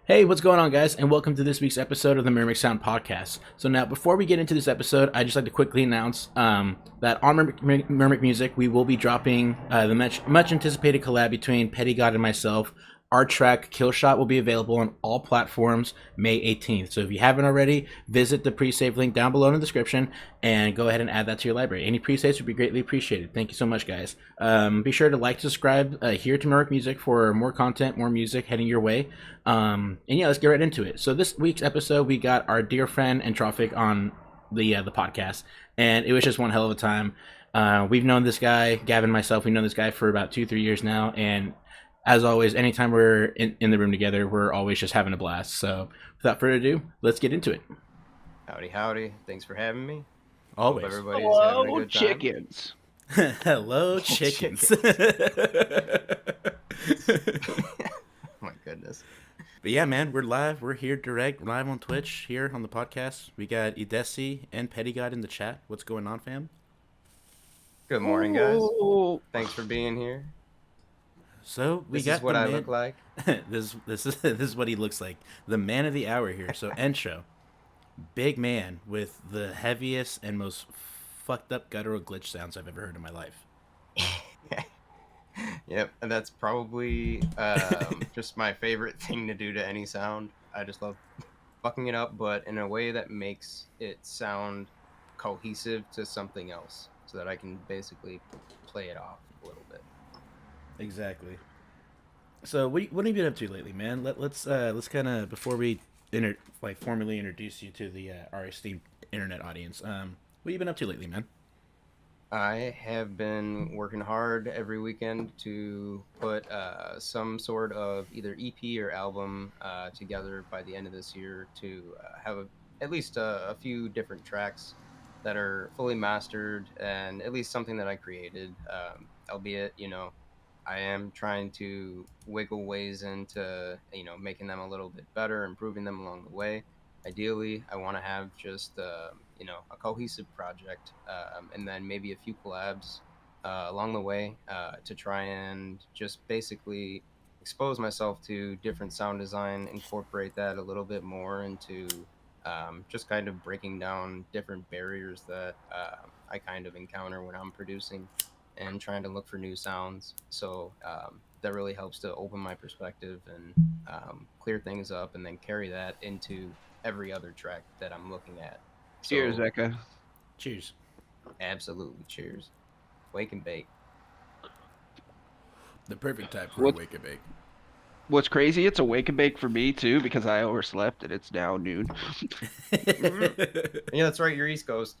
Hey, what's going on, guys? And welcome to this week's episode of the Murmc Sound Podcast. So now, before we get into this episode, I'd just like to quickly announce that on Murmc Music, we will be dropping the much anticipated collab between PETTYGOD and myself. Our track, Killshot, will be available on all platforms May 18th. So if you haven't already, visit the pre-save link down below in the description and go ahead and add that to your library. Any pre-saves would be greatly appreciated. Thank you so much, guys. Be sure to like, subscribe here to Murmc Music for more content, more music heading your way. And yeah, let's get right into it. So this week's episode, we got our dear friend Entrophic on the podcast, and it was just one hell of a time. We've known this guy, Gavin and myself, we've known this guy for about 2-3 years now, and as always, anytime we're in the room together, we're always just having a blast. So without further ado, let's get into it. Howdy, howdy. Thanks for having me. Always. Everybody's having a good time. Chickens. Hello, chickens. My goodness. But yeah, man, we're live. We're here direct, live on Twitch, here on the podcast. We got Idesi and PETTYGOD in the chat. What's going on, fam? Good morning, guys. Ooh. Thanks for being here. So we This got is what the I man... look like. this is what he looks like. The man of the hour here. So Entro, big man with the heaviest and most fucked up guttural glitch sounds I've ever heard in my life. Yep, and that's probably just my favorite thing to do to any sound. I just love fucking it up, but in a way that makes it sound cohesive to something else, so that I can basically play it off a little bit. Exactly. So what have you been up to lately, man? Let's kind of, before we formally introduce you to the our esteemed internet audience, what have you been up to lately, man? I have been working hard every weekend to put some sort of either EP or album together by the end of this year to have at least a few different tracks that are fully mastered and at least something that I created, albeit, I am trying to wiggle ways into, making them a little bit better, improving them along the way. Ideally, I want to have just, a cohesive project, and then maybe a few collabs along the way to try and just basically expose myself to different sound design, incorporate that a little bit more into just kind of breaking down different barriers that I kind of encounter when I'm producing and trying to look for new sounds. So that really helps to open my perspective and clear things up, and then carry that into every other track that I'm looking at. Cheers, So, ECKA. Cheers. absolutely, cheers. Wake and bake. The perfect time for What- a wake and bake. What's crazy, it's a wake and bake for me, too, because I overslept and it's now noon. Yeah, that's right, you're East Coast.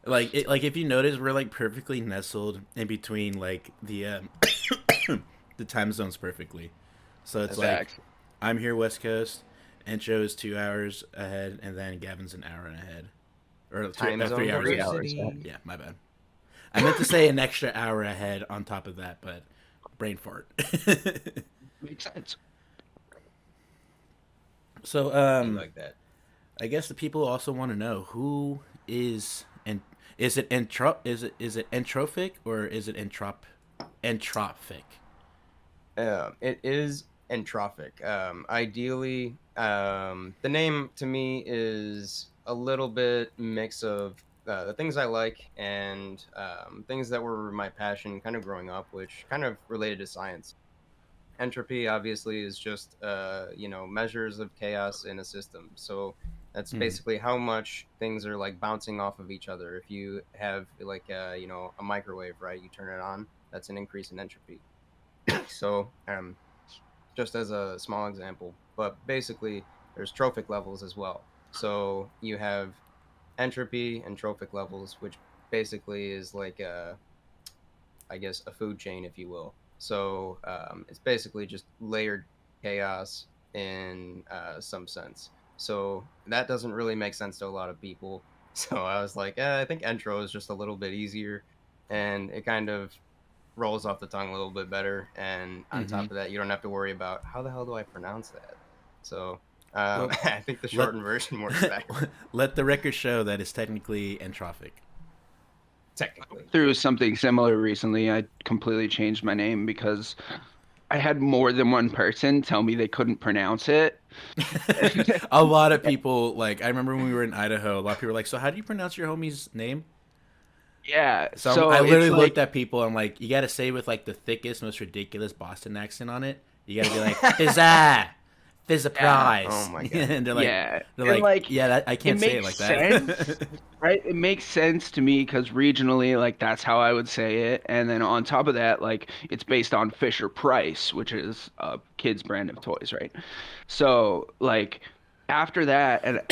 Like if you notice, we're like perfectly nestled in between like the the time zones perfectly. So it's like Facts. I'm here West Coast, Entro is 2 hours ahead, and then Gavin's an hour ahead, or Time zone 3 hours. diversity. Ahead. Yeah, my bad. I meant to say an extra hour ahead on top of that, but brain fart. Makes sense. So Like that. I guess the people also want to know who is and is it entrophic or is it entrophic? It is Entrophic. Ideally, the name to me is a little bit mix of the things I like and things that were my passion kind of growing up, which kind of related to science. Entropy obviously is just measures of chaos in a system. So that's basically how much things are like bouncing off of each other. If you have like a microwave, right, you turn it on, that's an increase in entropy. So just as a small example, but basically there's trophic levels as well. So you have entropy and trophic levels, which basically is like a food chain, if you will. So it's basically just layered chaos in some sense. So that doesn't really make sense to a lot of people. So I was like, I think Entro is just a little bit easier, and it kind of rolls off the tongue a little bit better. And on top of that, you don't have to worry about how the hell do I pronounce that. So Well, I think the shortened version works better. Let the record show that it's technically entrophic. Technically. Through something similar recently, I completely changed my name because I had more than one person tell me they couldn't pronounce it. A lot of people, like, I remember when we were in Idaho, a lot of people were like, so how do you pronounce your homie's name? Yeah, So so I literally it's looked like, at people. I'm like, you got to say with like the thickest, most ridiculous Boston accent on it. You got to be like, fizza, fizza Oh prize. my God. And yeah, they're and like, like yeah, I it can't say it makes like sense, that. right? It makes sense to me because regionally, like that's how I would say it. And then on top of that, like it's based on Fisher Price, which is a kid's brand of toys, right? So like after that, and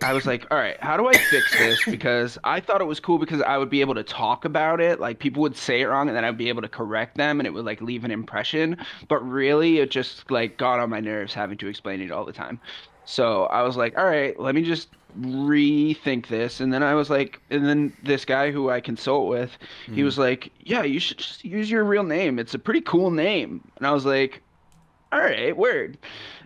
I was like, all right, how do I fix this? Because I thought it was cool because I would be able to talk about it. Like people would say it wrong, and then I'd be able to correct them, and it would like leave an impression. But really, it just like got on my nerves having to explain it all the time. So I was like, all right, let me just rethink this. And then I was like, and then this guy who I consult with, he Mhm. was like, yeah, you should just use your real name. It's a pretty cool name. And I was like, all right, word.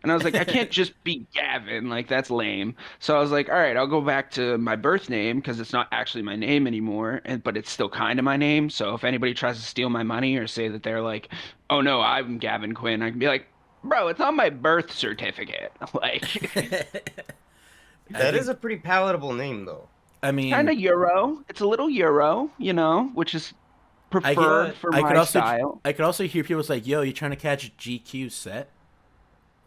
And I was like, I can't just be Gavin. Like, that's lame. So I was like, all right, I'll go back to my birth name because it's not actually my name anymore, but it's still kind of my name. So if anybody tries to steal my money or say that they're like, oh no, I'm Gavin Quinn, I can be like, bro, it's on my birth certificate. Like, I That is think, a pretty palatable name, though. I kind mean, of Euro. It's a little Euro, which is I get, preferred for I could my also, style. I could also hear people like, yo, you trying to catch GQ set?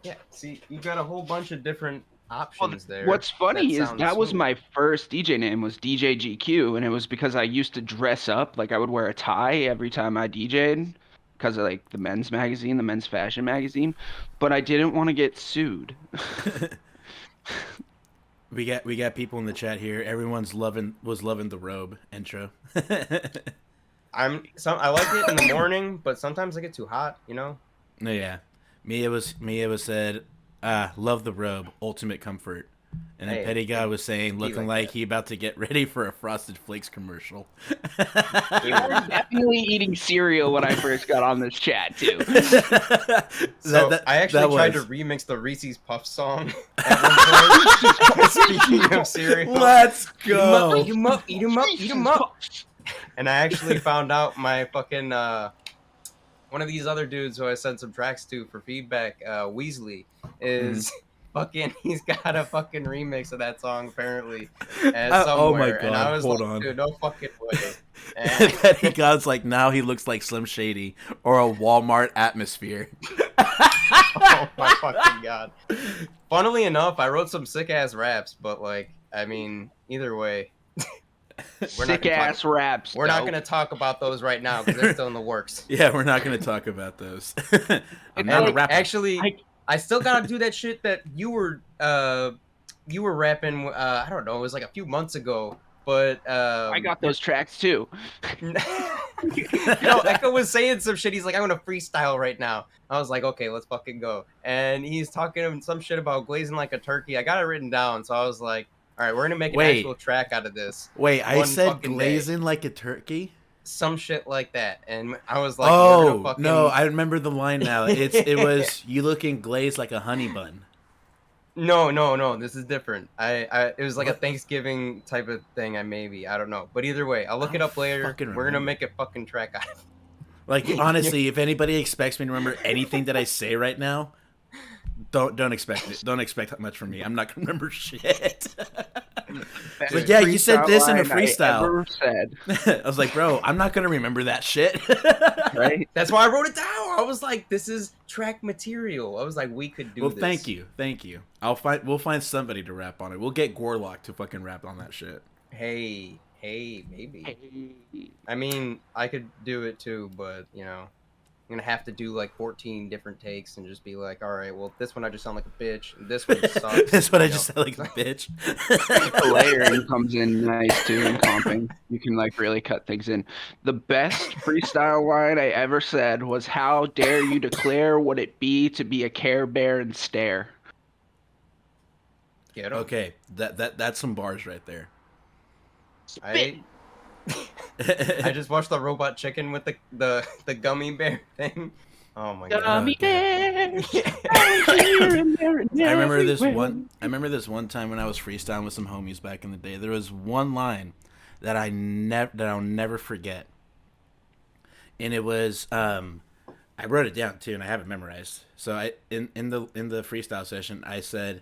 Yeah, see, you got a whole bunch of different Well, options there. what's That funny is sounds that was smooth. my first DJ name was DJ GQ, and it was because I used to dress up like I would wear a tie every time I DJ'd because of like the men's magazine, the men's fashion magazine, but I didn't want to get sued. We got people in the chat here. Everyone's loving the robe intro. I like it in the morning, but sometimes I get too hot, No, yeah. Mia was said, love the robe, ultimate comfort. And then Hey, PETTYGOD was saying, be looking like like that. he about to get ready for a Frosted Flakes commercial. He I was would. definitely eating cereal when I first got on this chat too. that, So that I actually that tried to was. remix the Reese's Puff song at one point. Speaking of cereal, Let's eat 'em up, go. eat 'em up, eat 'em up, eat 'em up. And I actually found out my fucking one of these other dudes who I sent some tracks to for feedback, Weasley, Mhm. is fucking. He's got a fucking remix of that song apparently, Oh my somewhere. And I god, was hold like, on. dude, no fucking way. And PETTYGOD's like, now he looks like Slim Shady or a Walmart atmosphere. oh my fucking god. Funnily enough, I wrote some sick ass raps, but like, I mean, either way, we're not Sick gonna ass talk. raps. We're not though. gonna talk about those right now because they're still in the works. Yeah, we're not going to talk about those. I'm It's not a And like rapper. actually, I I still gotta do that shit that you were rapping. I don't know, it was like a few months ago, but I got those tracks too. no, Echo was saying some shit. He's like, I'm gonna freestyle right now. I was like, okay, let's fucking go. And he's talking some shit about glazing like a turkey. I got it written down, so I was like, all right, we're gonna make an Wait, actual track out of this. wait, I One said fucking day. glazing like a turkey? Some shit like that. And I was like, we're gonna Oh, no, fucking I remember the line now. It was you looking glazed like a honey bun. No. This is different. It was like a What? Thanksgiving type of thing. I don't know. But either way, I'll look I it don't up later. fucking We're gonna remember. make a fucking track out of Like it. honestly, if anybody expects me to remember anything that I say right now, don't expect it. Don't expect much from me. I'm not gonna remember shit. Best Like, yeah, you said freestyle this in a line I freestyle. ever said, I was like, bro, I'm not gonna remember that shit. right? That's why I wrote it down. I was like, this is track material. I was like, we could do Well, this. thank you. We'll find somebody to rap on it. We'll get Gorlock to fucking rap on that shit. Hey, maybe. I mean, I could do it too, but I'm gonna have to do like 14 different takes and just be like, all right, well, this one I just sound like a bitch. And this one sucks. That's what I you just know. said, like a bitch. The layering comes in nice too in comping. You can like really cut things in. The best freestyle line I ever said was, "How dare you declare what it be to be a Care Bear and stare?" Get 'em. Okay, that's some bars right there. I just watched the Robot Chicken with the gummy bear thing. Oh my god. Gummy bear. I remember this one time when I was freestyling with some homies back in the day. There was one line that I'll never forget, and it was I wrote it down too, and I have it memorized. So I in the freestyle session, I said,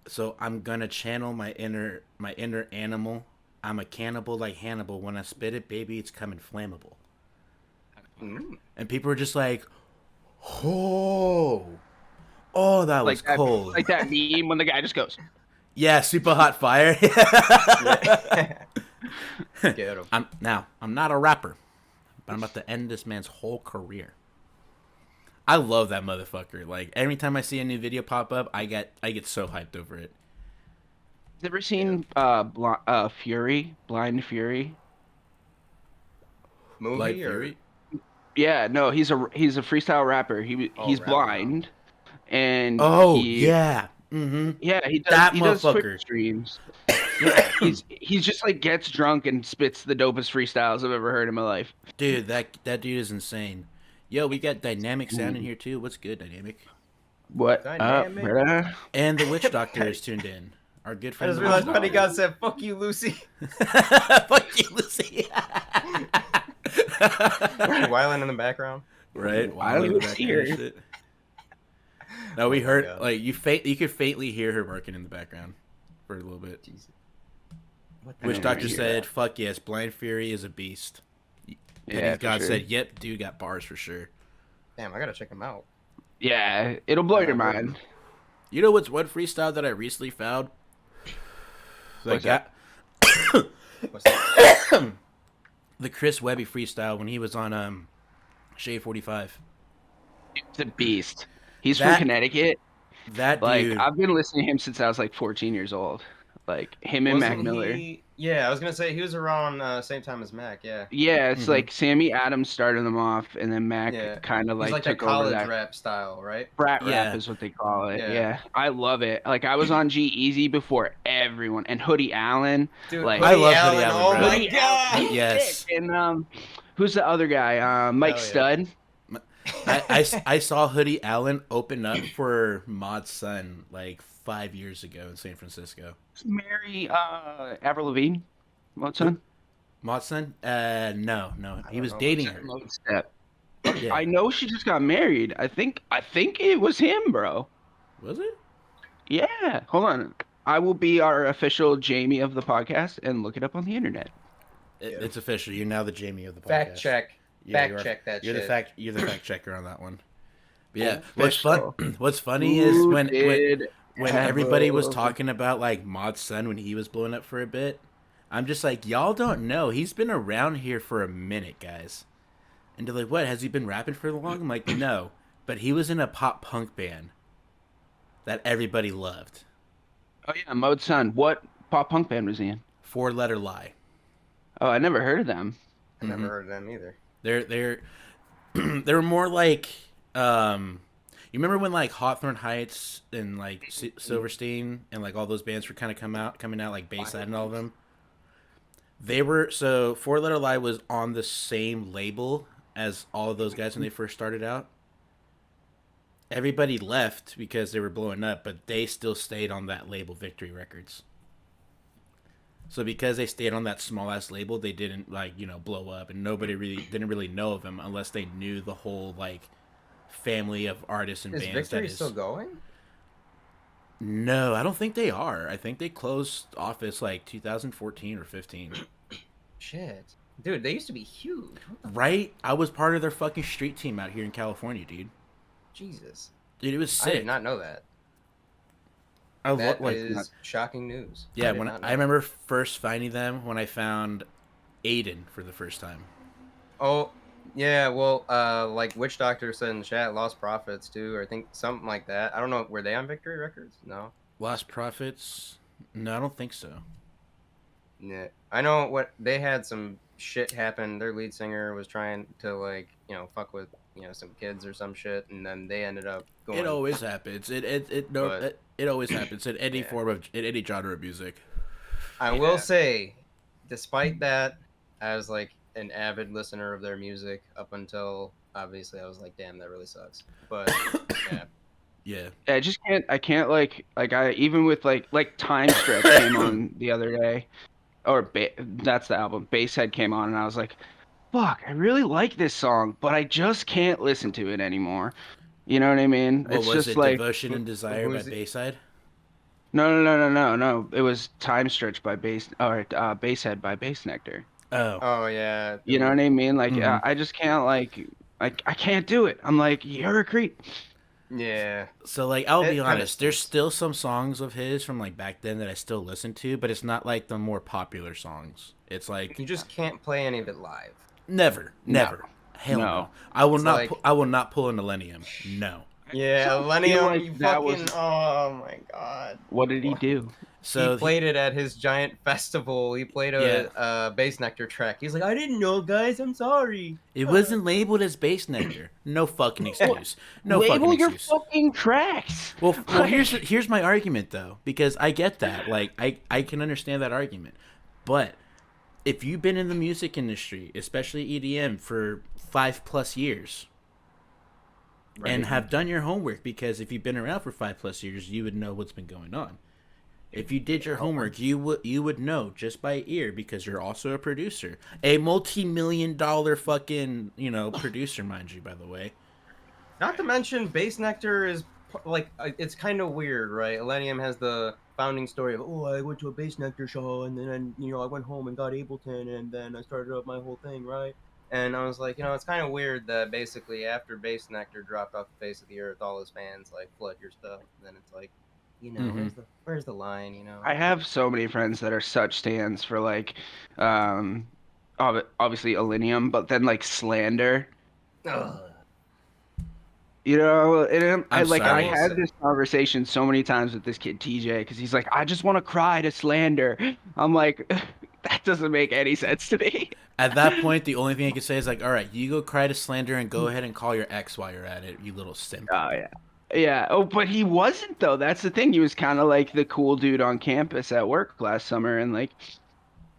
"So I'm gonna channel my inner animal. I'm a cannibal like Hannibal. When I spit it, baby, it's coming flammable." And people were just like, "Oh, that was cold." Like that meme when the guy just goes, "Yeah, super hot fire." Get him. I'm not a rapper, but I'm about to end this man's whole career. I love that motherfucker. Like every time I see a new video pop up, I get so hyped over it. "You ever seen Fury, Blind Fury?" Movie Like or Fury? Yeah, no, he's a freestyle rapper. He's rapper. blind, and yeah. Mm-hmm. Yeah, he does. That He does Twitch motherfucker. streams. Yeah, he's just like gets drunk and spits the dopest freestyles I've ever heard in my life. Dude, that dude is insane. Yo, we got Dynamic Sound in here too. What's good, Dynamic? What? Dynamic. Bruh? And the Witch Doctor is tuned in. Our good I friend. just the Witch realized Doctor. PETTYGOD said, "Fuck you, Lucy." Fuck you, Lucy. Wyland in the background. Right? Why don't in you the back see of that her? shit. No, we Oh my heard God. like you could faintly hear her working in the background for a little bit. Jesus. What Witch didn't Doctor hear said, that. "Fuck yes, Blind Fury is a beast." Yeah, for God sure. said, "Yep, dude got bars for sure." Damn, I gotta check him out. Yeah, it'll blow your I've heard mind. You know what's one freestyle that I recently found? Like What's that? What's that? the Chris Webby freestyle when he was on Shade 45. He's a beast. He's That- from Connecticut. That Like dude. I've been listening to him since I was like 14 years old. Like him and Mac Wasn't Miller. he- Yeah, I was gonna say he was around same time as Mac. Yeah. Yeah, it's Mhm. like Sammy Adams started them off, and then Mac Yeah. kind of He's like that took over college that. rap style, right? Brat Yeah. rap is what they call it. Yeah. Yeah. I love it. Like I was on G Easy before everyone, and Hoodie Allen. Dude, Like- I love Hoodie Allen, Oh bro. my Hoodie god! Allen, Yes. sick. And who's the other guy? Mike Hell yeah. Stud. I saw Hoodie Allen open up for Mod's son like 5 years ago in San Francisco. Mary Avril Lavigne. What's son? Mod's son? No. He don't was know. dating her. Step. Yeah. I know she just got married. I think it was him, bro. Was it? Yeah. Hold on. I will be our official Jamie of the podcast and look it up on the internet. It- It's official. You're now the Jamie of the podcast. Fact check. Yeah, Fact you are. check that You're shit. You're the fact checker on that one. But yeah, Official. what's funny is Who when did everybody was have a- talking about like Mod's son when he was blowing up for a bit, I'm just like, y'all don't know. He's been around here for a minute, guys. And they're like, what? Has he been rapping for long? I'm like, no. But he was in a pop punk band that everybody loved. Oh yeah, Mode's son. What pop punk band was he in? 4-Letter Lie. Oh, I never heard of them. I never heard of them either. They're they're more like you remember when like Hawthorne Heights and like Silverstein and like all those bands were kind of coming out like Bayside and all of them. They were so 4-Letter Lie was on the same label as all of those guys when they first started out. Everybody left because they were blowing up, but they still stayed on that label, Victory Records. So because they stayed on that small ass label, they didn't blow up, and nobody didn't really know of them unless they knew the whole like family of artists and Is bands. Victory still going? No, I don't think they are. I think they closed office like 2014 or 15. Shit. Dude, they used to be huge. What the Right? I was part of their fucking street team out here in California, dude. Jesus. Dude, it was I sick. did not know that. I That lo- like, is shocking news. yeah, did when not know I remember first finding them when I found Aiden for the first time. Oh, yeah, well, like Witch Doctor said in the chat, Lost Prophets too, or I think something like that. I don't know, were they on Victory Records? No. Lost Prophets? No, I don't think so. Yeah. I know what they had some shit happen. Their lead singer was trying to fuck with, some kids or some shit, and then they ended up going. It always happens. It always happens in any in any genre of music. I will say, despite that, I was like an avid listener of their music up until obviously I was like, damn, that really sucks. But yeah. Yeah. I just can't. I can't I even with like Time Stretch came on the other day, or that's the album. Basshead came on, and I was like, fuck, I really like this song, but I just can't listen to it anymore. You know what I mean? What It's was just it? like, Devotion and Desire by Who's it? Bayside? no. It was Time Stretch by Basshead by Bass Nectar. Oh. Oh yeah. You know what I mean? Like, Mhm. I just can't I can't do it. I'm like, you're a creep. Yeah. So like I'll be It kinda honest, there's stinks. still some songs of his from like back then that I still listen to, but it's not like the more popular songs. It's like You just can't play any of it live. never, No. never. Hell no. No. I will It's not like- I will not pull a millennium. No. Yeah, I feel Millennium, like you that fucking. was- Oh my god. What did he do? So He played it at his giant festival. He played a Bass Nectar track. He's like, I didn't know, guys. I'm sorry. it wasn't labeled as Bass Nectar. No fucking excuse. No Label fucking your excuse. fucking tracks. Well, here's my argument though, because I get that. Like I can understand that argument. But if you've been in the music industry, especially EDM for 5+ years, and have done your homework, because if you've been around for 5+ years, you would know what's been going on. If you did your homework, you would know just by ear, because you're also a producer, a multi-million-dollar fucking producer, mind you, by the way. Not to mention, Bass Nectar is like it's kind of weird, right? Millennium has the founding story of, oh, I went to a Bass Nectar show, and then I went home and got Ableton, and then I started up my whole thing, right? And I was like, it's kind of weird that basically after Bass Nectar dropped off the face of the earth, all his fans like flood your stuff. And then it's like, where's the line, I have so many friends that are such stands for like, obviously Illenium, but then like Slander. Ugh. And I sorry. had this conversation so many times with this kid TJ, because he's like, I just want to cry to Slander. I'm like, that doesn't make any sense to me. At that point, the only thing I can say is like, all right, you go cry to Slander and go ahead and call your ex while you're at it, you little simp. Oh yeah. Yeah. Oh, but he wasn't though. That's the thing. He was kind of like the cool dude on campus at work last summer, and like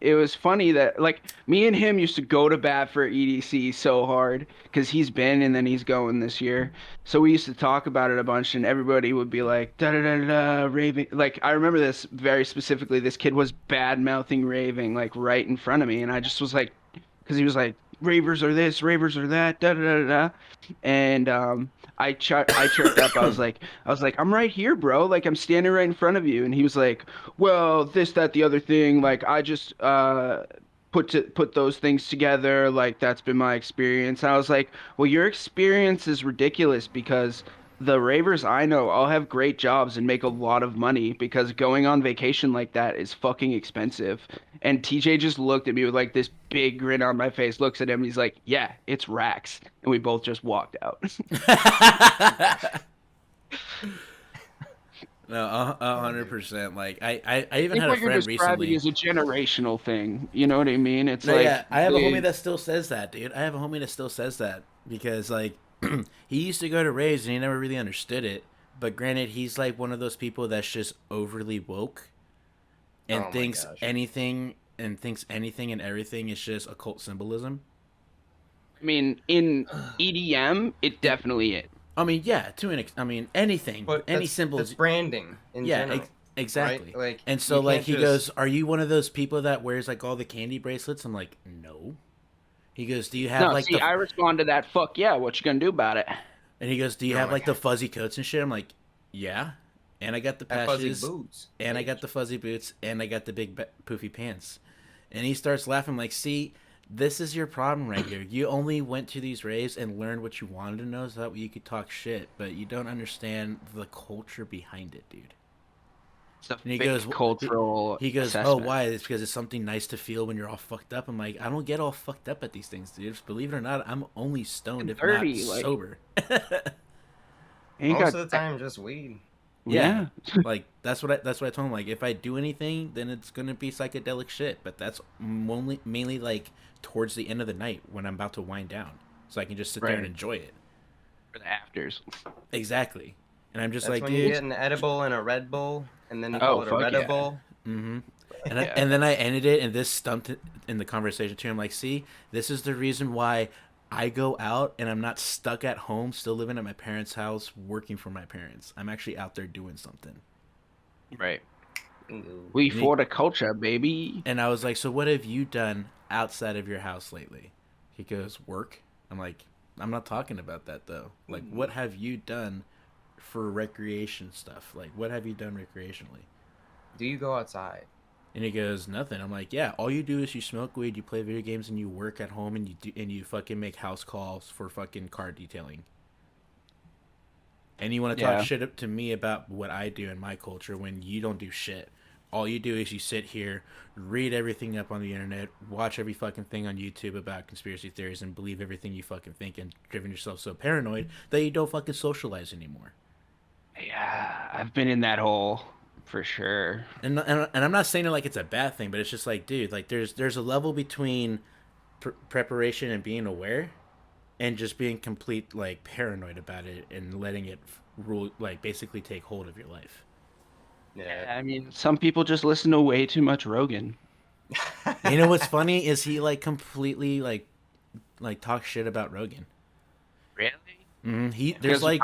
it was funny that like me and him used to go to bat for EDC so hard, because he's been and then he's going this year. So we used to talk about it a bunch, and everybody would be like da da da da raving. Like I remember this very specifically. This kid was bad mouthing raving like right in front of me, and I just was like, because he was like, ravers are this, ravers are that, da da da da. And I chirped up. I was like, I'm right here, bro. Like I'm standing right in front of you. And he was like, well, this, that, the other thing. Like I just put those things together. Like that's been my experience. And I was like, well, your experience is ridiculous, because the ravers I know all have great jobs and make a lot of money, because going on vacation like that is fucking expensive. And TJ just looked at me with like this big grin on my face, looks at him, and he's like, yeah, it's racks. And we both just walked out. No, 100%. Like I I even think had a what you're friend describing recently. is a generational thing. You know what I mean? It's No, like, yeah, I have a homie that still says that, dude. I have a homie that still says that, because like he used to go to raves and he never really understood it. But granted, he's like one of those people that's just overly woke and Oh my thinks gosh. anything and everything is just occult symbolism. I mean, in EDM, it definitely is. I mean, yeah, anything, But any that's symbols. branding in general. Exactly. Right? Like, and so you like can't he just- goes, "Are you one of those people that wears like all the candy bracelets?" I'm like, "No." He goes, "Do you have No, like see, the?" I respond to that, fuck yeah, what you gonna do about it? And he goes, "Do you Oh have my like the God. fuzzy coats and shit?" I'm like, "Yeah." And I got the That fuzzy patches, boots. and I got the fuzzy boots, and I got the big poofy pants. And he starts laughing like, "See, this is your problem right here. You only went to these raves and learned what you wanted to know so that way you could talk shit, but you don't understand the culture behind it, dude." It's a And he fake goes, cultural He goes, "Oh, assessment. why? It's because it's something nice to feel when you're all fucked up." I'm like, I don't get all fucked up at these things, dude. Believe it or not, I'm only stoned, if dirty, not like- sober. Ain't Most got- of the time, just weed. Yeah. Like that's what I told him. Like if I do anything, then it's gonna be psychedelic shit. But that's mainly like towards the end of the night when I'm about to wind down, so I can just sit there and Right. enjoy it. for the afters. Exactly. And I'm just That's like, when dude. you get an edible and a Red Bull, and then you Oh, call it a fuck Red yeah. Bull. Mm-hmm. Yeah. And then I ended it, and this stumped it in the conversation too. I'm like, see, this is the reason why I go out and I'm not stuck at home, still living at my parents' house, working for my parents. I'm actually out there doing something. Right. Ooh. We Me- for the culture, baby. And I was like, so what have you done outside of your house lately? He goes, work? I'm like, I'm not talking about that, though. Like, what have you done for recreation stuff? Like, what have you done recreationally? Do you go outside? And he goes, nothing. I'm like, yeah, all you do is you smoke weed, you play video games, and you work at home, and you fucking make house calls for fucking car detailing. And you want to talk shit up to me about what I do in my culture when you don't do shit. All you do is you sit here, read everything up on the internet, watch every fucking thing on YouTube about conspiracy theories, and believe everything you fucking think, and driven yourself so paranoid that you don't fucking socialize anymore. Yeah, I've been in that hole for sure. And I'm not saying it like it's a bad thing, but it's just like, dude, like there's a level between preparation and being aware, and just being complete like paranoid about it and letting it rule, like basically take hold of your life. Yeah. I mean, some people just listen to way too much Rogan. You know what's funny is he like completely like talks shit about Rogan. Really? Mm-hmm. There's like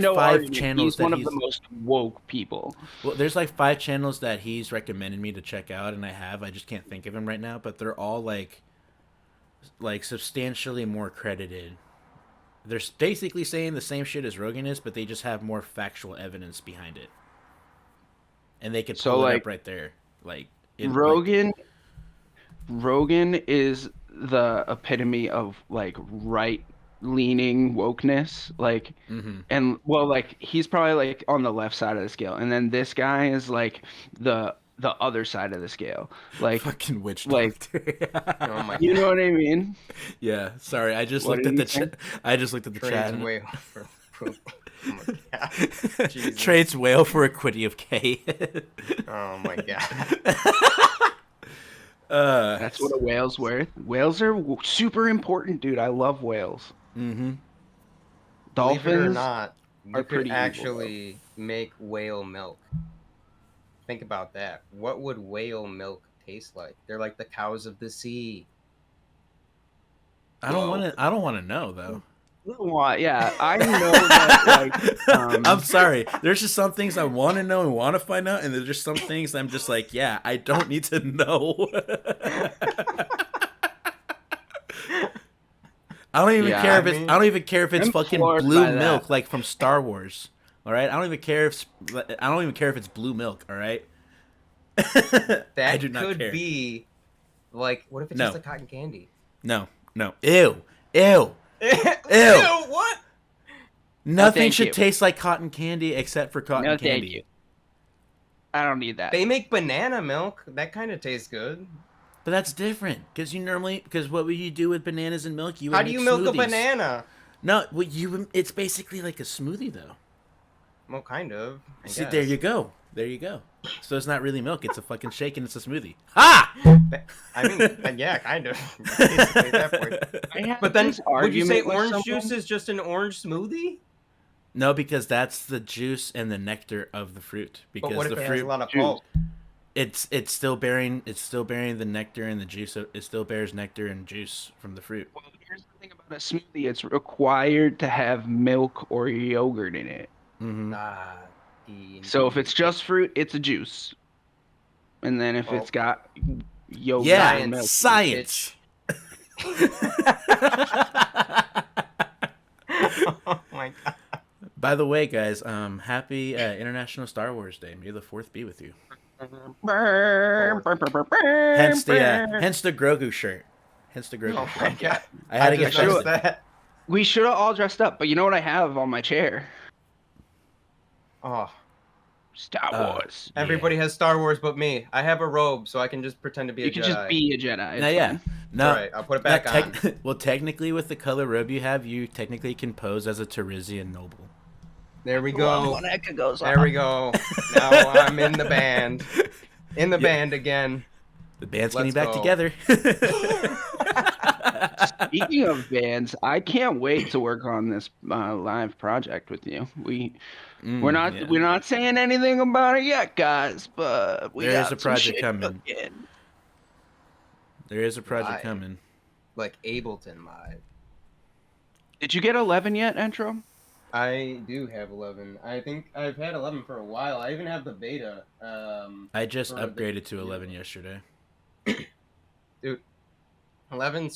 no 5 argument. channels He's one of the most woke people. Well, there's like 5 channels that he's recommended me to check out, and I just can't think of him right now, but they're all like substantially more credited. They're basically saying the same shit as Rogan is, but they just have more factual evidence behind it. And they could pull it up right there. Like Rogan is the epitome of like right-leaning wokeness, like, and well, like he's probably like on the left side of the scale, and then this guy is like the other side of the scale, like fucking witch doctor. Oh my God. You know what I mean? Yeah. Sorry, I just looked at the chat. I just looked at the chat. Oh my God. Trades whale for a quiddy of K. Oh my God. That's what a whale's worth. Whales are super important, dude. I love whales. Mm-hmm. Dolphins Believe it or not, you are could pretty actually make whale milk. Think about that. What would whale milk taste like? They're like the cows of the sea. I don't want to know though. Yeah, I know that. Like, I'm sorry. There's just some things I want to know and want to find out, and there's just some things I'm just like, yeah, I don't need to know. I don't even care if it's fucking blue milk, like from Star Wars. All right, I don't even care if it's blue milk. All right. That I do not could care. be like, what if it's just like cotton candy? No. Ew. What? Nothing should taste like cotton candy except for cotton candy. Thank you. I don't need that. They make banana milk. That kind of tastes good. But that's different because what would you do with bananas and milk? How do you milk a banana? No, it's basically like a smoothie though. Well, kind of. See, there you go. So it's not really milk; it's a fucking shake and it's a smoothie. Ha! I mean, yeah, kind of. Basically, at that point. But then, would you say orange juice is just an orange smoothie? No, because that's the juice and the nectar of the fruit. Because but what if the it fruit has a lot of pulp? It's still bearing the nectar and the juice. It still bears nectar and juice from the fruit. Well, here's the thing about a smoothie: it's required to have milk or yogurt in it. Mm-hmm. So if it's just fruit, it's a juice. And then if it's got yogurt and milk, science. Oh my God. By the way, guys, happy International Star Wars Day. May the 4th be with you. Hence the Grogu shirt. Oh my God. I had to get that. We should have all dressed up, but you know what I have on my chair? Oh, Star Wars. Everybody has Star Wars but me. I have a robe, so I can just pretend to be a Jedi. You can just be a Jedi. Yeah. No, all right, I'll put it back on. Well, technically, with the color robe you have, you technically can pose as a Teresian noble. There we go. One Eka goes there we go. Now I'm in the band. In the band again. The band's getting back together. Speaking of bands, I can't wait to work on this live project with you. We're not saying anything about it yet, guys, but there is a project coming. There is a project coming. Like Ableton Live. Did you get 11 yet, Entro? I do have 11. I think I've had 11 for a while. I even have the beta. I just upgraded to 11 yesterday. Dude. 11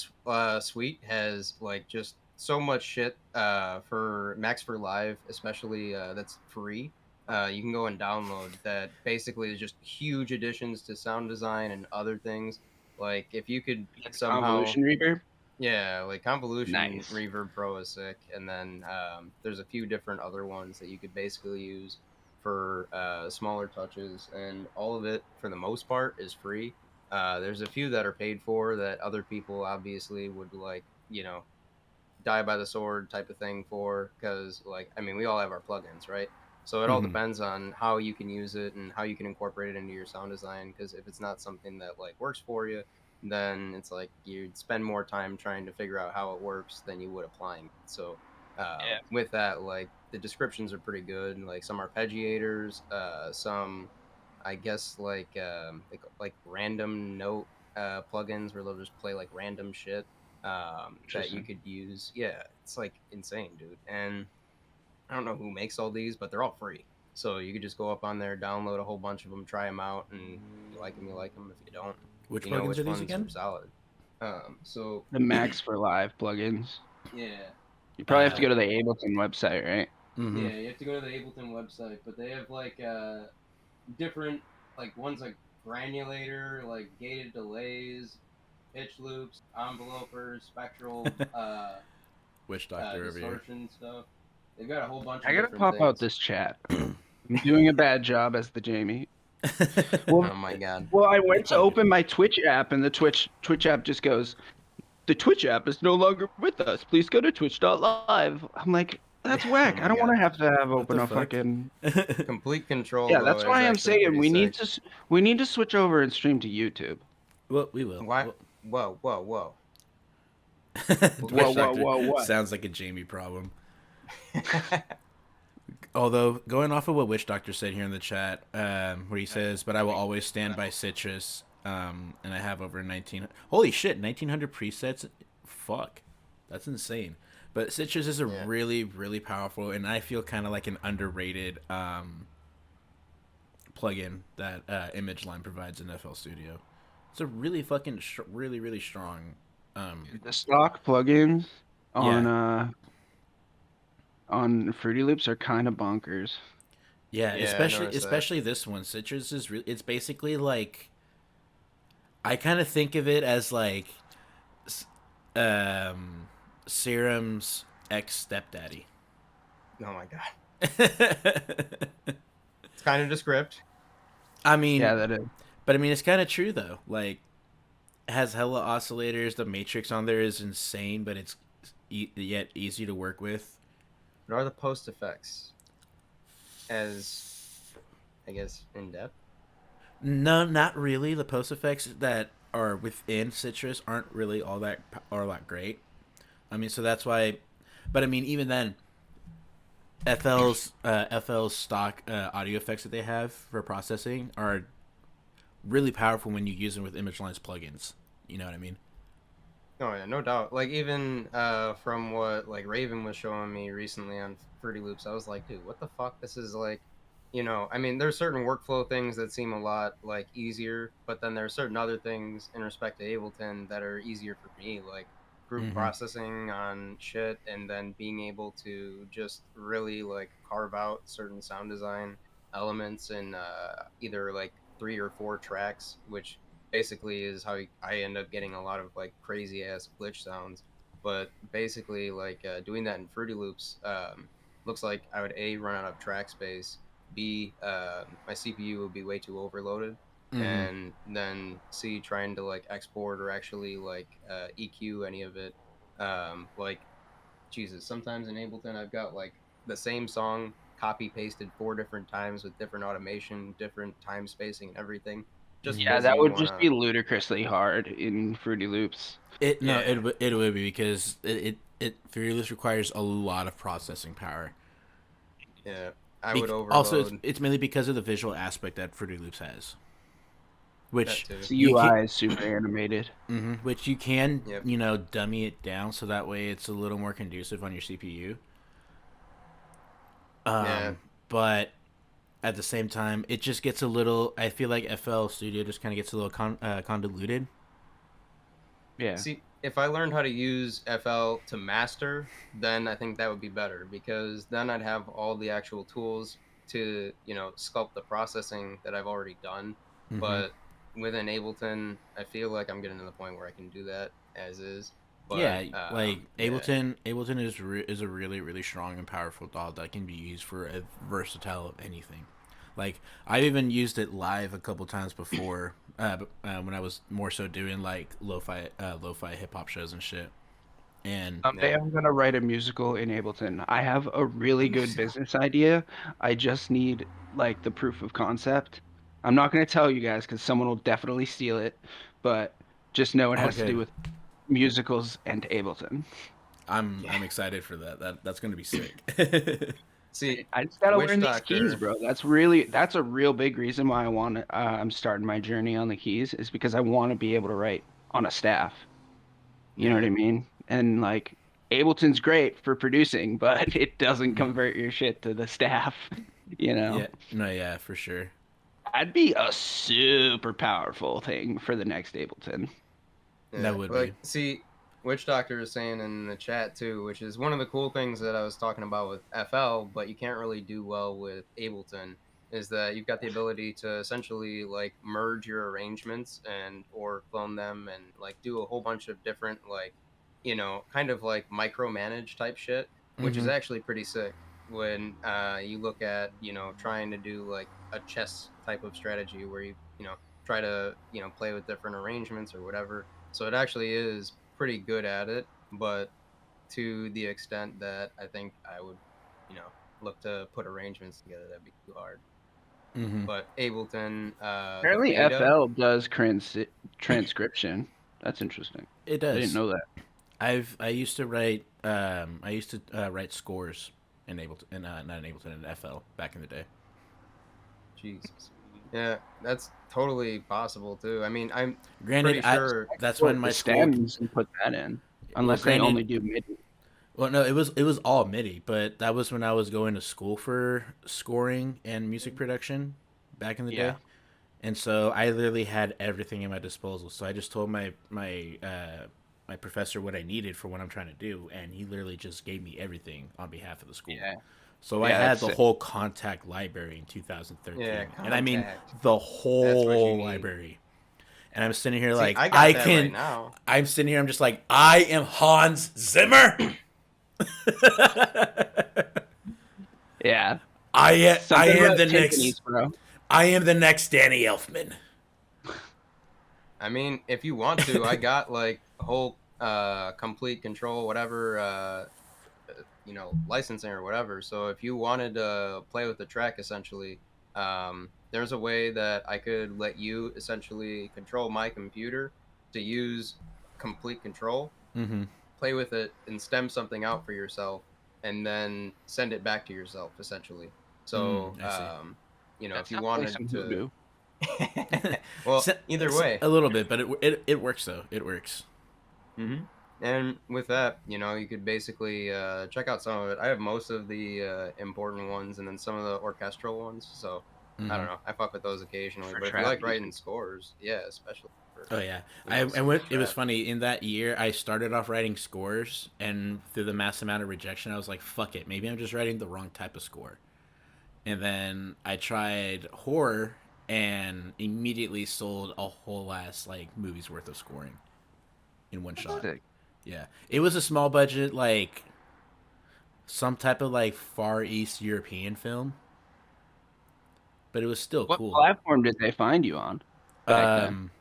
Suite has like just so much shit for Max for Live, especially that's free. You can go and download that. Basically, is just huge additions to sound design and other things. Like if you could Like somehow, convolution reverb. yeah, like Convolution Nice. Reverb Pro is sick, and then there's a few different other ones that you could basically use for smaller touches, and all of it for the most part is free. There's a few that are paid for that other people obviously would like, die by the sword type of thing for, because like I mean we all have our plugins, right? So it all Mhm. depends on how you can use it and how you can incorporate it into your sound design, because if it's not something that like works for you, then it's like you'd spend more time trying to figure out how it works than you would applying it. So Yeah. with that, like the descriptions are pretty good. Like some arpeggiators, some I guess like random note plugins where they'll just play like random shit that you Interesting. could use. Yeah, it's like insane, dude. And I don't know who makes all these, but they're all free. So you could just go up on there, download a whole bunch of them, try them out, and if you like them, you like them. If you don't, Which you know plugins are which these ones are again? solid. So The Max for Live plugins. yeah, You probably have to Uh, go to the Ableton website, right? mhm. yeah, you have to go to the Ableton website, but they have like different like ones like granulator, like gated delays, pitch loops, envelopers, spectral Witch Doctor over here. distortion stuff. They've got a whole bunch I of gotta different pop out things. this chat. I'm doing a bad job as the Jamie. Well, Oh my god. well, I went It's to all good. open my Twitch app, and the Twitch app just goes, "The Twitch app is no longer with us. Please go to twitch.live." I'm like, that's Oh whack. I my don't want god. to have What open the a fuck? fucking. Complete control Yeah, though that's is why I'm actually saying pretty sick. we need to switch over and stream to YouTube. Well, we will. Why? Whoa, whoa, whoa. Whoa, Witch whoa, Doctor whoa, what? sounds like a Jamie problem. Although, going off of what Witch Doctor said here in the chat, where he says, "But I will always stand by Citrus," and I have over 19. Holy shit, 1900 presets. Fuck, that's insane. But Citrus is a Yeah. really, really powerful, and I feel kind of like an underrated plugin that Image Line provides in FL Studio. It's a really fucking, really, really strong. The stock plugins Yeah, on Fruity Loops are kind of bonkers. yeah, Yeah, I especially noticed that. especially this one. Citrus is really. It's basically like I kind of think of it as like um, Serum's ex stepdaddy. Oh my god. I It's kind of descript. mean, Yeah, that is. but I mean, it's kind of true though. Like, it has hella oscillators. The matrix on there is insane, but it's yet easy to work with. What are the post effects? As I guess in depth. No, not really. The post effects that are within Citrus aren't really all that great. I mean, so that's why. But I mean, even then, FL's stock audio effects that they have for processing are really powerful when you use them with Image Line's plugins. You know what I mean? Oh yeah, no doubt. Like even from what like Raven was showing me recently on Fruity Loops, I was like, dude, what the fuck? This is like, I mean, there's certain workflow things that seem a lot like easier, but then there's certain other things in respect to Ableton that are easier for me, like group Mm-hmm. processing on shit, and then being able to just really like carve out certain sound design elements in either like 3 or 4 tracks, which basically is how I end up getting a lot of like crazy ass glitch sounds. But basically, like doing that in Fruity Loops, looks like I would A, run out of track space, B, my CPU would be way too overloaded, Mm-hmm. and then C, trying to like export or actually like EQ any of it. Like, Jesus, sometimes in Ableton I've got like the same song copy pasted 4 different times with different automation, different time spacing, and everything, just Yeah, because that you would want just to. be ludicrously hard in Fruity Loops. Yeah, It would be because it Fearless requires a lot of processing power. yeah, I would Also, overload it's mainly because of the visual aspect that Fruity Loops has, that which too. The you can UI is super animated. which you can Yep. dummy it down so that way it's a little more conducive on your CPU. Yeah. But at the same time, it just gets a little. I feel like FL Studio just kind of gets a little convoluted. Yeah. See, if I learned how to use FL to master, then I think that would be better, because then I'd have all the actual tools to, sculpt the processing that I've already done. Mm-hmm. But within Ableton, I feel like I'm getting to the point where I can do that as is. But Yeah, like yeah, Ableton is a really really strong and powerful DAW that can be used for a versatile of anything. Like I've even used it live a couple times before, when I was more so doing like lo-fi hip hop shows and shit. And Someday I'm gonna write a musical in Ableton. I have a really good business idea. I just need like the proof of concept. I'm not gonna tell you guys because someone will definitely steal it, but just know it all has to do good. with musicals and Ableton. I'm excited for that. That's gonna be sick. see, I just gotta Witch learn these keys, Doctor. bro. That's a real big reason why I'm starting my journey on the keys is because I want to be able to write on a staff. You know what Yeah. I mean? And like Ableton's great for producing, but it doesn't convert your shit to the staff, you know? Yeah, no, yeah, for sure. That'd be a super powerful thing for the next Ableton. That Yeah, would be. like, see, Witch Doctor is saying in the chat too, which is one of the cool things that I was talking about with FL, but you can't really do well with Ableton, is that you've got the ability to essentially like merge your arrangements and or clone them and like do a whole bunch of different like, kind of like micromanage type shit, which is Mm-hmm. actually pretty sick when you look at, trying to do like a chess type of strategy where you try to, play with different arrangements or whatever. So it actually is pretty good at it, but to the extent that I think I would, look to put arrangements together, that'd be too hard. Mm-hmm. But Ableton, the Apparently beta, FL does transcription. That's interesting. It I didn't does. know that. I used to write write scores in Ableton, and not in Ableton, in FL back in the day. Jesus, yeah, that's totally possible too. I mean, I'm Granted, pretty sure. that's when Export my the school. stems and put that in, Well, unless they granted, only do MIDI. well, no, it was all MIDI, but that was when I was going to school for scoring and music production back in the Yeah. day. And so I literally had everything at my disposal. So I just told my professor what I needed for what I'm trying to do, and he literally just gave me everything on behalf of the school. Yeah. So I Yeah, had that's the sick. whole contact library in 2013, Yeah, and I mean contact. the That's what you whole need. library. And I'm sitting here See, like I got I that right can. now. I'm sitting here. I'm just like I am Hans Zimmer. Yeah. I Something am about the timpanis, next. bro. I am the next Danny Elfman. I mean, if you want to, I got like a whole complete control, whatever, licensing or whatever. So if you wanted to play with the track, essentially, there's a way that I could let you essentially control my computer to use complete control, Mm-hmm. play with it, and stem something out for yourself, and then send it back to yourself, essentially. So, I see. That if you sounds like wanted some to, voodoo. well, either way. A little bit, but it works though. It works. Mm-hmm. And with that, you could basically check out some of it. I have most of the important ones, and then some of the orchestral ones. So I Mm-hmm. don't know. I fuck with those occasionally. For But if you trap like writing music. scores, yeah, especially for Oh yeah, some of the it was trap. funny in that year. I started off writing scores, and through the mass amount of rejection, I was like, "Fuck it, maybe I'm just writing the wrong type of score." And then I tried horror, and immediately sold a whole ass like movie's worth of scoring in one shot. Sick. Yeah, it was a small budget, like some type of like Far East European film, but it was still What cool. platform did they find you on back then? Um,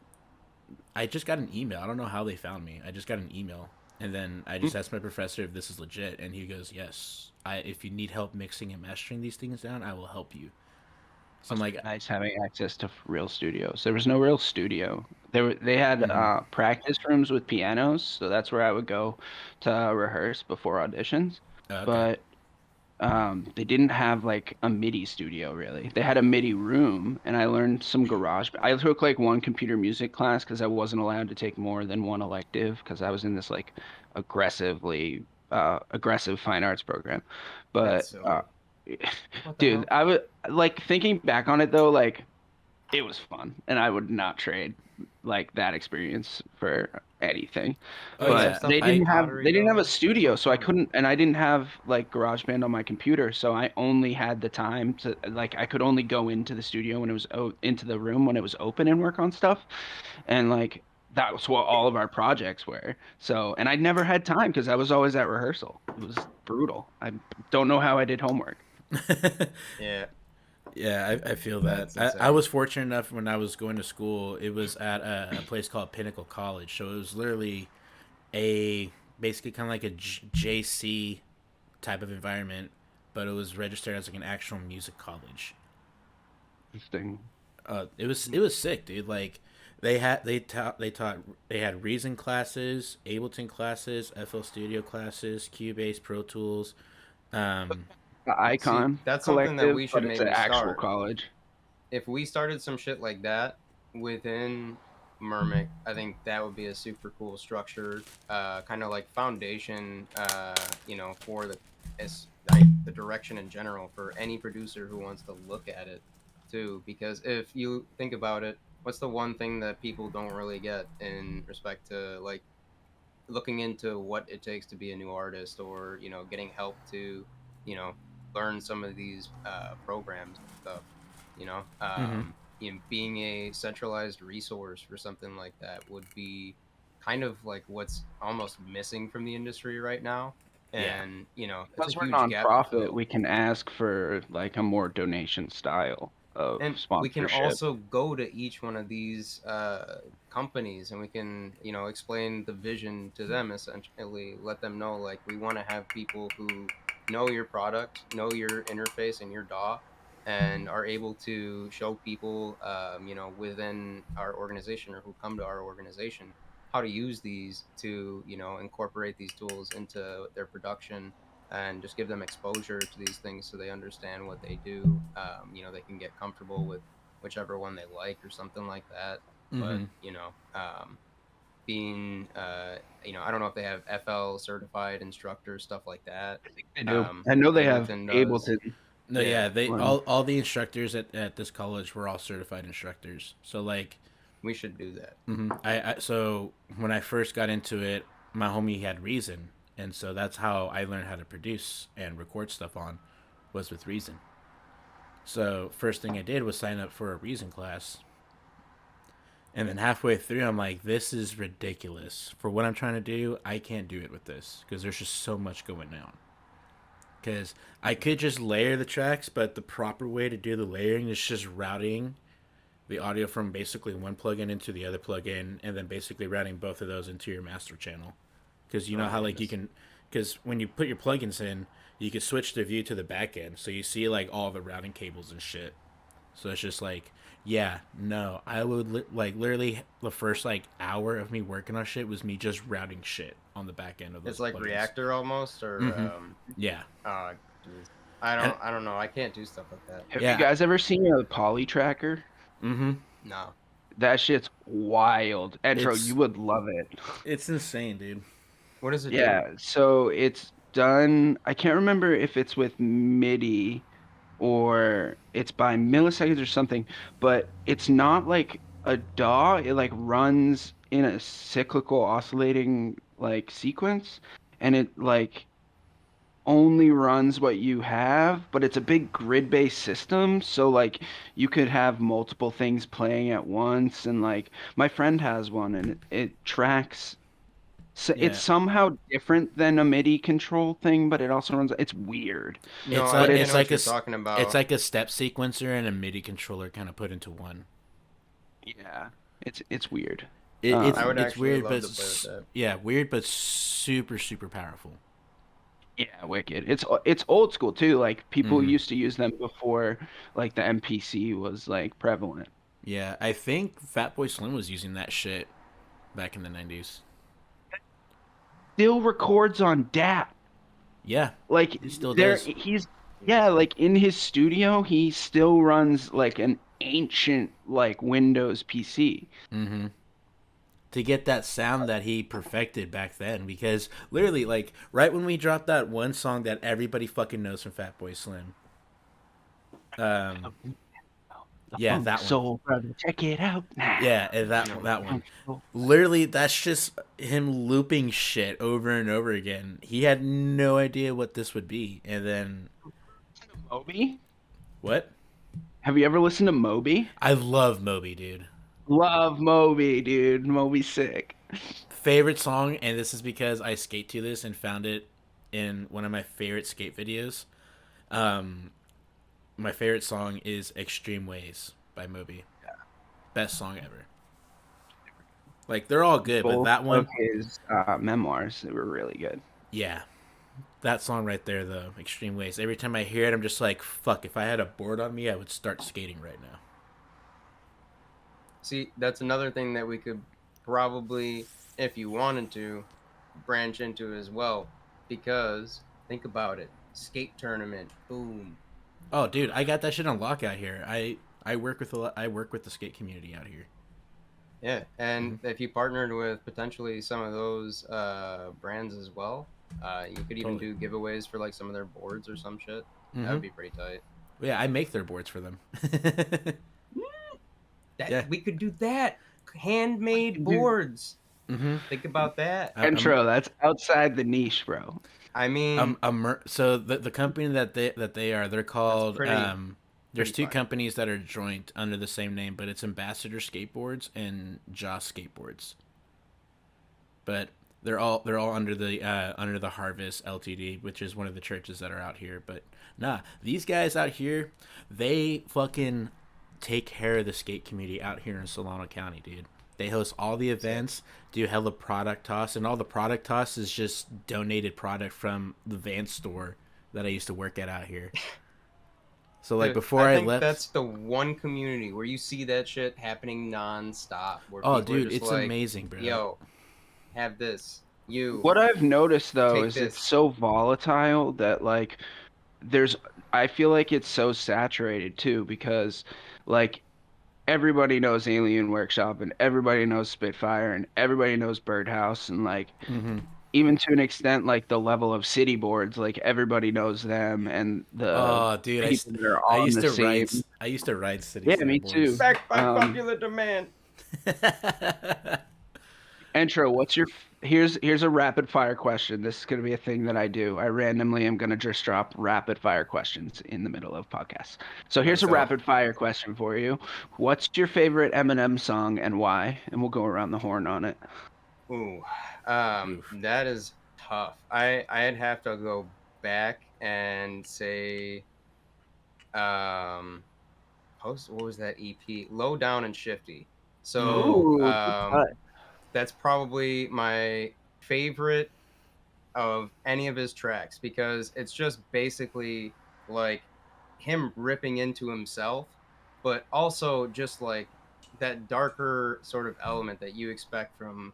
I just got an email. I don't know how they found me. I just got an email, and then I just asked my professor if this is legit, and he goes, "Yes. If you need help mixing and mastering these things down, I will help you." So I'm Must be like, nice having access to real studios. There was no real studio. They had mm-hmm. practice rooms with pianos, so that's where I would go to rehearse before auditions. Okay, But they didn't have like a MIDI studio really. They had a MIDI room, and I learned some garage. I took like one computer music class because I wasn't allowed to take more than one elective because I was in this like aggressive fine arts program. That's But silly. What the dude, hell? I would like thinking back on it though, like it was fun, and I would not trade like that experience for anything. Oh, But yeah. stuff they like didn't have pottery, they didn't have though, a studio, that's so I fun. couldn't, and I didn't have like GarageBand on my computer, so I only had the time to like I could only go into the studio when it was into the room when it was open and work on stuff, and like that was what all of our projects were. So, and I never had time because I was always at rehearsal. It was brutal. I don't know how I did homework. Yeah, Yeah, I feel that. that's I insane. was fortunate enough when I was going to school. It was at a place called Pinnacle College, so it was literally a basically kind of like a JC type of environment, but it was registered as like an actual music college. Interesting. It was sick, dude. Like they had Reason classes, Ableton classes, FL Studio classes, Cubase, Pro Tools. Um, The See, Icon that's something that Collective, we but should it's an maybe actual start. college. If we started some shit like that within Murmc, I think that would be a super cool structure, kind of like foundation, for the direction in general for any producer who wants to look at it too. Because if you think about it, what's the one thing that people don't really get in respect to like looking into what it takes to be a new artist, or getting help to you know learn some of these programs and stuff, you know mhm. um being a centralized resource for something like that would be kind of like what's almost missing from the industry right now. Yeah. And it's a Because we're huge gap to nonprofit, fill. we can ask for like a more donation style of And we can sponsorship. also go to each one of these companies, and we can explain the vision to them, essentially let them know like we want to have people who know your product, know your interface and your DAW, and are able to show people within our organization, or who come to our organization, how to use these to incorporate these tools into their production, and just give them exposure to these things so they understand what they do. They can get comfortable with whichever one they like or something like that. But Mhm. being I don't know if they have FL certified instructors, stuff like that. I think they do. I know they have Ableton does. Ableton. No, Yeah, yeah, they One. all the instructors at this college were all certified instructors. So like, we should do that. so when I first got into it, my homie had Reason, and so that's how I learned how to produce and record stuff on, was with Reason. So first thing I did was sign up for a Reason class, and then halfway through, I'm like, this is ridiculous for what I'm trying to do. I can't do it with this because there's just so much going on. Because I could just layer the tracks, but the proper way to do the layering is just routing the audio from basically one plugin into the other plugin, and then basically routing both of those into your master channel. Because you Oh know my how like you goodness. can, because when you put your plugins in, you can switch the view to the back end, so you see like all the routing cables and shit. So it's just like, yeah, no, I would like literally the first like hour of me working on shit was me just routing shit on the back end of It's those like plugins. Reactor almost, or Mm-hmm. Yeah, oh jeez. I and don't I don't know. I can't do stuff like that. Have you yeah, guys ever seen a poly tracker? mm-hmm. No. That shit's wild. Entro, you It's would love it. it's insane, dude. What does it do? Yeah, so it's done. I can't remember if it's with MIDI or it's by milliseconds or something, but it's not like a DAW. It like runs in a cyclical oscillating like sequence, and it like only runs what you have, but it's a big grid-based system, so like you could have multiple things playing at once, and like my friend has one, and it tracks. So it's Yeah, somehow different than a MIDI control thing, but it also runs. It's weird, No, it's I but think I it's know what like you're talking it's about. like a step sequencer and a MIDI controller kind of put into one. yeah, it's weird. It, it's I Um, would it's actually weird, but love to play with that. yeah, weird but super powerful. yeah, wicked. It's old school too. Like people Mm-hmm. used to use them before like the MPC was like prevalent. Yeah, I think Fatboy Slim was using that shit back in the '90s. Still records on DAT. Yeah, Like he still there does. he's yeah, Jeez. like in his studio, he still runs like an ancient like Windows PC. Mm-hmm. To get that sound that he perfected back then, because literally, like right when we dropped that one song that everybody fucking knows from Fatboy Slim, um, Yeah, Funk that one. Soul Brother, check it out. Yeah, and that one. Literally, that's just him looping shit over and over again. He had no idea what this would be, and then Moby? what? Have you ever listened to Moby? I love Moby, dude. Love Moby, dude. Moby's sick. Favorite song, and this is because I skate to this and found it in one of my favorite skate videos. My favorite song is "Extreme Ways" by Moby. Best song ever. Like, they're all good, but Both that one, of his memoirs, they were really good. yeah, that song right there, though, "Extreme Ways." Every time I hear it, I'm just like, fuck. If I had a board on me, I would start skating right now. See, that's another thing that we could probably, if you wanted to, branch into as well. Because think about it, skate tournament, boom. Oh, dude, I got that shit on lock out here. I work with I work with the skate community out here. Yeah, and if you partnered with potentially some of those brands as well, you could even Totally. do giveaways for like some of their boards or some shit. That would be pretty tight. Yeah, I make their boards for them. Yeah. We could do that. Handmade Dude. boards. Think about that. Intro, that's outside the niche, bro. I mean, so the company that they are, they're called pretty there's two fine. companies that are joint under the same name, but it's Ambassador Skateboards and Joss Skateboards. But they're all under the Harvest Ltd, which is one of the churches that are out here. But nah, these guys out here, they fucking take care of the skate community out here in Solano County, dude. They host all the events, do hella product toss, and all the product toss is just donated product from the van store that I used to work at out here. So like dude, before I I think left, that's the one community where you see that shit happening nonstop. Where oh people are dude, just it's like, amazing, bro. Yo, have this. You. What I've noticed though Take is this. it's so volatile that like I feel like it's so saturated too because like everybody knows Alien Workshop and everybody knows Spitfire and everybody knows Birdhouse and like even to an extent like the level of city boards, like everybody knows them and the Oh, dude, people that are I on used the to same. ride. I used to ride city. Yeah, me too. Back by popular demand. Intro, here's a rapid fire question. This is gonna be a thing that I do. I randomly am gonna just drop rapid fire questions in the middle of podcasts. So here's a So- rapid fire question for you. What's your favorite Eminem song and why? And we'll go around the horn on it. Ooh, that is tough. I'd have to go back and say, what was that EP? Low Down and Shifty. So, that's probably my favorite of any of his tracks because it's just basically like him ripping into himself, but also just like that darker sort of element that you expect from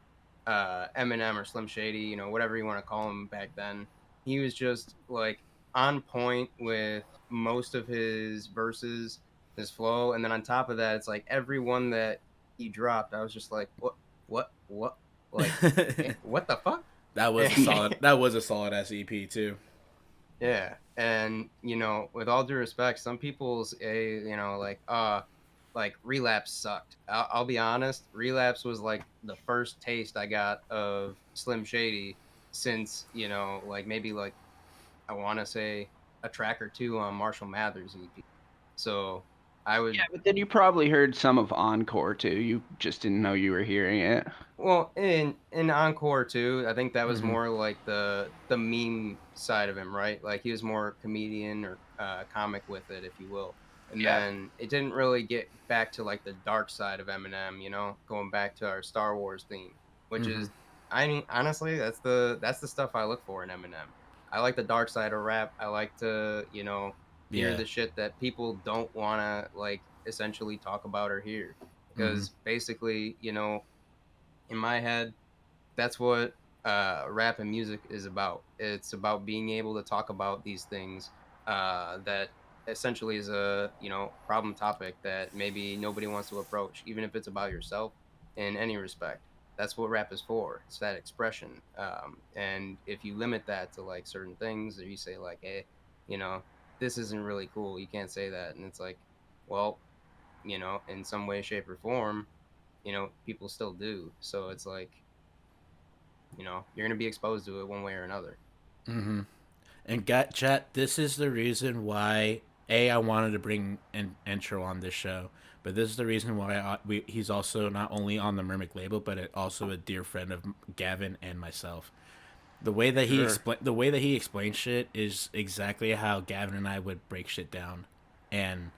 Eminem or Slim Shady, you know, whatever you want to call him back then. He was just like on point with most of his verses, his flow, and then on top of that, it's like every one that he dropped, I was just like, what, like, what the fuck? That was a solid. That was a solid ass EP too. Yeah, and you know, with all due respect, some people's you know, like Relapse sucked. I'll be honest, Relapse was like the first taste I got of Slim Shady since, you know, like maybe like I want to say a track or two on Marshall Mathers EP. So I would. Yeah, but then you probably heard some of Encore too. You just didn't know you were hearing it. Well, in Encore too, I think that was more like the meme side of him, right? Like he was more comedian or comic with it, if you will. And then it didn't really get back to like the dark side of Eminem, you know, going back to our Star Wars theme, which is, I mean, honestly, that's the stuff I look for in Eminem. I like the dark side of rap. I like to, you know, hear the shit that people don't want to like essentially talk about or hear, because basically, you know, in my head, that's what rap and music is about. It's about being able to talk about these things that essentially is a, you know, problem topic that maybe nobody wants to approach, even if it's about yourself in any respect. That's what rap is for. It's that expression. And if you limit that to like certain things, or you say like, hey, you know, this isn't really cool, you can't say that, and it's like, well, you know, in some way, shape, or form, you know, people still do. So it's like, you know, you're gonna be exposed to it one way or another. Mm-hmm. And got chat. This is the reason why I wanted to bring an intro on this show, but this is the reason why he's also not only on the Murmc label, but also a dear friend of Gavin and myself. The way that he explains shit is exactly how Gavin and I would break shit down, and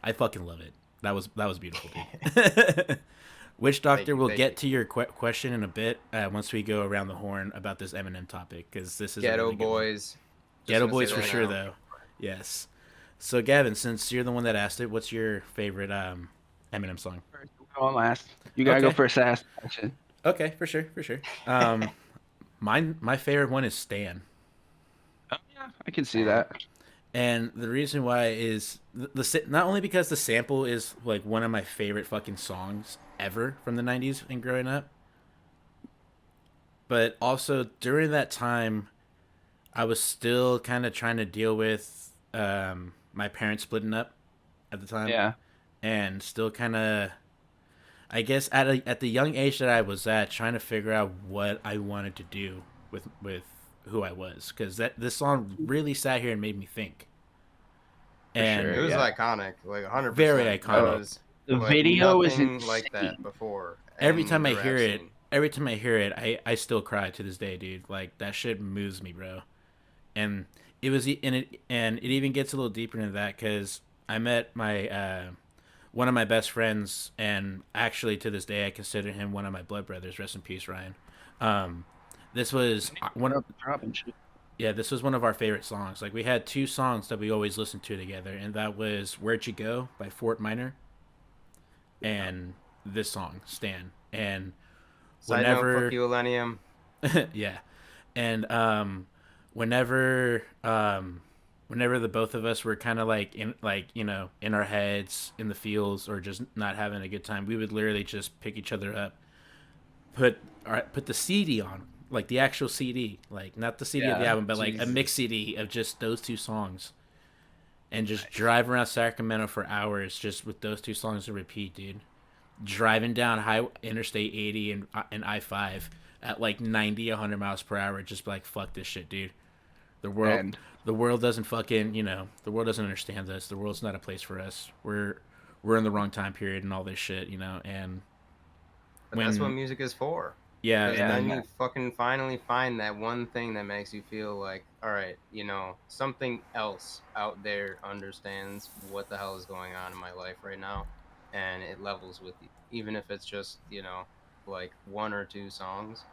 I fucking love it. That was beautiful, dude. Witch Doctor will get to your question in a bit once we go around the horn about this Eminem topic, because this is Ghetto a really Boys. Ghetto Boys for sure, though. Yes. So Gavin, since you're the one that asked it, what's your favorite Eminem song? First, go on last. You gotta go first. Ask. Okay, for sure. My favorite one is Stan. Oh yeah, I can see that. And the reason why is not only because the sample is like one of my favorite fucking songs ever from the 90s and growing up, but also during that time I was still kind of trying to deal with my parents splitting up at the time. Yeah. And still kind of, I guess at the young age that I was at, trying to figure out what I wanted to do with who I was, because this song really sat here and made me think. And it was iconic, like 100%. Very iconic. The video is like that before. Every time I hear it, I still cry to this day, dude. Like that shit moves me, bro. And it even gets a little deeper into that, because I met my one of my best friends, and actually to this day I consider him one of my blood brothers. Rest in peace, Ryan. This was one of this was one of our favorite songs. Like we had two songs that we always listened to together, and that was "Where'd You Go" by Fort Minor, and this song "Stan." And whenever fuck you, Millennium. yeah, and whenever the both of us were kind of like in our heads in the fields or just not having a good time, we would literally just pick each other up, put the CD on, like the actual CD, like not the CD of the album, but like a mix CD of just those two songs, and just drive around Sacramento for hours just with those two songs to repeat, dude. Driving down high Interstate 80 and I-5 at like 90, 100 miles per hour, just like, fuck this shit, dude. The world doesn't fucking, the world doesn't understand us. The world's not a place for us. We're in the wrong time period and all this shit, and that's what music is for. Yeah, and then you fucking finally find that one thing that makes you feel like, all right, something else out there understands what the hell is going on in my life right now, and it levels with you, even if it's just like one or two songs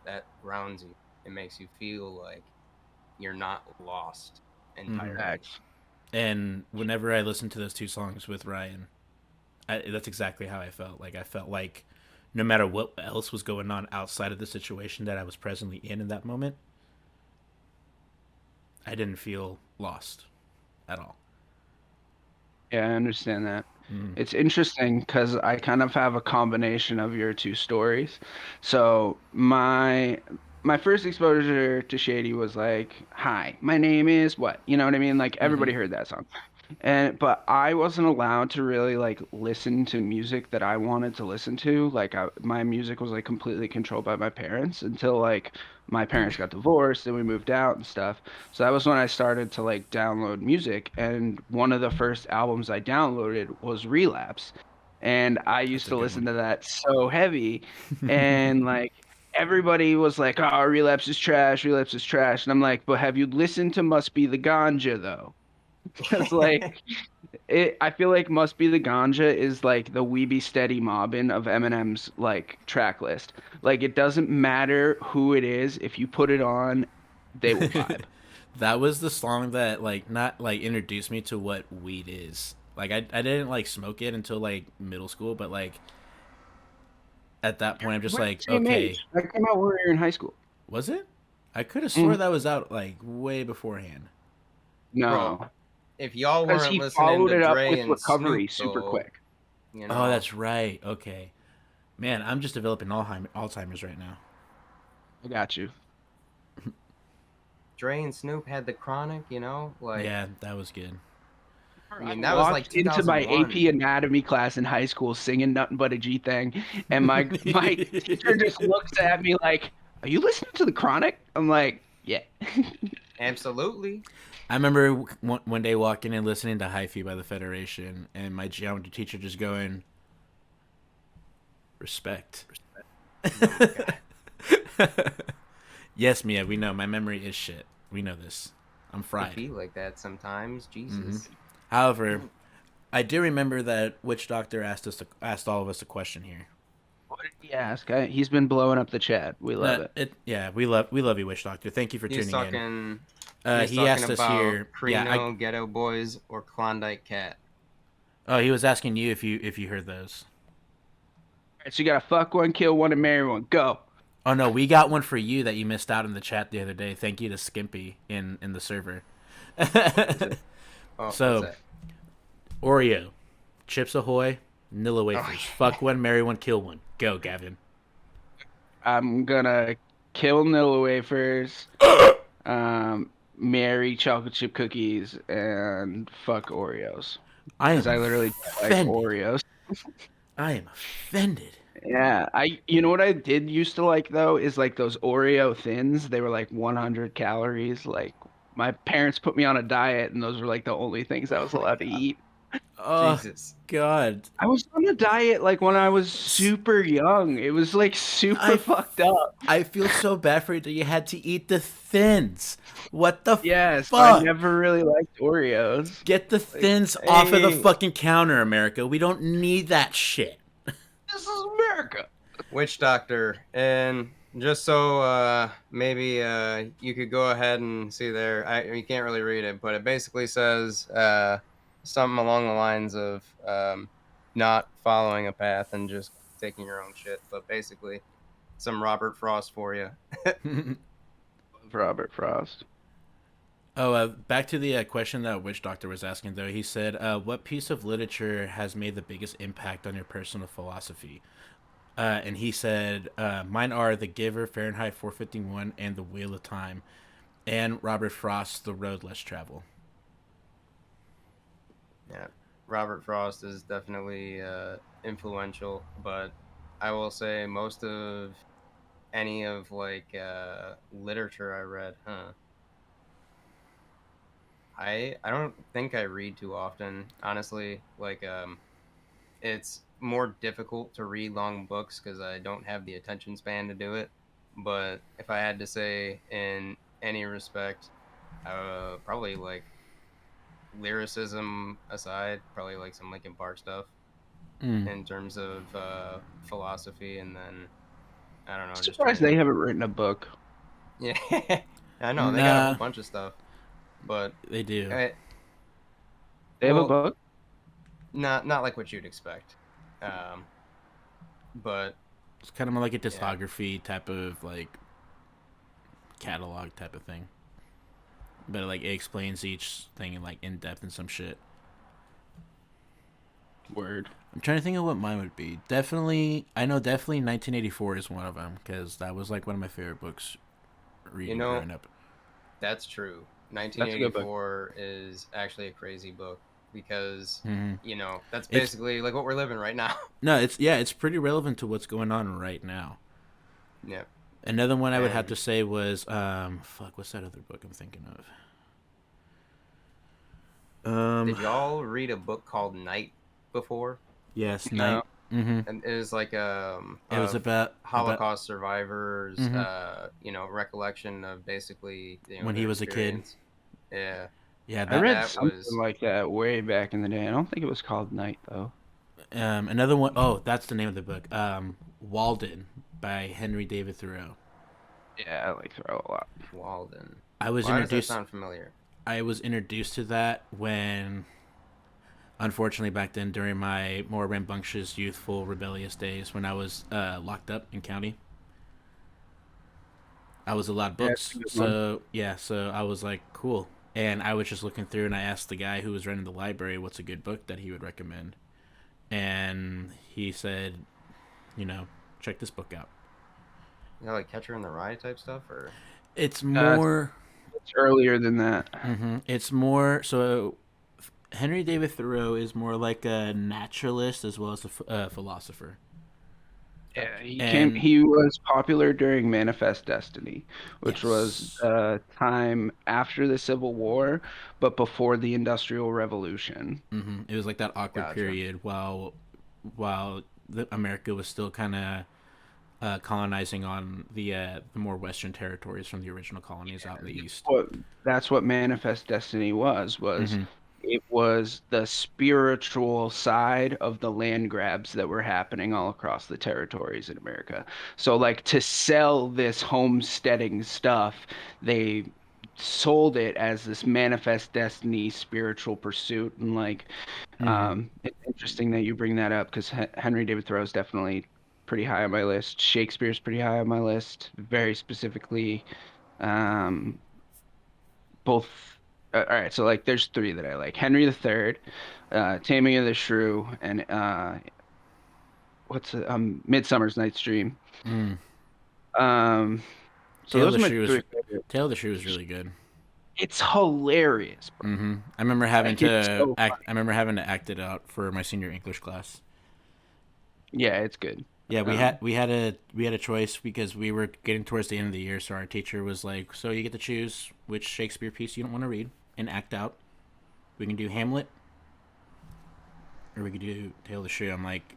that grounds you. It makes you feel like you're not lost entirely. And whenever I listened to those two songs with Ryan, that's exactly how I felt. Like I felt like no matter what else was going on outside of the situation that I was presently in that moment, I didn't feel lost at all. Yeah, I understand that. It's interesting because I kind of have a combination of your two stories. So my first exposure to Shady was like, "Hi, my name is what?" You know what I mean? Like everybody heard that song. But I wasn't allowed to really like listen to music that I wanted to listen to. Like my music was like completely controlled by my parents until like my parents got divorced and we moved out and stuff. So that was when I started to like download music, and one of the first albums I downloaded was Relapse. And I used to listen to that so heavy, and like everybody was like, "Oh, Relapse is trash, Relapse is trash." And I'm like, "But have you listened to Must Be the Ganja though?" Because like I feel like Must Be the Ganja is like the We Be Steady Mobbin' of Eminem's like track list. Like it doesn't matter who it is, if you put it on, they will vibe. That was the song that like not like introduced me to what weed is. Like I didn't like smoke it until like middle school, but like at that point I'm just like, okay. That came out when we were in high school. Was it? I could have swore that was out like way beforehand. No. Bro, if y'all weren't listening to Dre and Recovery Snoop, super quick. Oh, that's right. Okay. Man, I'm just developing Alzheimer's right now. I got you. Dre and Snoop had the Chronic, like yeah, that was good. I mean, that was like Walked into my 2001. AP anatomy class in high school singing nothing but a G thing, and my teacher just looks at me like, "Are you listening to the Chronic?" I'm like, "Yeah." Absolutely. I remember one day walking in listening to Hyphy by the Federation, and my geometry teacher just going, "Respect." Oh my God. Yes, Mia, we know. My memory is shit. We know this. I'm I fried. feel like that sometimes. Jesus. However, I do remember that Witch Doctor asked all of us a question here. What did he ask? He's been blowing up the chat. We love it. Yeah, we love you, Witch Doctor. Thank you for He's tuning in. talking. He's He asked talking us about here. Crino, Ghetto Boys, or Klondike Cat. Oh, he was asking you if you heard those. All right, so you gotta fuck one, kill one, and marry one. Go. Oh no, we got one for you that you missed out in the chat the other day. Thank you to Skimpy in the server. Oh, So, what's that? Oreo, Chips Ahoy, Nilla wafers. Fuck one, marry one, kill one. Go, Gavin. I'm gonna kill Nilla wafers, marry chocolate chip cookies, and fuck Oreos. I Because I am literally like offended. Oreos. I am offended. Yeah, you know what I did used to like though is like those Oreo thins. They were like 100 calories. Like my parents put me on a diet, and those were like the only things I was allowed to eat. Oh Jesus. God. I was on a diet like when I was super young. It was like super fucked up. I feel so bad for you that you had to eat the thins. What the Yeah, so fuck? I never really liked Oreos. Get the thins off of the hey. fucking counter, America. We don't need that shit. This is America. Witch Doctor, and just so maybe you could go ahead and see there. You can't really read it, but it basically says something along the lines of not following a path and just taking your own shit. But basically, some Robert Frost for you. Robert Frost. Back to the question that Witch Doctor was asking, though. He said, what piece of literature has made the biggest impact on your personal philosophy? And he said, mine are The Giver, Fahrenheit 451, and The Wheel of Time, and Robert Frost's The Road Less Traveled. Yeah, Robert Frost is definitely influential, but I will say most of any of like literature I read, I don't think I read too often, honestly. Like it's more difficult to read long books because I don't have the attention span to do it. But if I had to say in any respect, probably like lyricism aside, probably like some Linkin Park stuff in terms of philosophy, and then I don't know. I'm Just surprised they haven't written a book. Yeah, I know they got a whole bunch of stuff, but They do. They have a book? Not like what you'd expect, but It's kind of more like a discography type of like catalog type of thing. But like it explains each thing in like in depth and some shit. Word. I'm trying to think of what mine would be. Definitely 1984 is one of them because that was like one of my favorite books reading growing up. That's true. 1984 is actually a crazy book because that's basically like what we're living right now. No, it's pretty relevant to what's going on right now. Yeah. Another one I would have to say was what's that other book I'm thinking of? Did y'all read a book called Night before? Yes, No. Night. Mm-hmm. And it was like it was about Holocaust survivors, recollection of basically when he was a kid. Yeah. Yeah, I read something like that way back in the day. I don't think it was called Night though. Another one, that's the name of the book. Walden by Henry David Thoreau. Yeah, I like Thoreau a lot. Walden. Why does that sound familiar? I was introduced to that when, unfortunately, back then during my more rambunctious, youthful, rebellious days, when I was locked up in county. I was allowed books, so I was like, cool. And I was just looking through, and I asked the guy who was running the library what's a good book that he would recommend. And he said, check this book out. Like Catcher in the Rye type stuff, or it's more. It's earlier than that. Mm-hmm. It's more so. Henry David Thoreau is more like a naturalist as well as a philosopher. Yeah, And he was popular during Manifest Destiny, which was yes, time after the Civil War, but before the Industrial Revolution. it was like that awkward Gotcha. period while America was still kind of colonizing on the more western territories from the original colonies out in the east. What That's what Manifest Destiny was Hmm. it was the spiritual side of the land grabs that were happening all across the territories in America. So like to sell this homesteading stuff, they sold it as this Manifest Destiny spiritual pursuit. And like Hmm. it's interesting that you bring that up because Henry David Thoreau is definitely pretty high on my list. Shakespeare's pretty high on my list, very specifically. Um, both. All right, so like, there's three that I like: Henry III, Taming of the Shrew, and what's it? Midsummer's Night's Dream. Mm. Um, so Tale of those the are my Shrew was three favorites. Tale of the Shrew was really good. It's hilarious, bro. I remember having Like it's to so act. I funny. remember having to act it out for my senior English class. Yeah, it's good. Yeah, Um, we had a choice because we were getting towards the end of the year, so our teacher was like, "So you get to choose which Shakespeare piece you don't want to read and act out. We can do Hamlet, or we could do Tale of the Shrew." I'm like,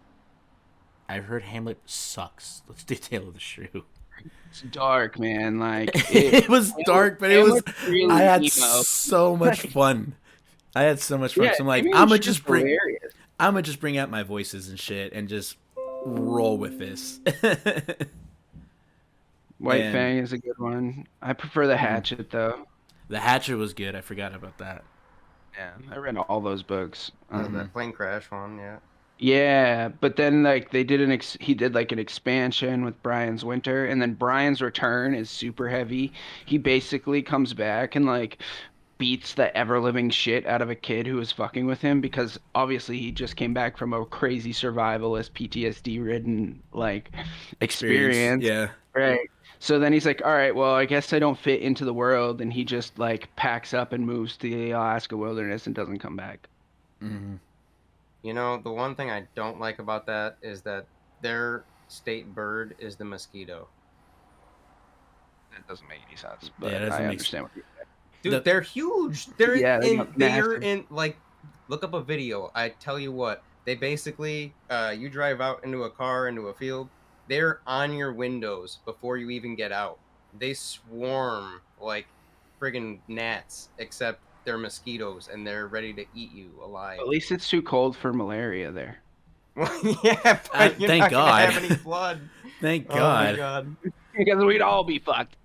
"I've heard Hamlet sucks. Let's do Tale of the Shrew." it's dark, man. Like It was dark, but it was. Hamlet's I really had emo. so much fun. I had so much fun. Yeah, So I'm like, Taming of the Shrew is hilarious. I'm gonna just bring out my voices and shit and just roll with this. White And Fang is a good one. I prefer the mhm, Hatchet though. the Hatchet was good. I forgot about that. Yeah, I read all those books. Hmm. That plane crash one, yeah. Yeah, but then like he did like an expansion with Brian's Winter, and then Brian's Return is super heavy. He basically comes back and like beats the ever living shit out of a kid who was fucking with him because obviously he just came back from a crazy survivalist PTSD ridden like Experience, experience. yeah. Right. So then he's like, all right, well, I guess I don't fit into the world, and he just like packs up and moves to the Alaska wilderness and doesn't come back. Hmm. You know, the one thing I don't like about that is that their state bird is the mosquito. That doesn't make any sense, Yeah, it but doesn't I make understand what you're Dude, the they're huge. They're Yeah, they in got they're massive. in like look up a video. I tell you what, they basically you drive out into a car into a field, they're on your windows before you even get out. They swarm like friggin' gnats, except they're mosquitoes and they're ready to eat you alive. At least it's too cold for malaria there. Well, yeah, but you're Thank not gonna God. have any blood. Thank Oh my God. god. Because we'd all be fucked.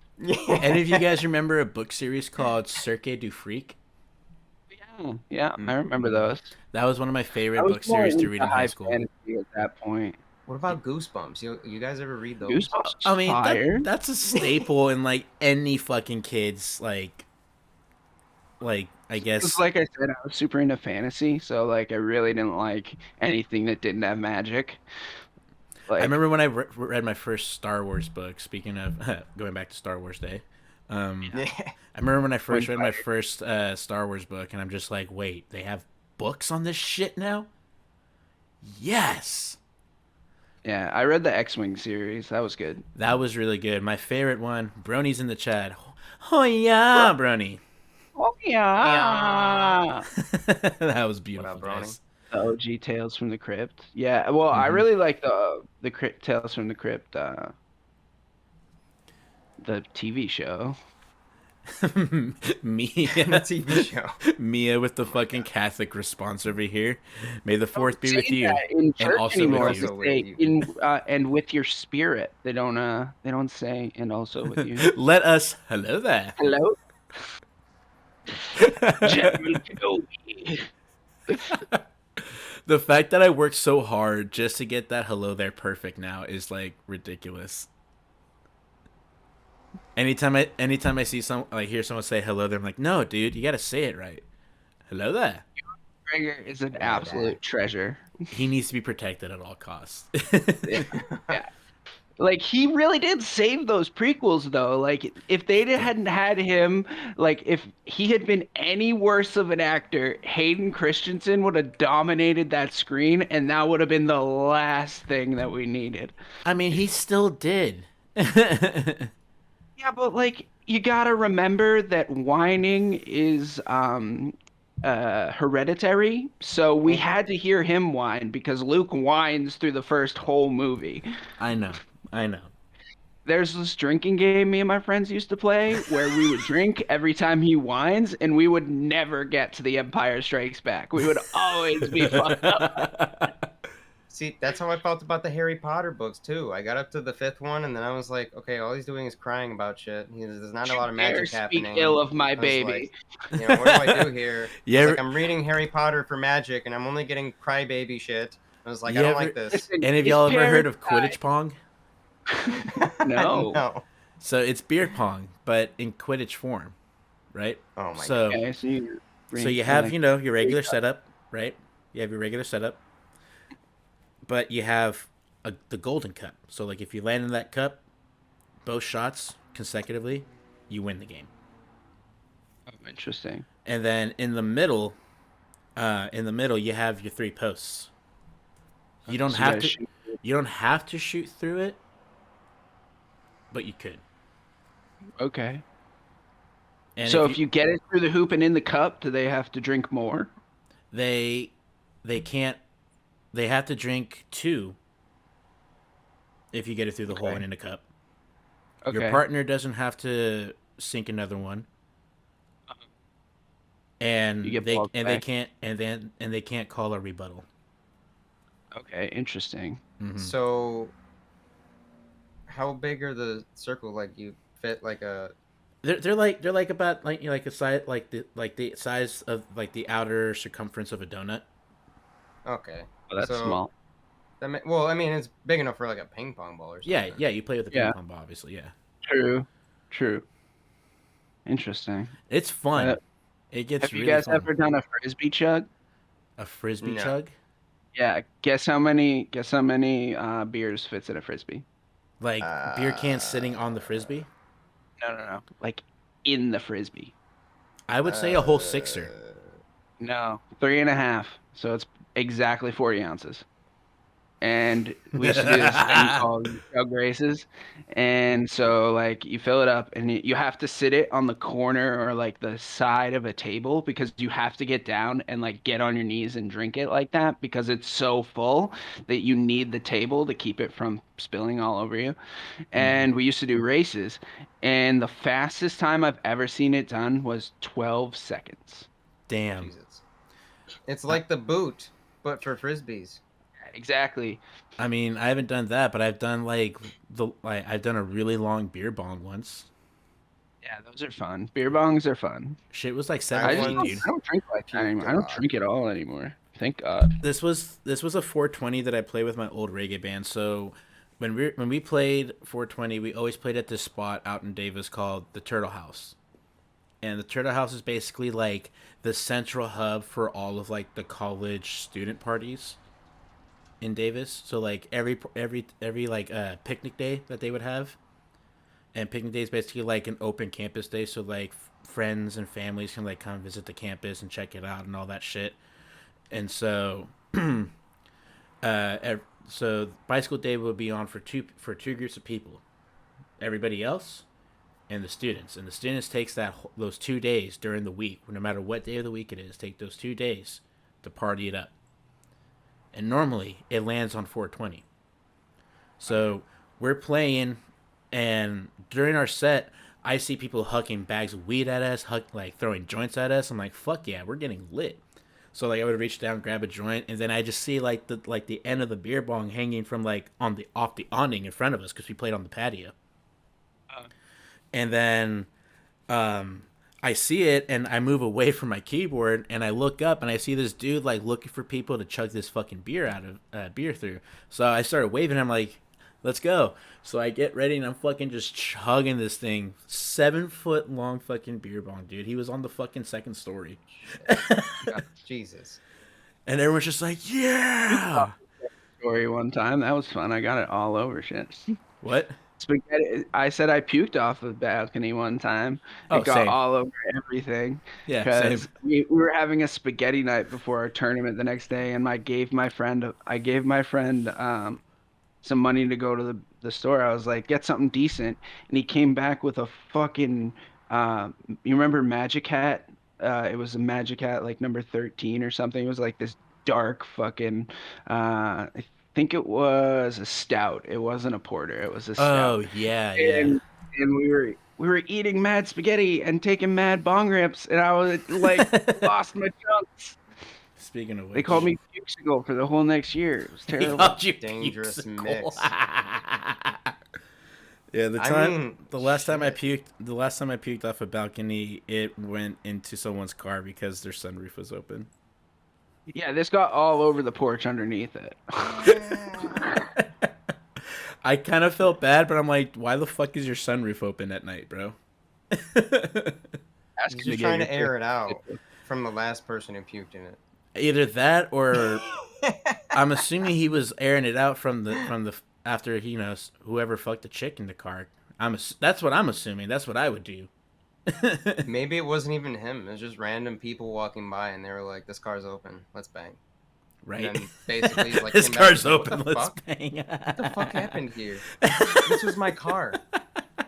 Any of you guys remember a book series called Cirque du Freak? Yeah, yeah, I Mm. remember those. That was one of my I favorite was book more series to into read in high high school. fantasy at that point. What about Goosebumps? You guys ever read those? Goosebumps I is mean, fire. that's a staple in like any fucking kids I Because guess. like I said, I was super into fantasy, so like I really didn't like anything that didn't have magic. I Like, remember when I read my first Star Wars book. Speaking of going back to Star Wars Day, yeah, Yeah. I remember when I first Twin read my Fire. first Star Wars book, and I'm just like, wait, they have books on this shit now? Yes, Yeah, I read the X-Wing series. That was good. that was really good. My favorite one, Brony's in the chat. Oh yeah, Brony. Oh Yeah. yeah. That was What beautiful, up, Brony? guys. The OG Tales from the Crypt. Yeah, well, I Hmm. really like the Crypt Tales from the Crypt, the TV show. Mia, TV show. Mia with the Oh my fucking god. Catholic response over here. May the fourth Don't be say with you, that in and church also with anymore. Also They you. with say you. in and with your spirit. They don't say and also with you. Let us hello there. Hello, Gentleman Joey. The fact that I worked so hard just to get that hello there perfect now is like ridiculous. Anytime I see hear someone say hello there, I'm like, no, dude, you gotta say it right. Hello there. Gregor is an Hello absolute treasure. He needs to be protected at all costs. Yeah, yeah. Like he really did save those prequels though. Like if hadn't had him, like if he had been any worse of an actor, Hayden Christensen would have dominated that screen and that would have been the last thing that we needed. I mean, he still did. Yeah, but like you gotta remember that whining is hereditary, so we had to hear him whine because Luke whines through the first whole movie. I know. There's this drinking game me and my friends used to play where we would drink every time he whines and we would never get to the Empire Strikes Back. We would always be fucked up. See, that's how I felt about the Harry Potter books too. I got up to the 5th one, and then I was like, okay, all he's doing is crying about shit. There's not a lot of magic happening. Speak ill of my I was baby. like, what do I do here? Yeah. Like, I'm reading Harry Potter for magic, and I'm only getting crybaby shit. I was like, I don't like this. Any of y'all ever heard of Quidditch Pong? No. No. So it's beer pong, but in Quidditch form, right? Oh my so, god. Okay, so you have, your regular setup, right? You have your regular setup, but you have the golden cup. So, like, if you land in that cup, both shots consecutively, you win the game. Oh, interesting. And then in the middle, you have your 3 posts. You don't have to. You don't have to shoot through it, but you could. Okay. And so if you get it through the hoop and in the cup, do they have to drink more? They can't. They have to drink 2 if you get it through the hole and in a cup. Okay. Your partner doesn't have to sink another one. And they can't call a rebuttal. Okay, interesting. Mm-hmm. So, how big are the circle? Like, you fit like a? They're like about like a size like the size of like the outer circumference of a donut. Okay. Oh, that's small. Well, I mean, it's big enough for like a ping pong ball or something. Yeah. You play with a ping pong ball, obviously. Yeah. True. Interesting. It's fun. It gets. Have really you guys fun. ever done a frisbee chug? A frisbee chug? Yeah. Guess how many beers fits in a frisbee? Like beer cans sitting on the frisbee? No. Like in the frisbee. I would say a whole 6er. No, 3.5. So it's exactly 40 ounces. And we used to do this thing called jug races. And so, like, you fill it up and you have to sit it on the corner or, like, the side of a table because you have to get down and, like, get on your knees and drink it like that because it's so full that you need the table to keep it from spilling all over you. And we used to do races. And the fastest time I've ever seen it done was 12 seconds. Damn. Jesus. It's like the boot, but for frisbees. Exactly. I mean, I haven't done that, but I've done I've done a really long beer bong once. Yeah, those are fun. Beer bongs are fun. Shit was like I 7 feet, dude. don't drink like that anymore. I don't drink at all anymore. Thank God. This was a 420 that I played with my old reggae band. So when we played 420, we always played at this spot out in Davis called the Turtle House. And the Turtle House is basically like the central hub for all of like the college student parties in Davis. So like every like picnic day that they would have, and picnic day is basically like an open campus day. So like friends and families can like come visit the campus and check it out and all that shit. And so, so bicycle day would be on for two groups of people, everybody else, and the students. And the students takes those 2 days during the week, no matter what day of the week it is, take those 2 days to party it up. And normally it lands on 420. So we're playing, and during our set, I see people hucking bags of weed at us, like throwing joints at us. I'm like, fuck yeah, we're getting lit. So like I would reach down, grab a joint, and then I just see like the end of the beer bong hanging from like off the awning in front of us because we played on the patio. And then I see it, and I move away from my keyboard, and I look up, and I see this dude like looking for people to chug this fucking beer through. So I started waving. I'm like, let's go. So I get ready, and I'm fucking just chugging this thing. 7-foot long fucking beer bong, dude. He was on the fucking second story. Jesus. And everyone's just like, yeah. Story one time. That was fun. I got it all over shit. What? Spaghetti. I said I puked off the balcony one time. Oh, It got same. all over everything Yeah, same. because we were having a spaghetti night before our tournament the next day, and I gave my friend some money to go to the store. I was like, get something decent, and he came back with a fucking you remember Magic Hat? It was a Magic Hat like number 13 or something. It was like this dark fucking I think it was a stout. It wasn't a porter. It was a Oh stout. yeah, yeah. And we were eating mad spaghetti and taking mad bong rips, and I was like lost my chunks. Speaking of They which, called me Puxical for the whole next year. It was he terrible. called you Dangerous Pupsicle. mix. Yeah, I mean, the last time I shit. puked off a balcony, it went into someone's car because their sunroof was open. Yeah, this got all over the porch underneath it. I kind of felt bad, but I'm like, why the fuck is your sunroof open at night, bro? Ask He's him just to trying get to air it out from the last person who puked in it. Either that or I'm assuming he was airing it out from the after whoever fucked the chick in the car. That's what I'm assuming. That's what I would do. Maybe it wasn't even him. It was just random people walking by, and they were like, "This car's open. Let's bang." Right. And then basically, like, This came back car's and was like, open. What the Let's fuck? bang. What the fuck happened here? This was my car.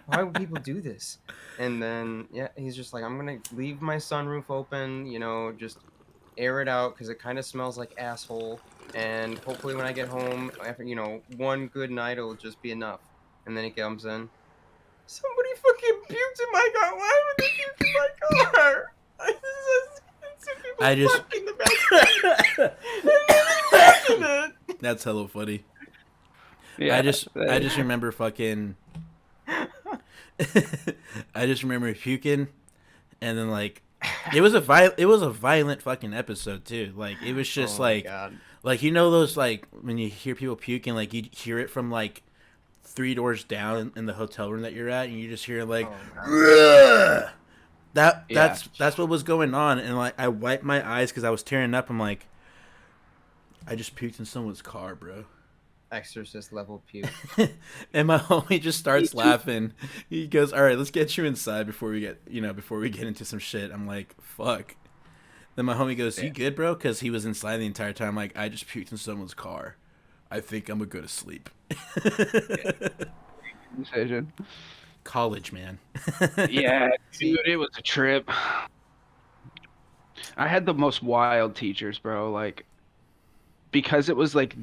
Why would people do this? And then, yeah, he's just like, I'm gonna leave my sunroof open, just air it out because it kind of smells like asshole. And hopefully, when I get home, after one good night, it'll just be enough. And then he comes in. Somebody fucking puked in my car. Why would they puke in my car? I just- fucked in the back. I didn't imagine it. That's hella funny. Yeah, I just remember fucking. I just remember puking, and then like, it was a violent fucking episode too. Like it was just Oh my like, God. like those like when you hear people puking, like you hear it from like 3 doors down in the hotel room that you're at, and you just hear like, Oh, that's what was going on, and like I wiped my eyes because I was tearing up. I'm like, I just puked in someone's car, bro. Exorcist level puke. And my homie just starts laughing. He goes, "All right, let's get you inside before we get into some shit." I'm like, "Fuck." Then my homie goes, "You good, bro?" Because he was inside the entire time. Like, I just puked in someone's car. I think I'm gonna go to sleep. decision. College, man. Yeah, dude, it was a trip. I had the most wild teachers, bro. Like, because it was like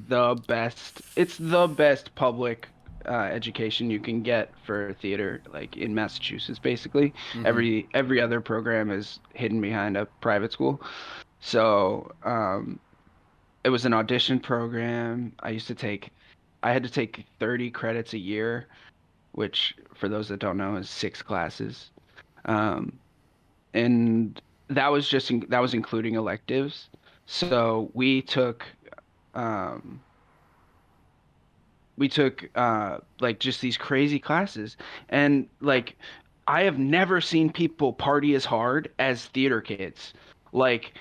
it's the best public education you can get for theater, like in Massachusetts, basically. Every other program is hidden behind a private school. So, it was an audition program. I had to take 30 credits a year, which for those that don't know is 6 classes. Um, and that was including electives. So um, we took like just these crazy classes, and like I have never seen people party as hard as theater kids. Like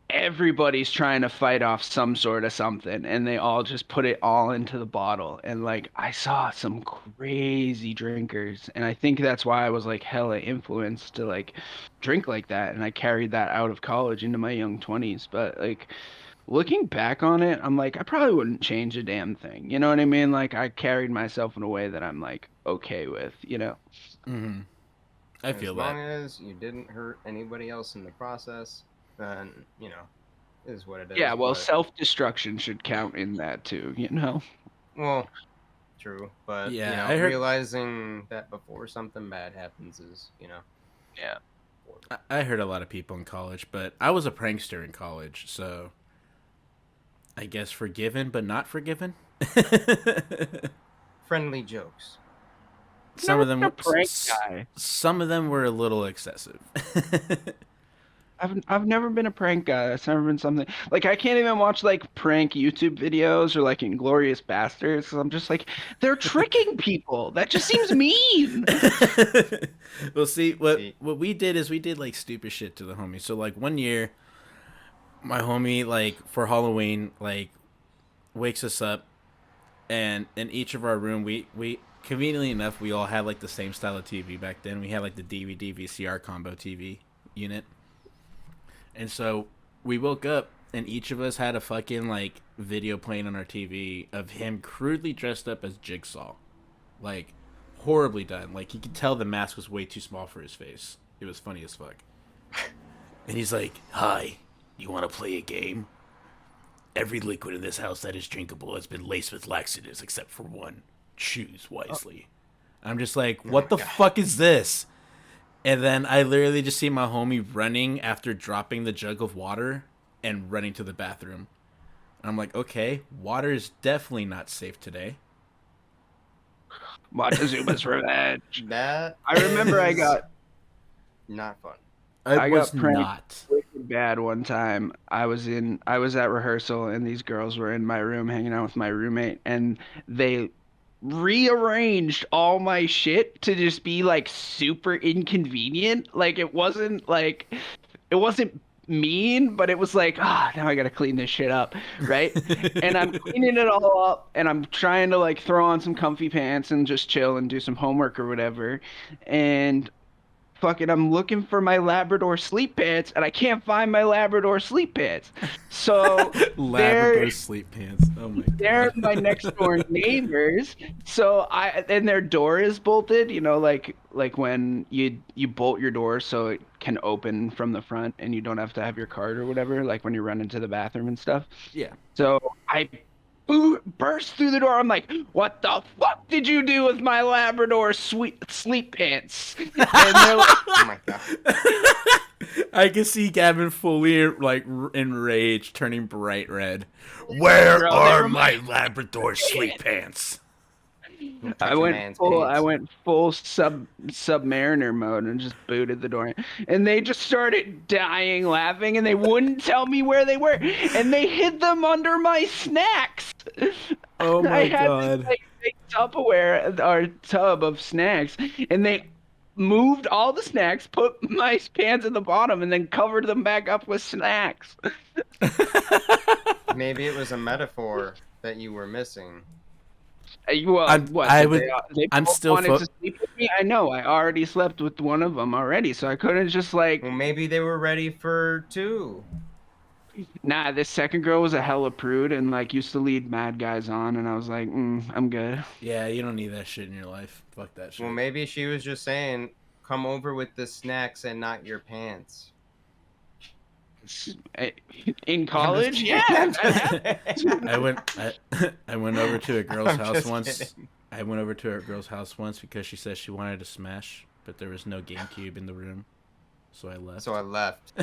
everybody's trying to fight off some sort of something, and they all just put it all into the bottle. And like I saw some crazy drinkers, and I think that's why I was like hella influenced to like drink like that, and I carried that out of college into my young 20s. But like looking back on it, I'm like, I probably wouldn't change a damn thing. You know what I mean? Like I carried myself in a way that I'm like okay with, you know? Mm-hmm. I As feel long that. as you didn't hurt anybody else in the process, then it is what it is. Yeah, well, But, self-destruction should count in that too, you know? well, true. But Yeah, I heard. realizing that before something bad happens is Yeah. I heard a lot of people in college, but I was a prankster in college, so I guess forgiven but not forgiven. friendly jokes. Some of them Never been a prank guy. Some of them were a little excessive. I've never been a prank guy. It's never been something like I can't even watch like prank YouTube videos or like Inglorious Bastards 'cause I'm just like they're tricking people. That just seems mean. Well, see, what we did is we did like stupid shit to the homie. So like one year, my homie like for Halloween like wakes us up and in each of our room, we conveniently enough, we all had like the same style of TV back then. We had like the DVD VCR combo TV unit, and so we woke up and each of us had a fucking like video playing on our TV of him crudely dressed up as Jigsaw, like horribly done. Like you could tell the mask was way too small for his face. It was funny as fuck. And he's like, "Hi, you want to play a game? Every liquid in this house that is drinkable has been laced with laxatives except for one. Choose wisely." I'm just like, what the fuck is this? And then I literally just see my homie running after dropping the jug of water and running to the bathroom. And I'm like, okay, water is definitely not safe today. Montezuma's Revenge. That I remember I got not fun. I was got pranked not. wicked bad one time. I was at rehearsal and these girls were in my room hanging out with my roommate and they rearranged all my shit to just be like super inconvenient. Like it wasn't mean, but it was like, now I gotta clean this shit up, right? And I'm cleaning it all up and I'm trying to like throw on some comfy pants and just chill and do some homework or whatever. And fucking I'm looking for my Labrador sleep pants and I can't find my Labrador sleep pants. So Labrador sleep pants. Oh my god. they're my next door neighbors. So and their door is bolted, like when you bolt your door so it can open from the front and you don't have to have your card or whatever, like when you run into the bathroom and stuff. Yeah. So I burst through the door. I'm like, what the fuck did you do with my Labrador sleep pants? And they're like, Oh my god. I can see Gavin fully like enraged, turning bright red. Where Bro, are they're my Labrador sleep pants? I went full Submariner mode and just booted the door, and they just started dying laughing, and they wouldn't tell me where they were, and they hid them under my snacks. Oh my I had god. this, like, big Tupperware or tub of snacks, and they moved all the snacks, put my pants in the bottom, and then covered them back up with snacks. Maybe it was a metaphor that you were missing. Well, I'm- what? I did would- they I'm both still wanted to sleep with me? I know. I already slept with one of them already, so I couldn't just like. Well, maybe they were ready for two. Nah, this second girl was a hella prude and like used to lead mad guys on, and I was like, I'm good. Yeah, you don't need that shit in your life. Fuck that shit. Well, maybe she was just saying, "Come over with the snacks and not your pants." In college, yeah. I went over to a girl's I'm house just once. kidding. I went over to her girl's house once because she said she wanted to smash, but there was no GameCube in the room, so I left. So I left.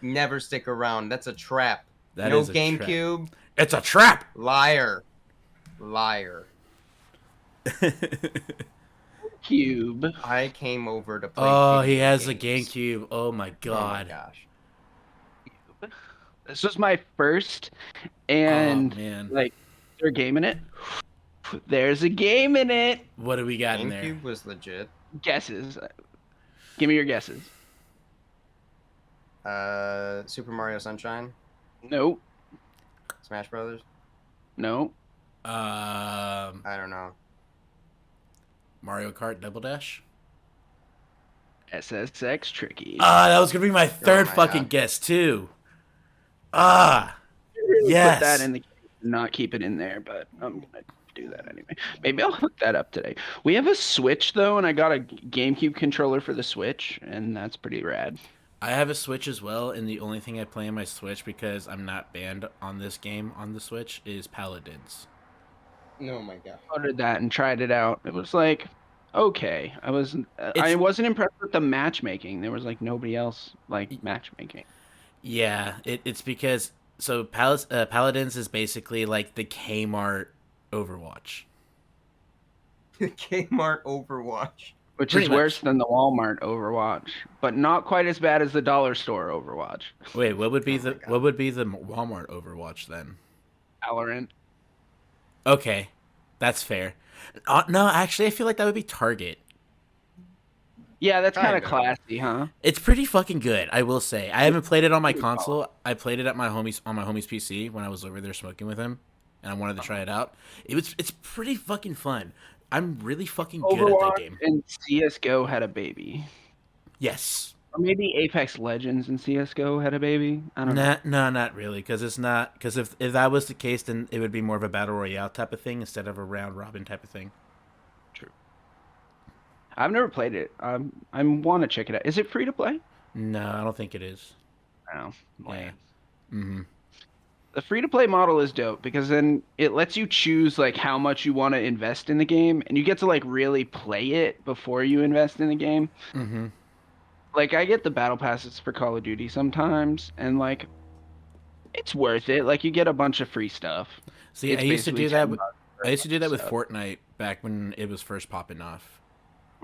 Never stick around. That's a trap. That no is a trap. GameCube. It's a trap. Liar. Cube. I came over to play. Oh, he video has a games. GameCube. Oh my god. Oh my gosh. This was my first, and Oh man. like, they're gaming it. There's a game in it. What do we got in there? GameCube was legit. Guesses. Give me your guesses. Super Mario Sunshine, Nope. Smash Brothers. Nope. I don't know. Mario Kart Double Dash. SSX Tricky. That was gonna be my third my fucking God. guess too. Put Yes. that in the not keep it in there, but I'm gonna do that anyway. Maybe I'll hook that up today. We have a Switch though, and I got a GameCube controller for the Switch, and that's pretty rad. I have a Switch as well, and the only thing I play on my Switch because I'm not banned on this game on the Switch is Paladins. Oh my god. Ordered that and tried it out. It was like okay. I wasn't impressed with the matchmaking. There was like nobody else like matchmaking. Yeah, it's because so Paladins is basically like the Kmart Overwatch. Kmart Overwatch. Which Pretty is much. worse than the Walmart Overwatch, but not quite as bad as the dollar store Overwatch. Wait, what would be Oh my God. what would be the Walmart Overwatch then? Valorant. Okay, that's fair. No, actually, I feel like that would be Target. Yeah, that's kind of Kinda. classy, huh? It's pretty fucking good, I will say. I haven't played it on my console. I played it at my homie's PC when I was over there smoking with him, and I wanted to try it out. It's pretty fucking fun. I'm really fucking good at Overwatch that game. and CS:GO had a baby. Yes. Or maybe Apex Legends and CS:GO had a baby. I don't know. No, not really. Because it's not. Because if that was the case, then it would be more of a battle royale type of thing instead of a round robin type of thing. True. I've never played it. I want to check it out. Is it free to play? No, I don't think it is. No. Yeah. Mm-hmm. The free to play model is dope because then it lets you choose like how much you want to invest in the game, and you get to like really play it before you invest in the game. Mm-hmm. Like I get the battle passes for Call of Duty sometimes, and like it's worth it. Like you get a bunch of free stuff. See, It's I used to basically do that. $10 for I used to do that with stuff. Fortnite back when it was first popping off.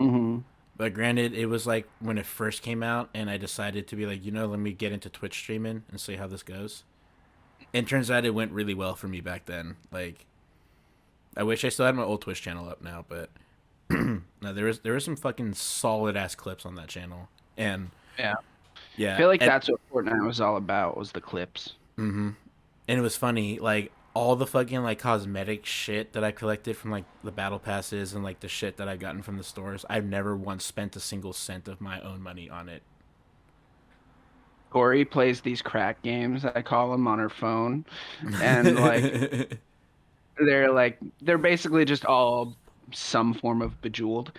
Mm-hmm. But granted, it was like when it first came out, and I decided to be like, let me get into Twitch streaming and see how this goes. And turns out it went really well for me back then. Like, I wish I still had my old Twitch channel up now, but no, there was some fucking solid ass clips on that channel, and Yeah. yeah, I feel like that's what Fortnite was all about, was the clips. Mm-hmm. And it was funny, like all the fucking like cosmetic shit that I collected from like the battle passes and like the shit that I've gotten from the stores. I've never once spent a single cent of my own money on it. Corey plays these crack games, I call them, on her phone, and like they're basically just all some form of Bejeweled.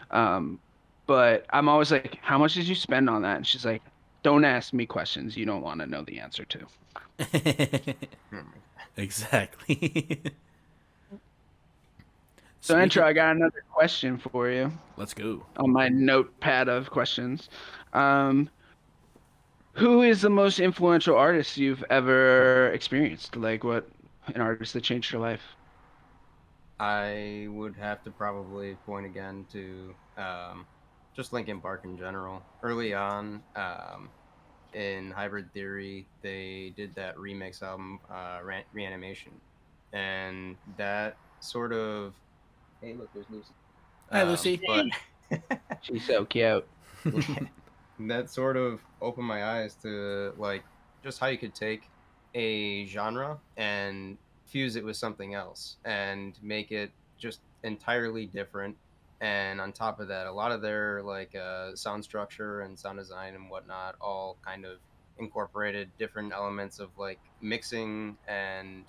But I'm always like, how much did you spend on that? And she's like, don't ask me questions you don't want to know the answer to. Exactly. So, Intro, I got another question for you Let's go. on my notepad of questions. Who is the most influential artist you've ever experienced? Like, what an artist that changed your life? I would have to probably point again to just Linkin Park in general. Early on, in Hybrid Theory, they did that remix album, Reanimation, and that sort of, hey, look, there's Lucy. Hi, Lucy. But She's so cute. that sort of opened my eyes to like just how you could take a genre and fuse it with something else and make it just entirely different. And on top of that, a lot of their like sound structure and sound design and whatnot all kind of incorporated different elements of like mixing and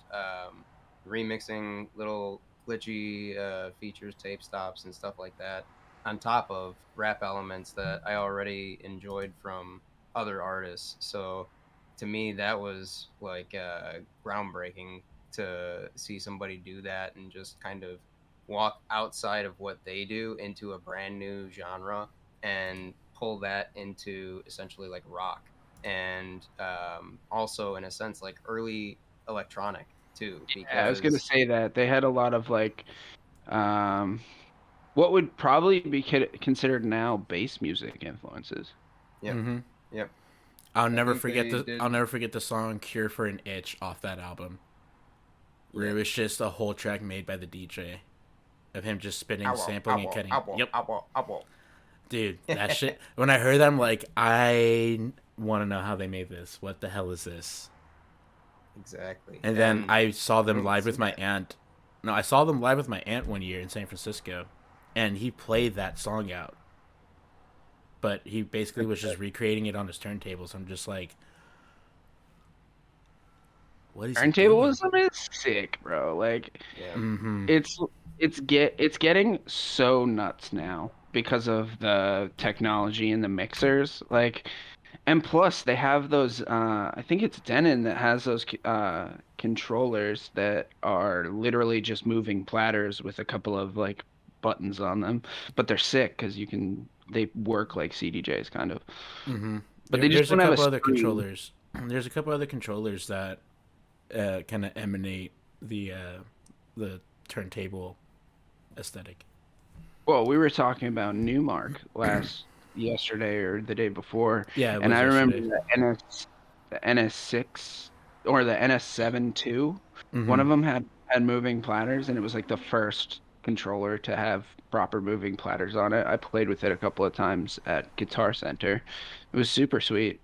remixing little glitchy features, tape stops, and stuff like that, on top of rap elements that I already enjoyed from other artists. So to me, that was like groundbreaking to see somebody do that and just kind of walk outside of what they do into a brand new genre and pull that into essentially like rock and also in a sense like early electronic too. Because Yeah, I was gonna say that they had a lot of like, what would probably be considered now bass music influences. Yep. Mm-hmm. Yep. I'll I never think forget they the did- I'll never forget the song "Cure for an Itch" off that album, where it was just a whole track made by the DJ, of him just spinning, sampling, and cutting. Yep, dude, that shit. When I heard that, I'm like, I want to know how they made this. What the hell is this? Exactly. And then I saw them don't live see with my that. aunt. No, I saw them live with my aunt one year in San Francisco, and he played that song out. But he basically was just recreating it on his turntables. I'm just like, what is he doing? Turntablism is sick, bro. Like, Yeah. Mm-hmm. it's getting so nuts now because of the technology and the mixers. Like, and plus they have those. I think it's Denon that has those controllers that are literally just moving platters with a couple of like buttons on them, but they're sick because they work like CDJs kind of. Mm-hmm. But they just There's a don't have a couple other screen. controllers. There's a couple other controllers that kind of emanate the turntable aesthetic. Well, we were talking about Newmark yesterday or the day before, Yeah, it and was I remember yesterday. the NS6 or the NS7 too. Mhm. One of them had moving platters, and it was like the first controller to have proper moving platters on it. I played with it a couple of times at Guitar Center. It was super sweet.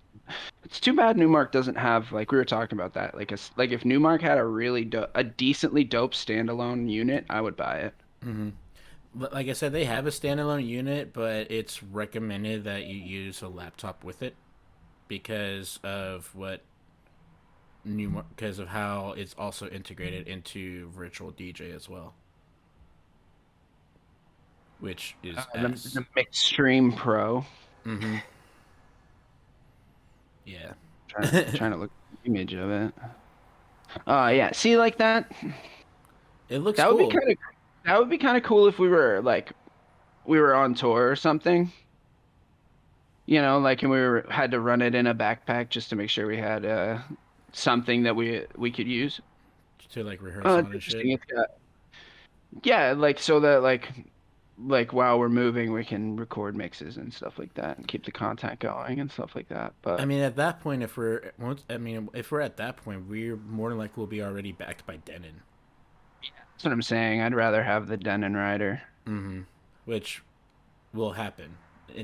It's too bad Newmark doesn't have, like we were talking about that. Like if Newmark had a decently dope standalone unit, I would buy it. Mm-hmm. Like I said, they have a standalone unit, but it's recommended that you use a laptop with it because of because of how it's also integrated into virtual DJ as well, which is The Mixstream Pro. Mm-hmm. Yeah. Trying to look at the image of it. Yeah. See, like that. It looks That cool. would be kind of cool if we were on tour or something. You know, like, and had to run it in a backpack just to make sure we had something that we could use. To like rehearse on and shit. It's got, yeah, like so that like while we're moving, we can record mixes and stuff like that, and keep the content going and stuff like that. But I mean, at that point, if we're at that point, we're more than likely will be already backed by Denon. That's what I'm saying. I'd rather have the Denon Rider. Mm-hmm. Which will happen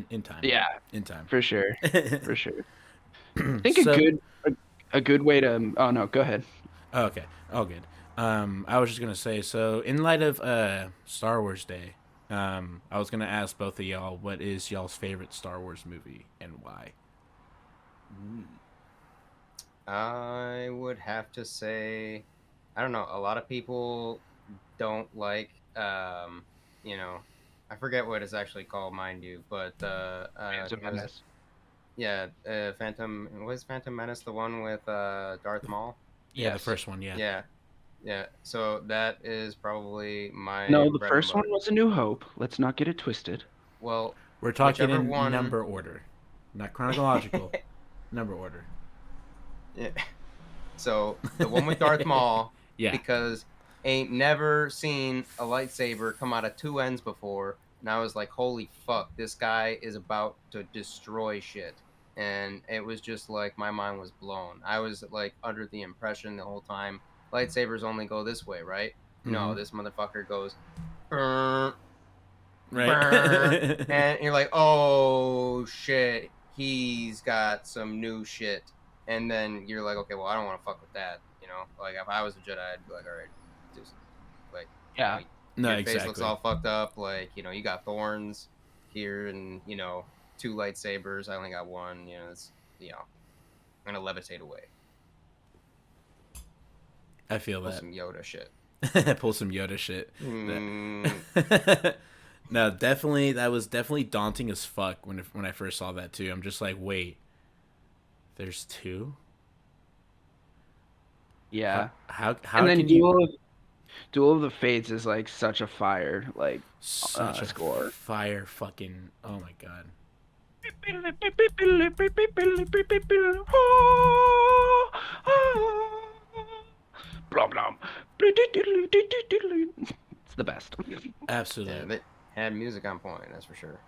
in time. Yeah, in time for sure, for sure. I think a good way to. Oh no, go ahead. Oh, okay, all good. I was just gonna say, so in light of Star Wars Day, I was gonna ask both of y'all, what is y'all's favorite Star Wars movie and why? I would have to say, I don't know. A lot of people don't like, you know, I forget what it's actually called, mind you, but Phantom Menace. Yeah, Phantom. Was Phantom Menace the one with Darth Maul? Yeah, the first one. Yeah. Yeah. So that is probably my. No, the first one was A New Hope. Let's not get it twisted. Well, we're talking in number order, not chronological. Number order. Yeah. So the one with Darth Maul. Yeah. Because ain't never seen a lightsaber come out of two ends before, and I was like, holy fuck, this guy is about to destroy shit. And it was just like, my mind was blown. I was like under the impression the whole time lightsabers only go this way, right? Mm-hmm. No, this motherfucker goes right. And you're like, oh shit, he's got some new shit. And then you're like, okay, well, I don't want to fuck with that, you know? Like, if I was a Jedi, I'd be like, all right, just like, yeah, you know, your face looks all fucked up, like, you know, you got thorns here, and, you know, 2 lightsabers, I only got 1, you know, it's, you know, I'm gonna levitate away. I feel Pull that. some Yoda shit. Pull some Yoda shit. No, definitely, that was definitely daunting as fuck when I first saw that too. I'm just like, wait, there's 2? Yeah. How and then can Duel of the Fates is like such a fire, like, such a score. Fire fucking, oh my god. Blah, blah. It's the best. Absolutely. Yeah, they had music on point, that's for sure.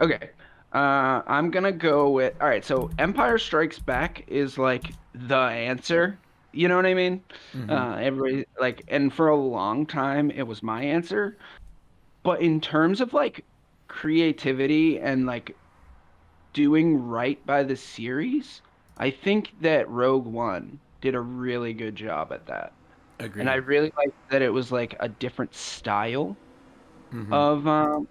Okay. I'm gonna go with, all right, so Empire Strikes Back is like the answer. You know what I mean? Mm-hmm. Everybody, like, and for a long time it was my answer. But in terms of like creativity and like doing right by the series, I think that Rogue One did a really good job at that. Agreed. And I really liked that it was like a different style of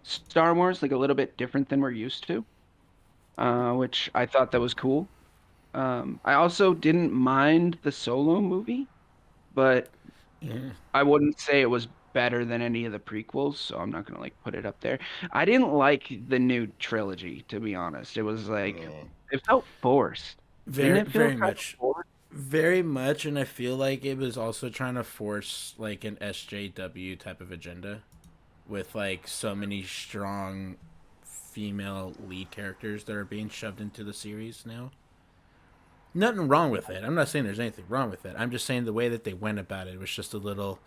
Star Wars, like a little bit different than we're used to, which I thought that was cool. I also didn't mind the Solo movie, but I wouldn't say it was better than any of the prequels, so I'm not gonna like put it up there. I didn't like the new trilogy, to be honest. It was like it felt forced. Very much, and I feel like it was also trying to force like an SJW type of agenda with like so many strong female lead characters that are being shoved into the series now. Nothing wrong with it. I'm not saying there's anything wrong with it. I'm just saying the way that they went about it was just a little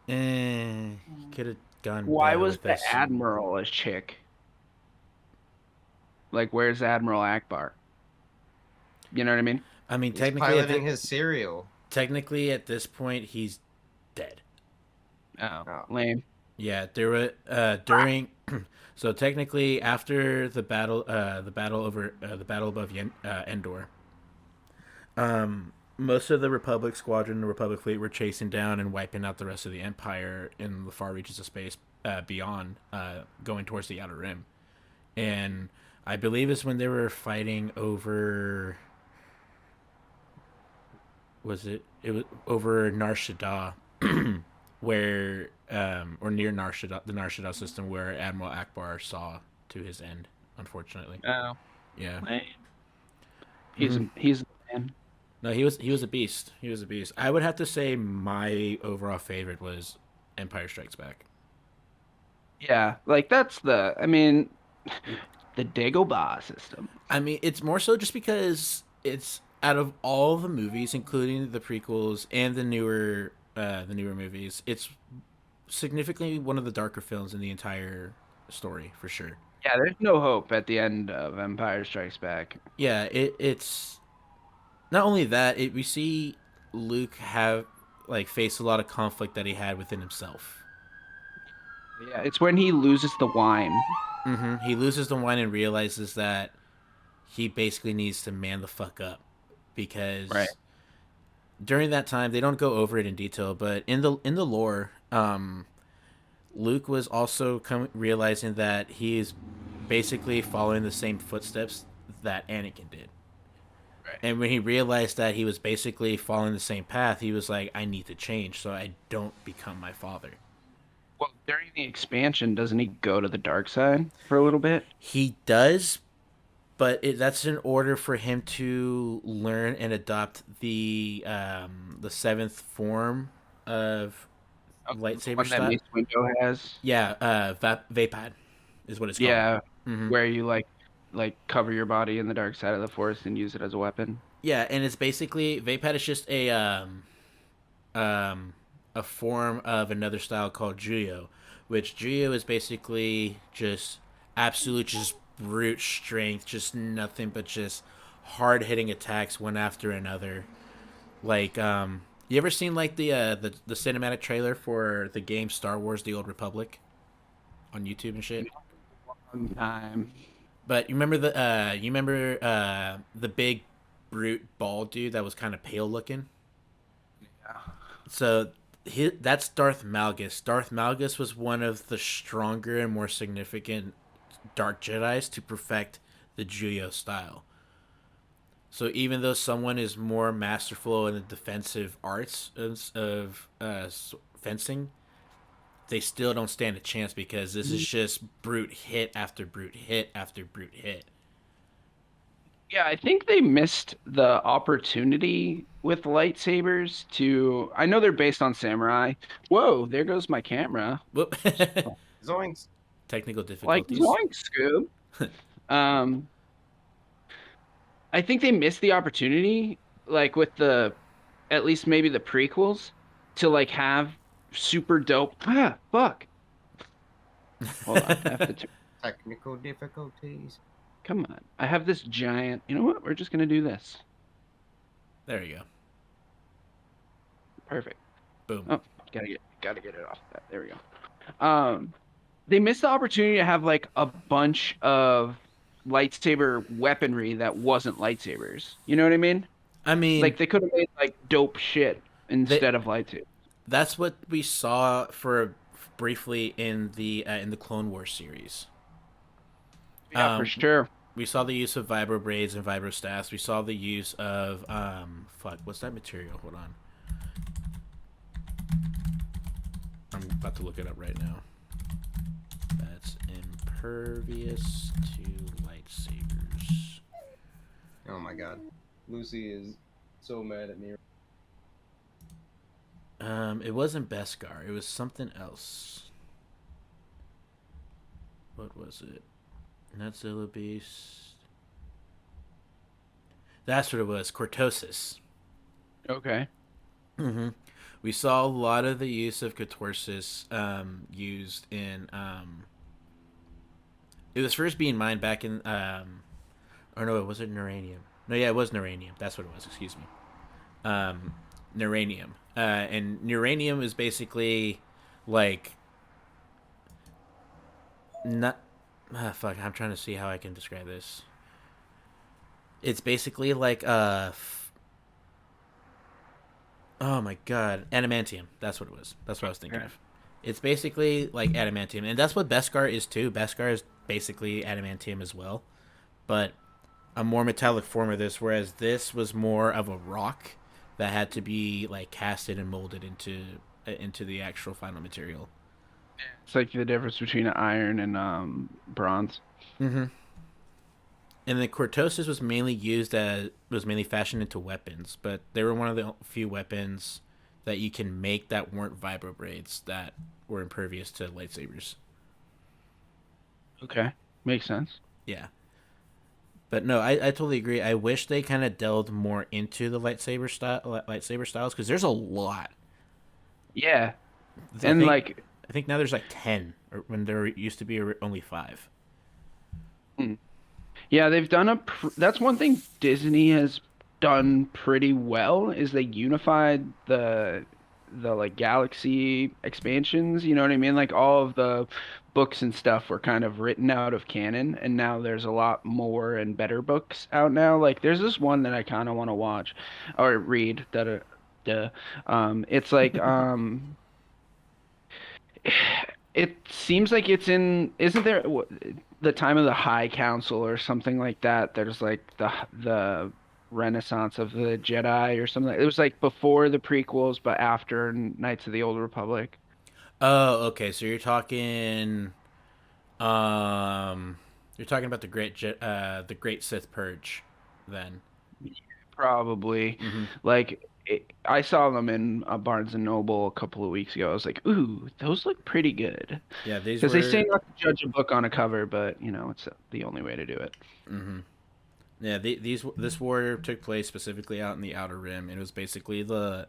could have gone. Why was with the this. Admiral a chick? Like, where's Admiral Akbar? You know what I mean? I mean, he's technically, piloting his cereal. Technically, at this point, he's dead. Oh, lame. Yeah, there were during So technically, after the battle over the battle above Endor, most of the Republic squadron, the Republic fleet, were chasing down and wiping out the rest of the Empire in the far reaches of space beyond, going towards the Outer Rim. And I believe it's when they were fighting over. It was over Nar Shaddaa, where or near Nar Shaddaa, the Nar Shaddaa system, where Admiral Akbar saw to his end, unfortunately. Oh, Yeah. lame. He's the man. No, he was a beast. He was a beast. I would have to say my overall favorite was Empire Strikes Back. Yeah, like that's the. I mean, the Dagobah system. I mean, it's more so just because it's out of all the movies, including the prequels and the newer movies, it's significantly one of the darker films in the entire story, for sure. Yeah, there's no hope at the end of Empire Strikes Back. Yeah, it's not only that, we see Luke have like face a lot of conflict that he had within himself. Yeah, it's when he loses the wine. He loses the wine and realizes that he basically needs to man the fuck up, because Right. during that time, they don't go over it in detail, but in the lore, Luke was also realizing that he is basically following the same footsteps that Anakin did. Right. And when he realized that he was basically following the same path, he was like, I need to change so I don't become my father. Well, during the expansion, doesn't he go to the dark side for a little bit? He does, but that's in order for him to learn and adopt the seventh form of lightsaber One that style. Mace Windu has. Yeah, Vapad is what it's called. Yeah, Mhm. where you like cover your body in the dark side of the Force and use it as a weapon. Yeah, and it's basically Vapad is just a form of another style called Juyo, which Juyo is basically just absolute, just brute strength, just nothing but just hard hitting attacks one after another. Like, you ever seen like the cinematic trailer for the game Star Wars: The Old Republic on YouTube and shit? Long time. But you remember the big brute bald dude that was kind of pale looking? Yeah. So that's Darth Malgus. Darth Malgus was one of the stronger and more significant Dark Jedis to perfect the Juyo style. So even though someone is more masterful in the defensive arts of fencing, they still don't stand a chance, because this is just brute hit after brute hit after brute hit. Yeah, I think they missed the opportunity with lightsabers to. I know they're based on samurai. Whoa, there goes my camera. Whoop. Zoinks. Technical Like difficulties. zoink, Scoop. Um, I think they missed the opportunity, like with at least maybe the prequels, to like have super dope. Ah, fuck. Hold on, I have to Technical difficulties. come on. I have this giant. You know what? We're just gonna do this. There you go. Perfect. Boom. Oh, gotta get it off that. There we go. They missed the opportunity to have like a bunch of lightsaber weaponry that wasn't lightsabers. You know what I mean? I mean, Like they could have made like dope shit instead of lightsabers. that's what we saw for briefly in the Clone Wars series. Yeah, for sure. We saw the use of vibro braids and vibro staffs. We saw the use of what's that material? Hold on. I'm about to look it up right now. That's impervious to lightsabers. Oh my god. Lucy is so mad at me. It wasn't Beskar. It was something else. What was it? Nutzilla Beast. That's what it was. Cortosis. Okay. Mm-hmm. We saw a lot of the use of Cortosis used in. It was first being mined back in. Or no, it wasn't Neuranium. No, yeah, it was Neuranium. That's what it was. Excuse me. Neuranium. And Neuranium is basically like not. Fuck, I'm trying to see how I can describe this. It's basically like oh my god, adamantium. That's what it was. That's what I was thinking of. It's basically like adamantium, and that's what Beskar is too. Beskar is basically adamantium as well, but a more metallic form of this. Whereas this was more of a rock that had to be like casted and molded into the actual final material. It's like the difference between iron and bronze. Mm-hmm. And the cortosis was mainly fashioned into weapons, but they were one of the few weapons that you can make that weren't vibrobraids that were impervious to lightsabers. Okay, makes sense. Yeah. But no, I totally agree. I wish they kind of delved more into the lightsaber styles, because there's a lot. Yeah, I and think, like, I think now there's like 10, or when there used to be only 5. yeah, they've done that's one thing Disney has done pretty well is they unified the like galaxy expansions, you know what I mean? Like all of the books and stuff were kind of written out of canon, and now there's a lot more and better books out now. Like there's this one that I kind of want to watch or read that it's like it seems like it's in, isn't there the time of the High Council or something like that? There's like the Renaissance of the Jedi or something. It was like before the prequels, but after Knights of the Old Republic. Oh, okay. So um, you're talking about the Great Sith Purge, then. Probably. Mm-hmm. Like I saw them in Barnes and Noble a couple of weeks ago. I was like, "Ooh, those look pretty good." Yeah, these Because they say were. not to judge a book on a cover, but you know, it's the only way to do it. Mm-hmm. Yeah, this war took place specifically out in the Outer Rim. It was basically the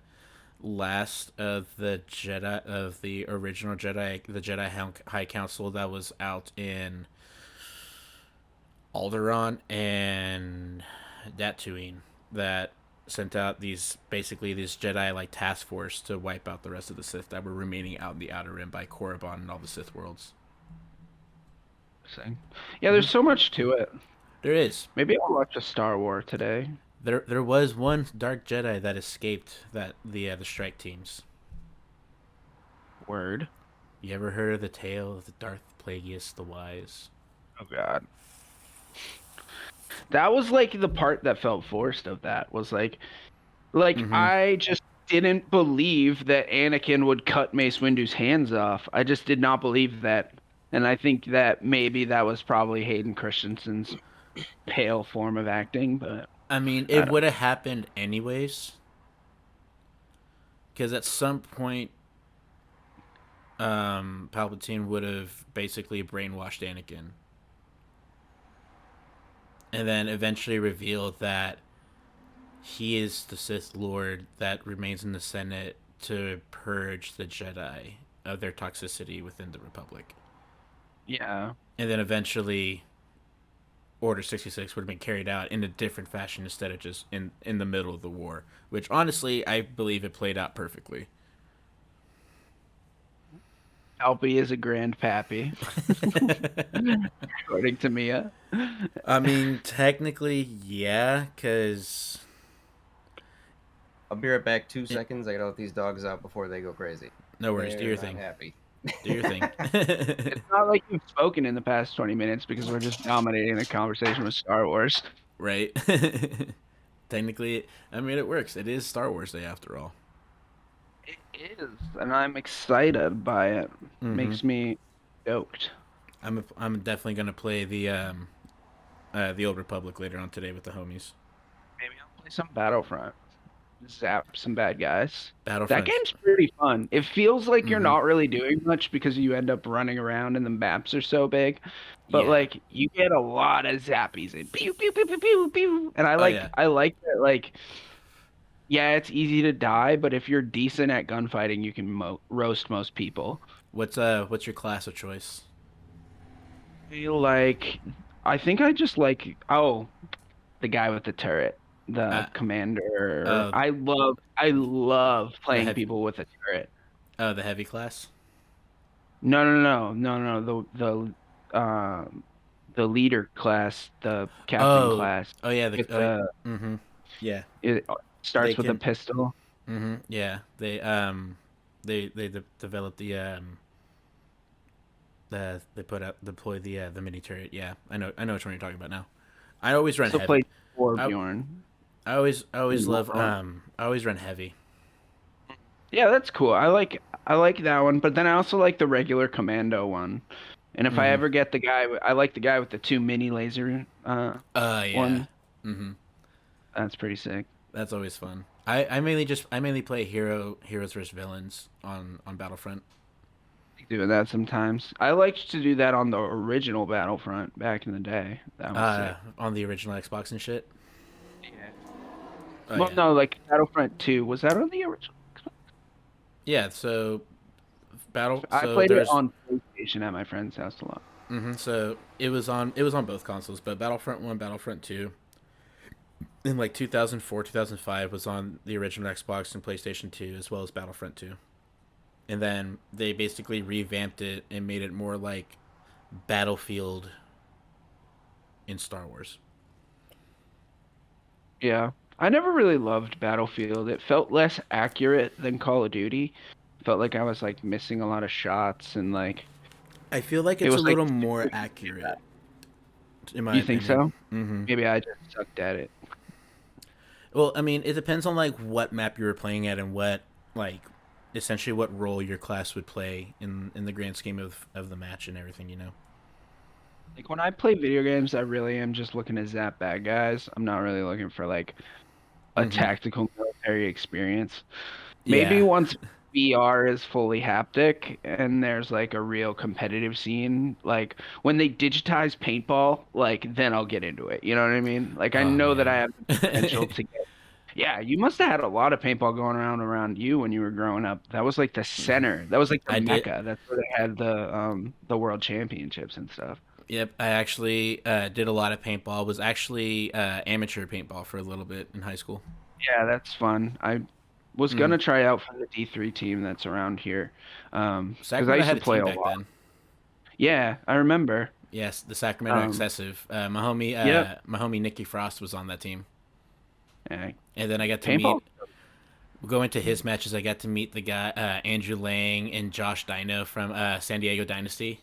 last of the original Jedi, the High Council that was out in Alderaan and Tatooine, that sent out these Jedi like task force to wipe out the rest of the Sith that were remaining out in the Outer Rim by Korriban and all the Sith worlds. Yeah, there's so much to it. There is. Maybe I'll watch a Star Wars today. There was one dark Jedi that escaped the strike teams. Word. You ever heard of the tale of the Darth Plagueis the Wise? Oh God. That was like the part that felt forced of that was I just didn't believe that Anakin would cut Mace Windu's hands off. I just did not believe that. And I think that maybe that was probably Hayden Christensen's pale form of acting, but I mean, it would have happened anyways. Because at some point, Palpatine would have basically brainwashed Anakin. And then eventually revealed that he is the Sith Lord that remains in the Senate to purge the Jedi of their toxicity within the Republic. yeah. And then eventually Order 66 would have been carried out in a different fashion instead of just in the middle of the war, which honestly I believe it played out perfectly. Alpy is a grandpappy, according to Mia. I mean, technically, yeah, because... I'll be right back. 2 seconds. I gotta let these dogs out before they go crazy. No worries. They're Do your not thing. happy. Do your thing. It's not like you've spoken in the past 20 minutes because we're just dominating the conversation with Star Wars. Right. Technically, I mean, it works. It is Star Wars Day after all. It is, and I'm excited by it. Mhm. Makes me stoked. I'm definitely gonna play the Old Republic later on today with the homies. Maybe I'll play some Battlefront. Zap some bad guys. Battlefront. That game's pretty fun. It feels like you're Mhm. not really doing much because you end up running around and the maps are so big. But Yeah. like you get a lot of zappies and pew pew pew pew pew pew. And Yeah. I like that like yeah, it's easy to die, but if you're decent at gunfighting, you can roast most people. What's your class of choice? I think I just like the guy with the turret, the commander. oh. I love playing heavy- people with a turret. Oh, the heavy class. No. The the leader class, the captain Oh, class. oh yeah, With yeah, it they starts with a can, pistol. yeah, they developed they deploy the mini turret. Yeah, I know which one you're talking about now. I always run Also heavy. played for I Bjorn. I always in love Walden. I always run heavy. Yeah, that's cool. I like that one, but then I also like the regular commando one. And if I Mm-hmm. ever get I like the guy with the two mini laser Yeah. one. Mm-hmm. That's pretty sick. That's always fun. I mainly play heroes versus villains on Battlefront. Doing that sometimes. I liked to do that on the original Battlefront back in the day. That was sick. On the original Xbox and shit. Yeah. Oh Well, yeah. no, like Battlefront 2. Was that on the original? Yeah, so I so played it there's on PlayStation at my friend's house a lot. so it was on both consoles, but Battlefront 1, Battlefront 2 in like 2004, 2005 was on the original Xbox and PlayStation 2 as well as Battlefront 2. And then they basically revamped it and made it more like Battlefield in Star Wars. Yeah. I never really loved Battlefield. It felt less accurate than Call of Duty. Felt like I was like missing a lot of shots and like I feel like it it's a was like little more accurate, in my you think opinion. so? Mm-hmm. Maybe I just sucked at it. Well, I mean, it depends on like what map you were playing at and what like essentially what role your class would play in the grand scheme of the match and everything. You know. Like when I play video games, I really am just looking to zap bad guys. I'm not really looking for like a Mm-hmm. tactical military experience. Maybe Yeah. once VR is fully haptic and there's like a real competitive scene, like when they digitize paintball, like then I'll get into it. You know what I mean? Like I Oh know that I man. have the potential to get. Yeah, you must have had a lot of paintball going around you when you were growing up. That was like the center. That was like the I did. mecca. That's where they had the world championships and stuff. Yep. I actually did a lot of paintball. Was actually amateur paintball for a little bit in high school. Yeah, that's fun. I was Mm. gonna try out for the D3 team that's around here, because I Sacramento used had to a play team a back lot. then. Yeah, I remember. Yes, the Sacramento Um, Excessive. yep. My homie Nicky Frost was on that team, Yeah, and then I got to paintball. meet. Going to his matches, I got to meet the guy Andrew Lang and Josh Dino from San Diego Dynasty.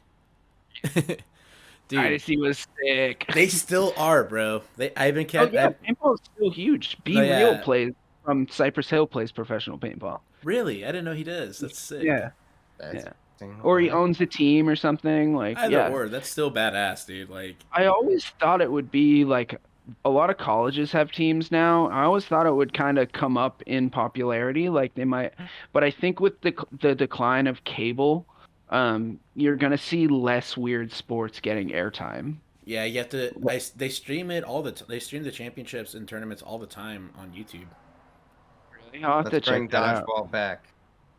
Dude, Dynasty was sick. they still are, bro. I've been Oh kept. yeah, paintball is still huge. Oh Be Real yeah, plays from Cypress Hill plays professional paintball. really? I didn't know he does. That's sick. Yeah, That's yeah. interesting. Or he Okay. owns a team or something. Like, Either yeah. or, that's still badass, dude. Like, I always thought it would be like a lot of colleges have teams now. I always thought it would kind of come up in popularity, like they might, but I think with the decline of cable, you're gonna see less weird sports getting airtime. yeah, you have to. They stream it all they stream the championships and tournaments all the time on YouTube. Really? I'll have to Let's bring check that out. dodgeball back.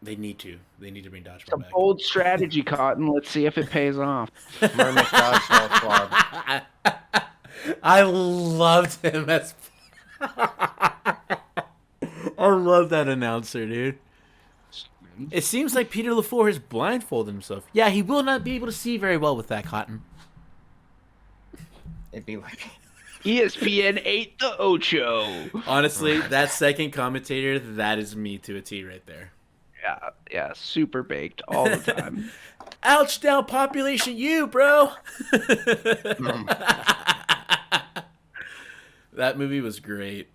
They need to. They need to bring It's dodgeball a back. bold strategy, Cotton. Let's see if it pays off. Murmc dodgeball squad. I loved him as. I love that announcer, dude. It seems like Peter LaFleur has blindfolded himself. Yeah, he will not be able to see very well with that, Cotton. It'd be like ESPN 8 the Ocho. Honestly, that second commentator, that is me to a T right there. Yeah, yeah, super baked all the time. Ouch, down population you, bro. That movie was great.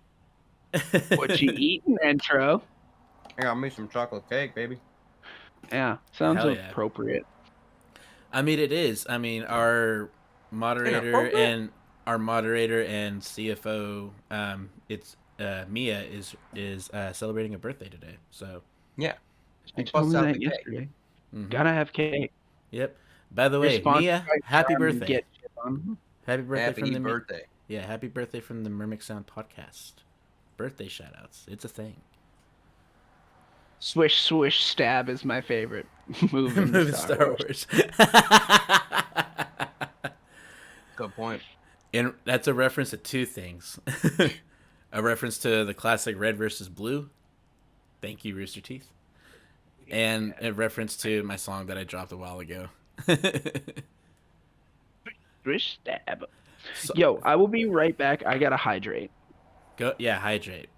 What you eating, intro? I got me some chocolate cake, baby. Yeah, sounds Hell yeah. appropriate. I mean, it is. I mean, our moderator Inappropriate? and CFO, it's Mia is celebrating a birthday today. So, Yeah. You Bust told me out that the cake. yesterday. mhm. Gotta have cake. Yep. By the You're way, sponsored Mia, by happy Charm and birthday! Get Shit On. Happy birthday Happy from the birthday. Yeah, happy birthday from the Murmc Sound Podcast. Birthday shoutouts. It's a thing. Swish swish stab is my favorite move in Moving Star Wars. Good point. And that's a reference to two things. A reference to the classic Red versus Blue. Thank you, Rooster Teeth. And a reference to my song that I dropped a while ago. Swish stab. So, Yo, I will be right back. I gotta hydrate. go, yeah, hydrate.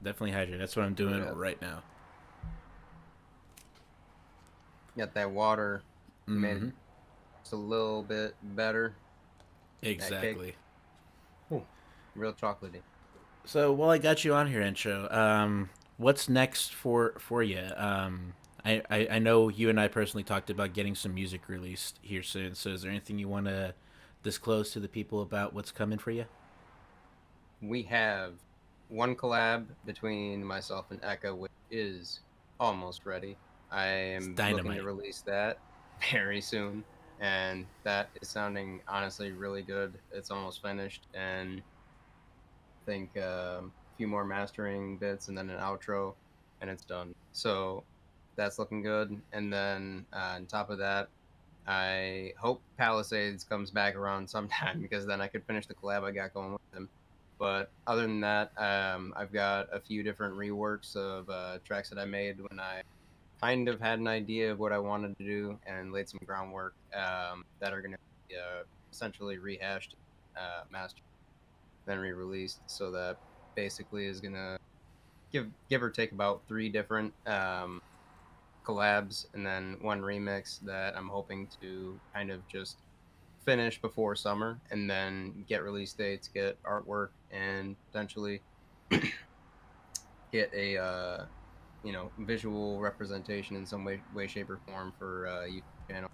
Definitely hydrate. That's what I'm doing Yeah. right now. Got that water made it Mm-hmm. just a little bit better. Exactly. Ooh, real chocolatey. So, while I got you on here, Intro, what's next for you? I know you and I personally talked about getting some music released here soon. So, is there anything you want to disclose to the people about what's coming for you? We have one collab between myself and ECKA, which is almost ready. I It's am looking to dynamite. release that very soon, and that is sounding honestly really good. It's almost finished, and I think a few more mastering bits and then an outro, and it's done. So that's looking good. And then on top of that, I hope Palisades comes back around sometime because then I could finish the collab I got going with him. But other than that, I've got a few different reworks of tracks that I made when I kind of had an idea of what I wanted to do and laid some groundwork that are going to be essentially rehashed, mastered, then re-released. So that basically is going to give or take about 3 different collabs and then one remix that I'm hoping to kind of just finish before summer and then get release dates, get artwork, and potentially get a visual representation in some way, shape, or form for YouTube channel,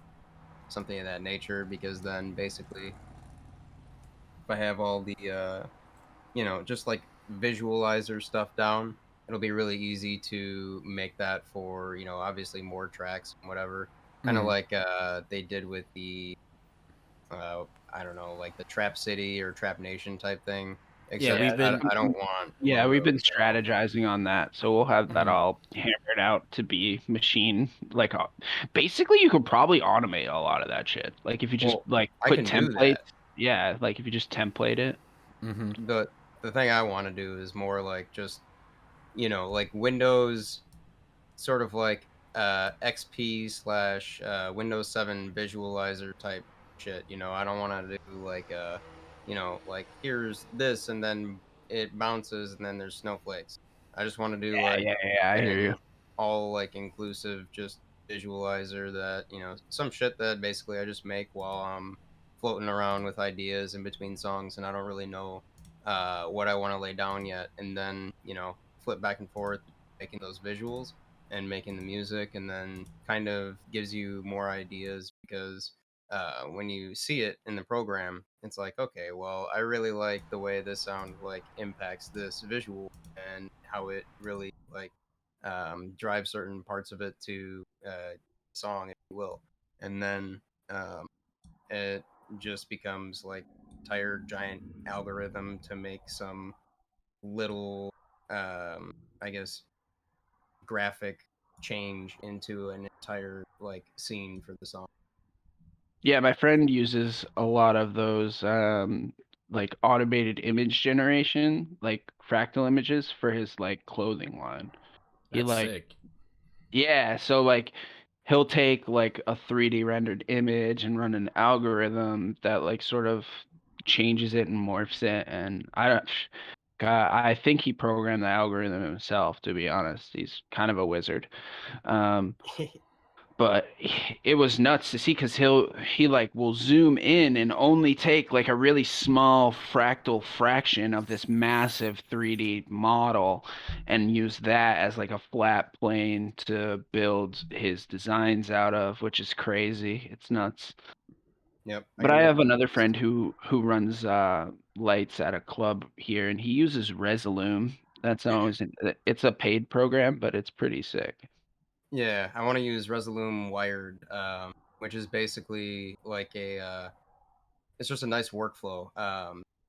something of that nature. Because then basically, if I have all the just like visualizer stuff down, it'll be really easy to make that for obviously more tracks and whatever. Kind of Mm-hmm. like they did with the I don't know, like the Trap City or Trap Nation type thing. Yeah, Except we've Yeah, been. I don't want yeah, we've been logos at all. strategizing on that, so we'll have that Mhm. all hammered out to be machine like basically you could probably automate a lot of that shit. Like if you just Well, like I put can do templates, that. yeah, like if you just template it. Mm-hmm. The thing I want to do is more like just like Windows sort of like XP slash Windows 7 visualizer type shit. I don't want to do like like here's this and then it bounces and then there's snowflakes. I just want to do Yeah, like yeah, yeah, I hear you. an all like inclusive just visualizer that some shit that basically I just make while I'm floating around with ideas in between songs and I don't really know what I want to lay down yet, and then flip back and forth making those visuals and making the music, and then kind of gives you more ideas because when you see it in the program, it's like, okay, well, I really like the way this sound like impacts this visual and how it really like drive certain parts of it to song, if you will, and then um, it just becomes like entire giant algorithm to make some little, I guess, graphic change into an entire like scene for the song. Yeah, my friend uses a lot of those like automated image generation, like fractal images for his like clothing line. He That's like sick. Yeah, so like he'll take like a 3D rendered image and run an algorithm that like sort of changes it and morphs it. And I don't, God, I think he programmed the algorithm himself, to be honest. He's kind of a wizard. Um, but it was nuts to see because he like will zoom in and only take like a really small fractal fraction of this massive 3D model and use that as like a flat plane to build his designs out of, which is crazy. It's nuts. Yep, I But can I do. have another friend who runs lights at a club here, and he uses Resolume. That's always it's a paid program, but it's pretty sick. Yeah, I want to use Resolume Wired, which is basically like it's just a nice workflow,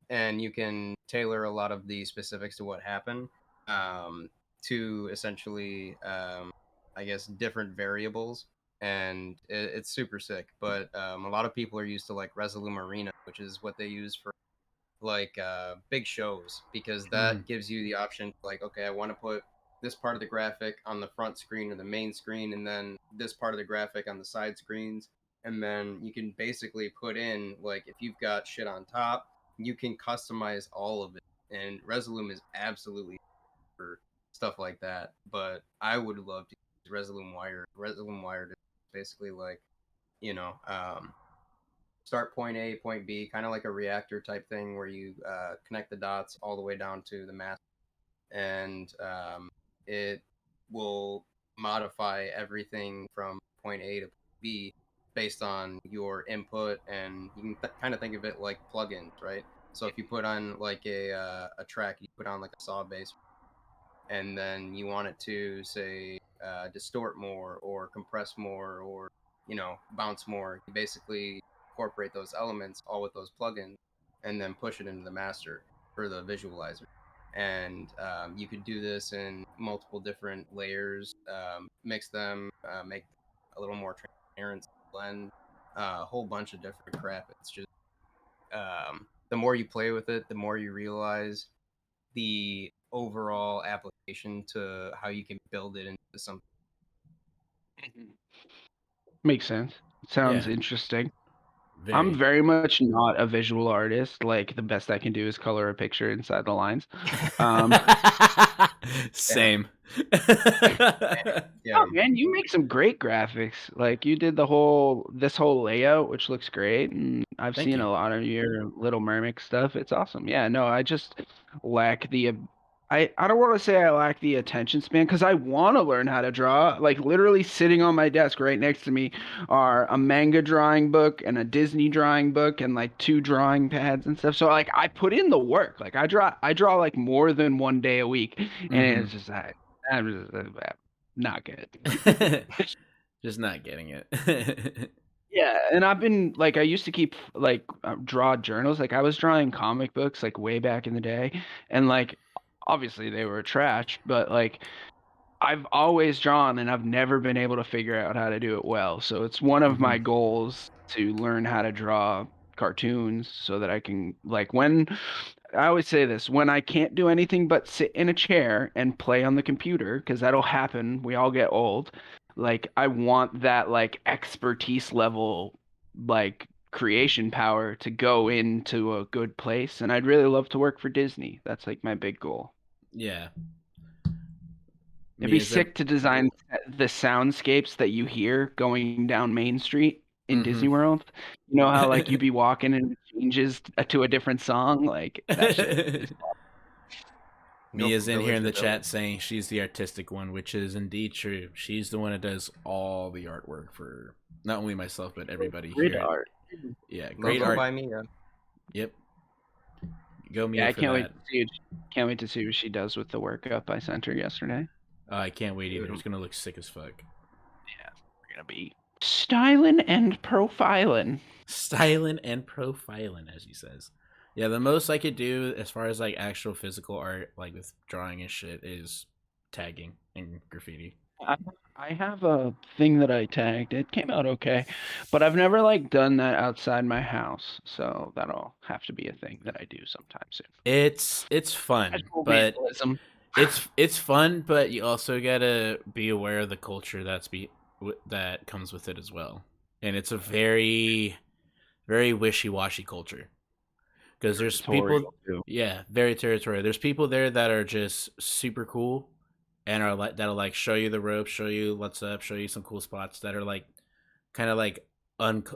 and you can tailor a lot of the specifics to what happened um, to essentially, I guess, different variables, and it's super sick. But a lot of people are used to like Resolume Arena, which is what they use for like big shows because Mm-hmm. that gives you the option like, okay, I want to put this part of the graphic on the front screen or the main screen and then this part of the graphic on the side screens, and then you can basically put in, like, if you've got shit on top, you can customize all of it. And Resolume is absolutely for stuff like that. But I would love to use Resolume Wired. Resolume Wired is basically like, you know, start point A, point B, kind of like a reactor type thing where you connect the dots all the way down to the master, and it will modify everything from point A to point B based on your input, and you can kind of think of it like plugins, right? So if you put on like a track, you put on like a saw bass, and then you want it to say distort more or compress more or bounce more, you basically incorporate those elements all with those plugins and then push it into the master for the visualizer. And you could do this in multiple different layers, mix them, make a little more transparent, blend a whole bunch of different crap. It's just the more you play with it, the more you realize the overall application to how you can build it into something. Makes sense. Sounds Yeah. interesting. Very. I'm very much not a visual artist. Like, the best I can do is color a picture inside the lines. Same. Yeah, Oh man, you make some great graphics. Like, you did this whole layout, which looks great, and I've Thank seen you. a lot of your little Murmc stuff. It's awesome. Yeah, no, I just lack the I don't want to say I lack the attention span because I want to learn how to draw. Like, literally sitting on my desk right next to me are a manga drawing book and a Disney drawing book and like 2 drawing pads and stuff. So like, I put in the work. Like, I draw like more than 1 day a week, and it's just I'm just not good. Just not getting it. Yeah, and I've been like, I used to keep like draw journals. Like, I was drawing comic books like way back in the day, and like obviously they were trash, but like I've always drawn and I've never been able to figure out how to do it well. So it's one of my goals to learn how to draw cartoons so that I can, like, when I always say this, when I can't do anything but sit in a chair and play on the computer, because that'll happen, we all get old. Like, I want that like expertise level, like creation power to go into a good place, and I'd really love to work for Disney. That's like my big goal. Yeah. It'd be sick to design the soundscapes that you hear going down Main Street in Disney World. You know how like you'd be walking and it changes to a different song? Like, that shit is awesome. Mia's in here in the chat saying she's the artistic one, which is indeed true. She's the one that does all the artwork for not only myself but everybody Great here. art. Yeah, great art by Mia. Yep. Go Mia. Yeah, I for can't that. wait to see. Can't wait to see what she does with the workup I sent her yesterday. I can't wait either. It's gonna look sick as fuck. Yeah, we're gonna be styling and profiling. Styling and profiling, as he says. Yeah, the most I could do as far as like actual physical art, like with drawing and shit, is tagging and graffiti. I have a thing that I tagged. It came out okay, but I've never like done that outside my house, so that'll have to be a thing that I do sometime soon. It's fun, but it's fun, but you also gotta be aware of the culture that comes with it as well, and it's a very, very wishy-washy culture. Because there's people, very territorial. There's people there that are just super cool, and are like that'll like show you the ropes, show you what's up, show you some cool spots that are like, kind of like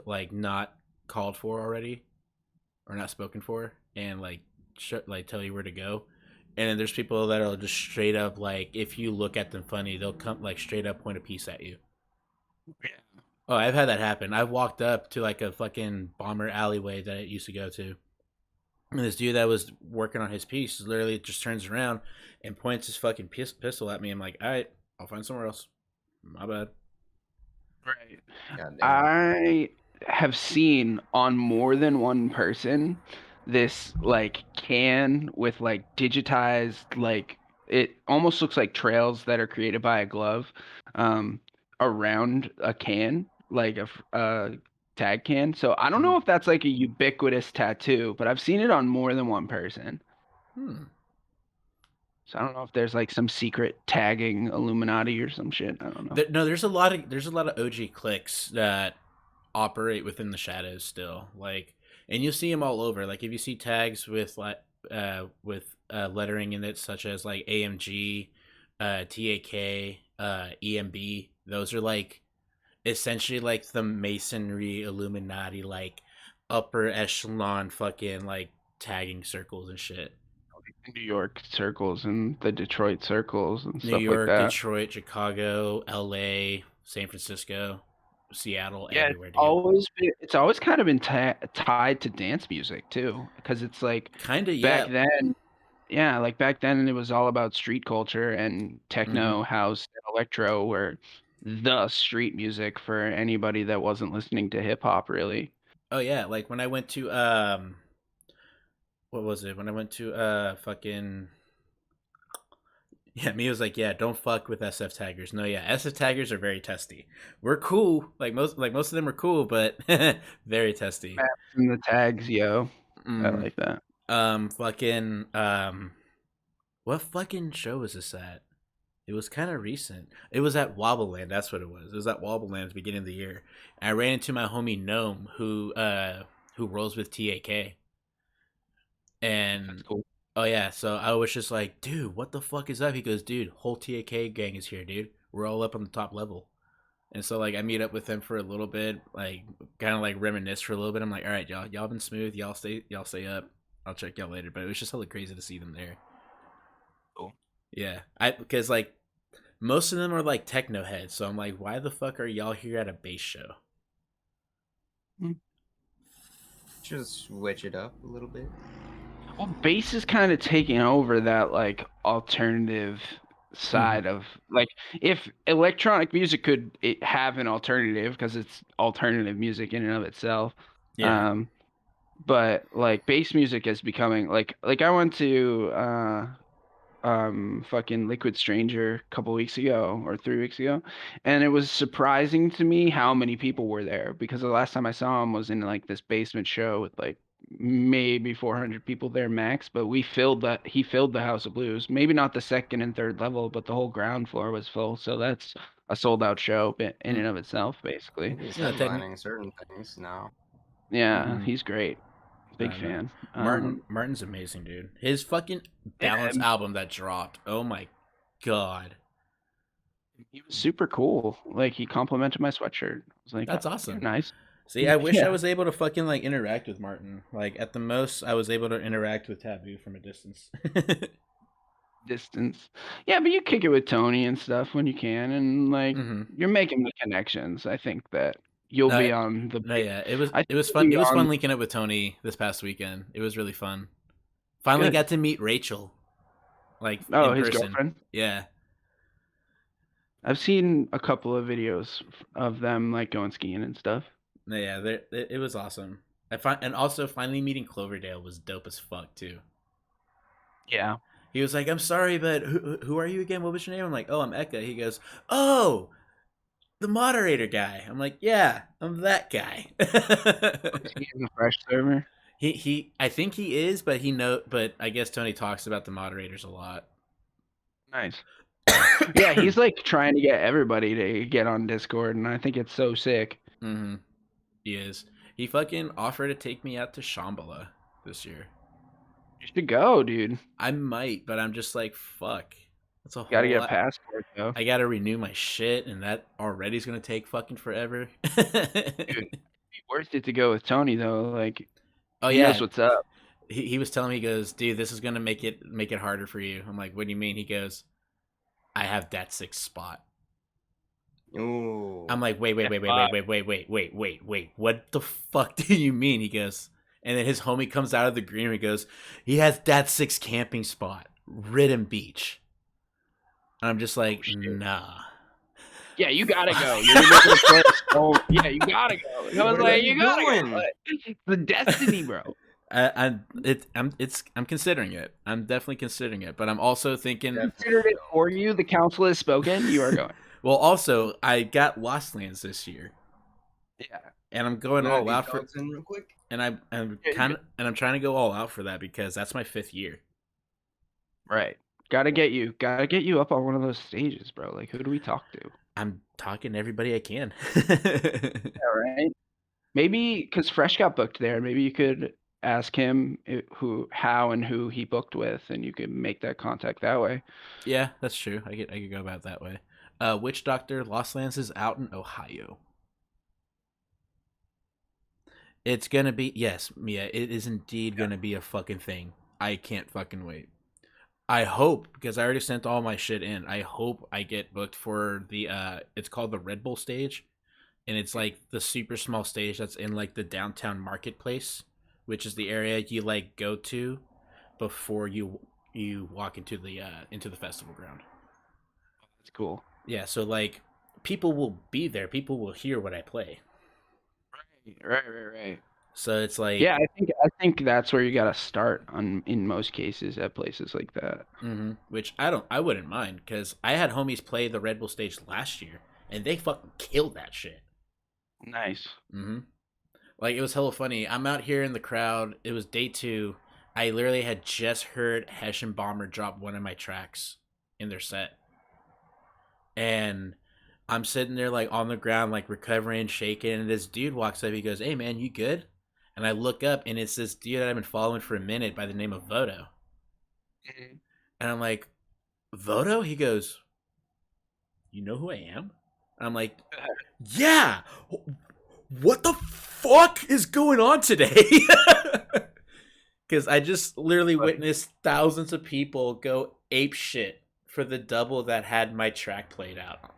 like not called for already, or not spoken for, and like tell you where to go. And then there's people that'll just straight up like, if you look at them funny, they'll come like straight up point a piece at you. Yeah. Oh, I've had that happen. I've walked up to like a fucking bomber alleyway that I used to go to. And this dude that was working on his piece literally just turns around and points his fucking pistol at me. I'm like, all right, I'll find somewhere else. My bad. Right. I have seen on more than one person this like can with like digitized, like, it almost looks like trails that are created by a glove around a can, like a tag can. So I don't know if that's like a ubiquitous tattoo, but I've seen it on more than one person. So I don't know if there's like some secret tagging Illuminati or some shit. I don't know. No, there's a lot of OG clicks that operate within the shadows still. Like, and you'll see them all over. Like, if you see tags with lettering in it, such as like AMG, TAK, EMB, those are like essentially like the Masonry Illuminati, like upper echelon fucking like tagging circles and shit. New York circles and the Detroit circles and New stuff York, like that. Detroit, Chicago, LA, San Francisco, Seattle, Yeah, everywhere, dude. it's always kind of been tied to dance music too, because it's like Kinda, back yeah. then, yeah, like back then it was all about street culture and hmm techno, house, and electro were the street music for anybody that wasn't listening to hip hop, really. Oh yeah, like when I went to what was it? When I went to fucking yeah, me was like, yeah, don't fuck with SF taggers. No, yeah, SF taggers are very testy. We're cool, most of them are cool, but very testy. Maps and the tags, yo. I Mm. like that. Fucking what fucking show was this at? It was kind of recent. It was at Wobbleland. That's what it was. It was at Wobbleland at the beginning of the year. And I ran into my homie Gnome, who rolls with TAK. And That's cool. oh yeah, so I was just like, dude, what the fuck is up? He goes, dude, whole TAK gang is here, dude. We're all up on the top level. And so like I meet up with him for a little bit, like kind of like reminisce for a little bit. I'm like, all right, y'all been smooth. Y'all stay up. I'll check y'all later. But it was just hella crazy to see them there. Cool. Yeah, because like most of them are like techno heads, so I'm like, why the fuck are y'all here at a bass show? Just switch it up a little bit. Well, bass is kind of taking over that like alternative side of like if electronic music could have an alternative because it's alternative music in and of itself. Yeah. But like bass music is becoming like I went to fucking Liquid Stranger a couple weeks ago or 3 weeks ago, and it was surprising to me how many people were there because the last time I saw him was in like this basement show with like maybe 400 people there max, but he filled the House of Blues. Maybe not the second and third level, but the whole ground floor was full. So that's a sold out show in and of itself, basically. He's Yeah, headlining certain things now. Yeah, he's great. Big fan. Martin's amazing, dude. His fucking Balance album that dropped. Oh my god. He was super cool. Like he complimented my sweatshirt. I was like, That's "Oh, awesome. you're nice." See, I wish Yeah. I was able to fucking like interact with Martin. Like at the most, I was able to interact with Taboo from a distance. Distance. Yeah, but you kick it with Tony and stuff when you can, and like you're making the connections. I think that you'll be on the. No, yeah, it was I it was think fun. you'll It be was on- fun linking up with Tony this past weekend. It was really fun. Finally Good. got to meet Rachel, like Oh, in his person. girlfriend. Yeah, I've seen a couple of videos of them like going skiing and stuff. no, yeah, it was awesome. And also finally meeting Cloverdale was dope as fuck too. Yeah. He was like, "I'm sorry, but who are you again? What was your name?" I'm like, "Oh, I'm ECKA." He goes, "Oh, the moderator guy." I'm like, "Yeah, I'm that guy." He's a fresh server. I think he is, but but I guess Tony talks about the moderators a lot. Nice. Yeah, he's like trying to get everybody to get on Discord, and I think it's so sick. Mm-hmm. He is. He fucking offered to take me out to Shambhala this year. You should go, dude. I might, but I'm just like, fuck. That's a Gotta whole get a lot. passport though. I gotta renew my shit, and that already is gonna take fucking forever. Dude, it'd be worth it to go with Tony though. Like, Oh he yeah, knows what's up. he was telling me, he goes, "Dude, this is gonna make it harder for you." I'm like, "What do you mean?" He goes, "I have that 6th spot." Ooh. I'm like, wait. What the fuck do you mean? He goes, and then his homie comes out of the green. He goes, he has that 6 camping spot, Ridden Beach. And I'm just like, nah. Yeah, you gotta go. You're gonna play so, yeah, you gotta go. I was like, you gotta go. It's the destiny, bro. I'm considering it. I'm definitely considering it, but I'm also thinking. Considered it for you. The council has spoken. You are going. Well, also, I got Lost Lands this year. Yeah, and I'm going all out for. Real quick. And I'm I'm trying to go all out for that because that's my 5th year. Right. Gotta get you up on one of those stages, bro. Like, who do we talk to? I'm talking to everybody I can. Yeah, right. Maybe because Fresh got booked there. Maybe you could ask him how and who he booked with, and you could make that contact that way. Yeah, that's true. I could go about it that way. Witch Doctor Lost Lands is out in Ohio. It's gonna be, yes, Mia. It is indeed gonna be a fucking thing. I can't fucking wait. I hope, because I already sent all my shit in. I hope I get booked for the it's called the Red Bull stage, and it's like the super small stage that's in like the downtown marketplace, which is the area you like go to before you walk into the festival ground. That's cool. Yeah, so like people will be there. People will hear what I play. Right. So it's like, Yeah, I think that's where you gotta start in most cases at places like that. which I wouldn't mind, because I had homies play the Red Bull stage last year and they fucking killed that shit. Nice. Like, it was hella funny. I'm out here in the crowd. It was day 2. I literally had just heard Hessian Bomber drop one of my tracks in their set, and I'm sitting there like on the ground, like recovering, shaking, and this dude walks up. He goes, "Hey man, you good?" And I look up, and it's this dude that I've been following for a minute by the name of Vodo. And I'm like, "Vodo?" He goes, "You know who I am?" And I'm like, "Yeah. What the fuck is going on today?" Because I just literally witnessed thousands of people go ape shit for the double that had my track played out.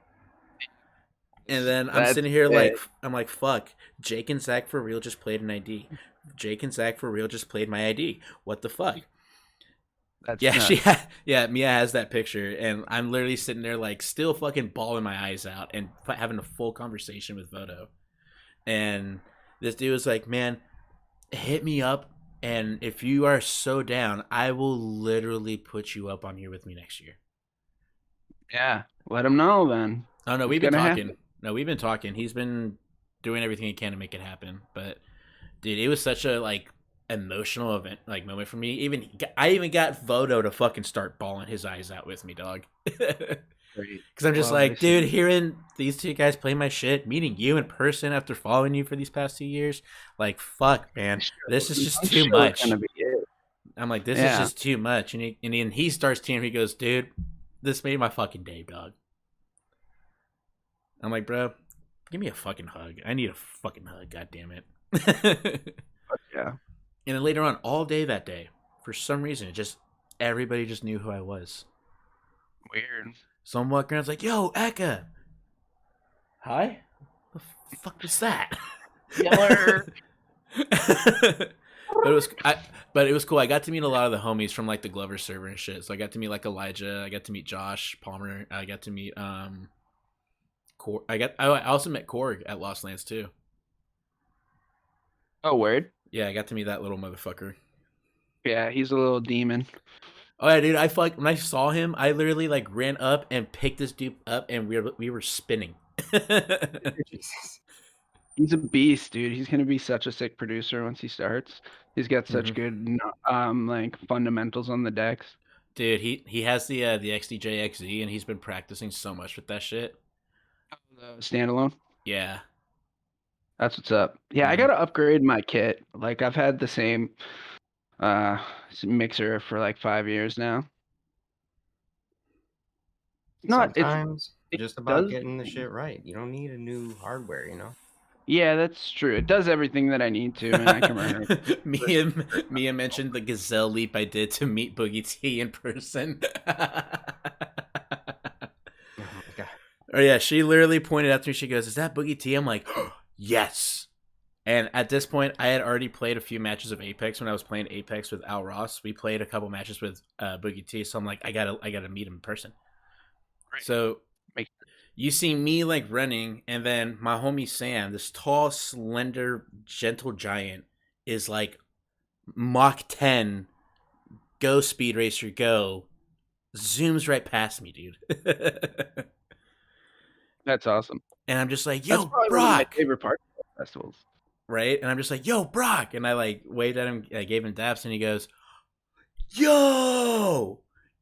And then I'm sitting here like, I'm like, fuck. Jake and Zach for real just played an ID. Jake and Zach for real just played my ID. What the fuck? That's yeah, Mia has that picture, and I'm literally sitting there like still fucking bawling my eyes out and having a full conversation with Vodo. And this dude was like, "Man, hit me up, and if you are so down, I will literally put you up on here with me next year." Yeah, let him know then. Oh no, we've been talking. Happen. No, we've been talking. He's been doing everything he can to make it happen. But dude, it was such a like emotional event, like moment for me. I even got Vodo to fucking start bawling his eyes out with me, dog. Because I'm just like, dude, hearing these two guys play my shit, meeting you in person after following you for these past 2 years, like, fuck, man, this is just too much. I'm like, this is just too much. And he starts tearing. He goes, "Dude, this made my fucking day, dog." I'm like, "Bro, give me a fucking hug. I need a fucking hug, god damn it." Yeah. And then later on, all day that day, for some reason, everybody just knew who I was. Weird. So I'm walking around, like, "Yo, ECKA." Hi? The fuck was that? Yeller. But it was cool. I got to meet a lot of the homies from like the Glover server and shit. So I got to meet like Elijah. I got to meet Josh Palmer. I got to meet I also met Korg at Lost Lands too. Oh, word. Yeah, I got to meet that little motherfucker. Yeah, he's a little demon. Oh yeah, dude! When I saw him, I literally like ran up and picked this dude up, and we were spinning. He's a beast, dude. He's gonna be such a sick producer once he starts. He's got such good like fundamentals on the decks. Dude, he has the XDJ XZ, and he's been practicing so much with that shit. The standalone. Yeah, that's what's up. Yeah, I gotta upgrade my kit. Like I've had the same mixer for like 5 years now. Sometimes it's just about getting the shit right. You don't need a new hardware, you know. Yeah, that's true. It does everything that I need to, and I can run it. Mia mentioned the gazelle leap I did to meet Boogie T in person. Oh yeah, she literally pointed out to me. She goes, "Is that Boogie T?" I'm like, oh, "Yes." And at this point, I had already played a few matches of Apex when I was playing Apex with Al Ross. We played a couple matches with Boogie T, so I'm like, I gotta meet him in person. Right. So you see me like running, and then my homie Sam, this tall, slender, gentle giant, is like Mach 10, go Speed Racer, go, zooms right past me, dude. That's awesome. And I'm just like, "Yo, Brock!" One of my favorite part of festivals. Right? And I'm just like, "Yo, Brock!" And I like waved at him, I gave him daps, and he goes, "Yo!"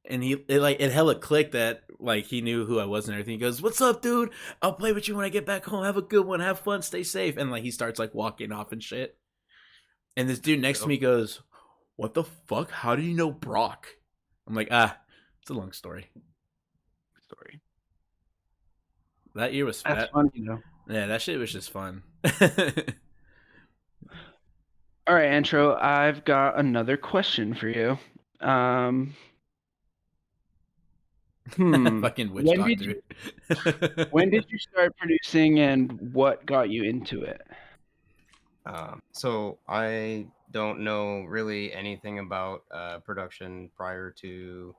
And it hella clicked that like he knew who I was and everything. He goes, "What's up, dude? I'll play with you when I get back home. Have a good one. Have fun. Stay safe." And like he starts like walking off and shit. And this dude next to me goes, "What the fuck? How do you know Brock?" I'm like, it's a long story. That year was That's funny, though. Yeah, that shit was just fun. All right, Intro, I've got another question for you. Fucking witch doctor. When did you start producing, and what got you into it? So I don't know really anything about production prior to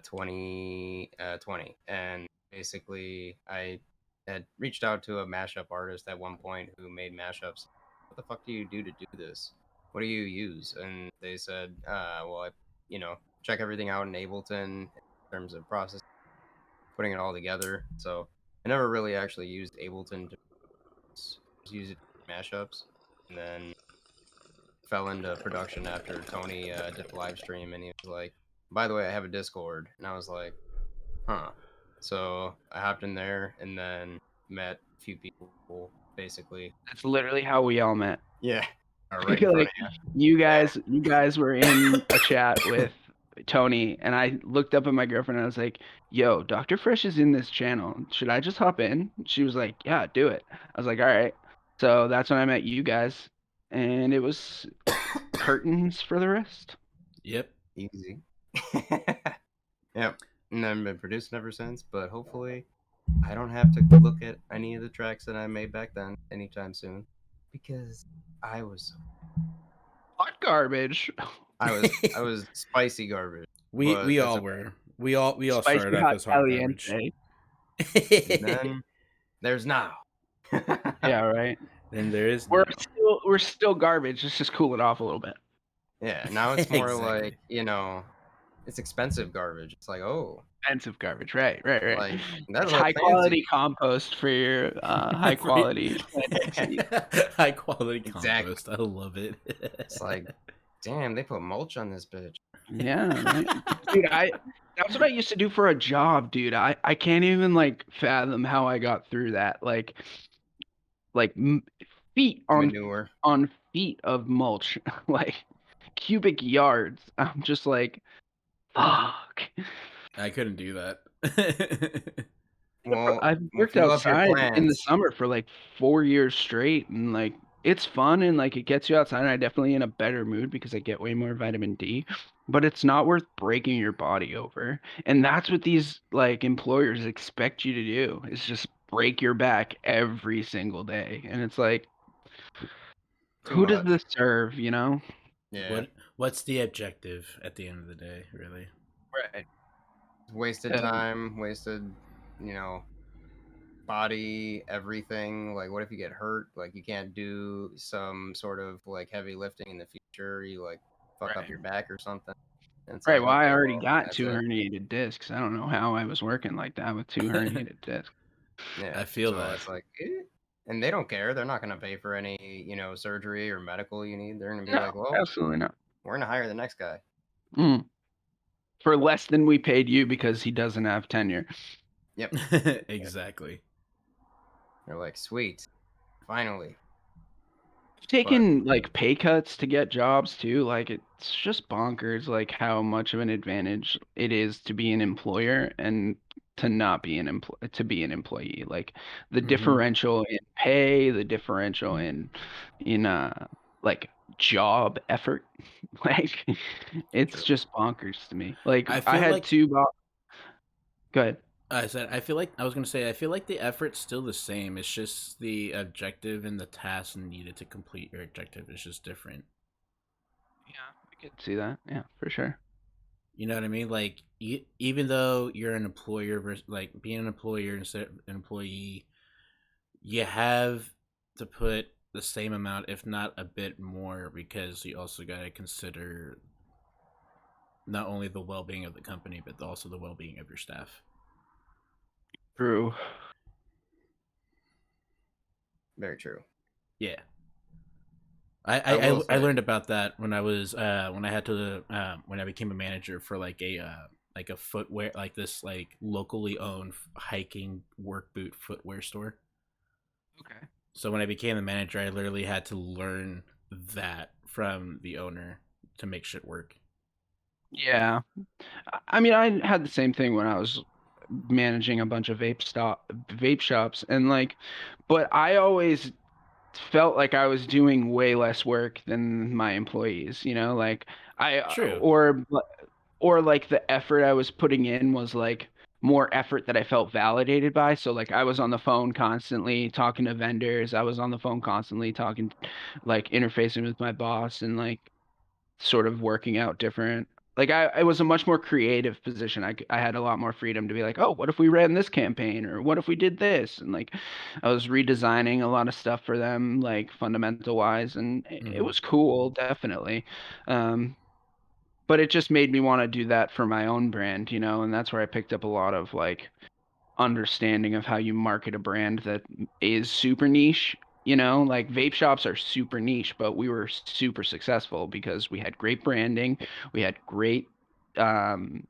2020, and basically I had reached out to a mashup artist at one point who made mashups. What the fuck do you do to do this? What do you use? And they said, well, I, check everything out in Ableton in terms of process, putting it all together. So I never really actually used Ableton to use it for mashups, and then fell into production after Tony did a live stream, and he was like, by the way, I have a Discord. And I was like, huh. So I hopped in there and then met a few people, basically. That's literally how we all met. Yeah. Right like, you guys were in a chat with Tony, and I looked up at my girlfriend and I was like, yo, Dr. Fresh is in this channel. Should I just hop in? She was like, yeah, do it. I was like, all right. So that's when I met you guys, and it was curtains for the rest. Yep. Easy. Yep. And I've been producing ever since, but hopefully I don't have to look at any of the tracks that I made back then anytime soon, because I was hot garbage. I was spicy garbage. We all were. We all started off as hot garbage. And then there's now. Yeah, right. Then there is. We're still garbage. Let's just cool it off a little bit. Yeah, now it's more like, it's expensive garbage. It's like, oh, expensive garbage, right. Like, that's high quality compost for your high quality high quality compost. I love it. It's like, damn, they put mulch on this bitch. Yeah, right. Dude, that's what I used to do for a job, dude. I can't even like fathom how I got through that. Like feet on feet of mulch, like cubic yards. I'm just like, fuck. I couldn't do that. Well, I've worked outside in the summer for like 4 years straight, and like it's fun and like it gets you outside, and I'm definitely in a better mood because I get way more vitamin D, but it's not worth breaking your body over. And that's what these like employers expect you to do, is just break your back every single day. And it's like, who does this serve, you know? Yeah. What's the objective at the end of the day, really? Right. Wasted time, wasted, body, everything. Like, what if you get hurt? Like, you can't do some sort of like heavy lifting in the future. You like fuck up your back or something. Right. Well, I already got 2 herniated discs. I don't know how I was working like that with 2 herniated discs. Yeah, I feel that. It's like, and they don't care. They're not going to pay for any, surgery or medical you need. They're going to be like, well, absolutely not. We're going to hire the next guy. For less than we paid you because he doesn't have tenure. Yep. Exactly. They're like, sweet. Finally. Taking like pay cuts to get jobs too, like it's just bonkers, like how much of an advantage it is to be an employer and to not be an employee. Like the differential in pay, the differential in like job effort, like it's just bonkers to me. Like I had like... Go ahead. I feel like the effort's still the same. It's just the objective and the task needed to complete your objective is just different. Yeah, I could see that. Yeah, for sure. You know what I mean? Like, even though you're an employer versus like being an employer instead of an employee, you have to put the same amount, if not a bit more, because you also got to consider not only the well-being of the company, but also the well-being of your staff. True. Very true. Yeah. I learned about that when I was when I became a manager for like a like a footwear, like this like locally owned hiking work boot footwear store. Okay. So when I became the manager, I literally had to learn that from the owner to make shit work. Yeah. I mean, I had the same thing when I was managing a bunch of vape shops, and like, but I always felt like I was doing way less work than my employees, like I True. or like the effort I was putting in was like more effort that I felt validated by. So like I was on the phone constantly talking to vendors, I was on the phone constantly talking, like interfacing with my boss and like sort of working out different. Like I was a much more creative position. I had a lot more freedom to be like, oh, what if we ran this campaign, or what if we did this? And like I was redesigning a lot of stuff for them, like fundamental wise, and it was cool, definitely. Um, but it just made me want to do that for my own brand, and that's where I picked up a lot of like understanding of how you market a brand that is super niche. Like vape shops are super niche, but we were super successful because we had great branding, we had great um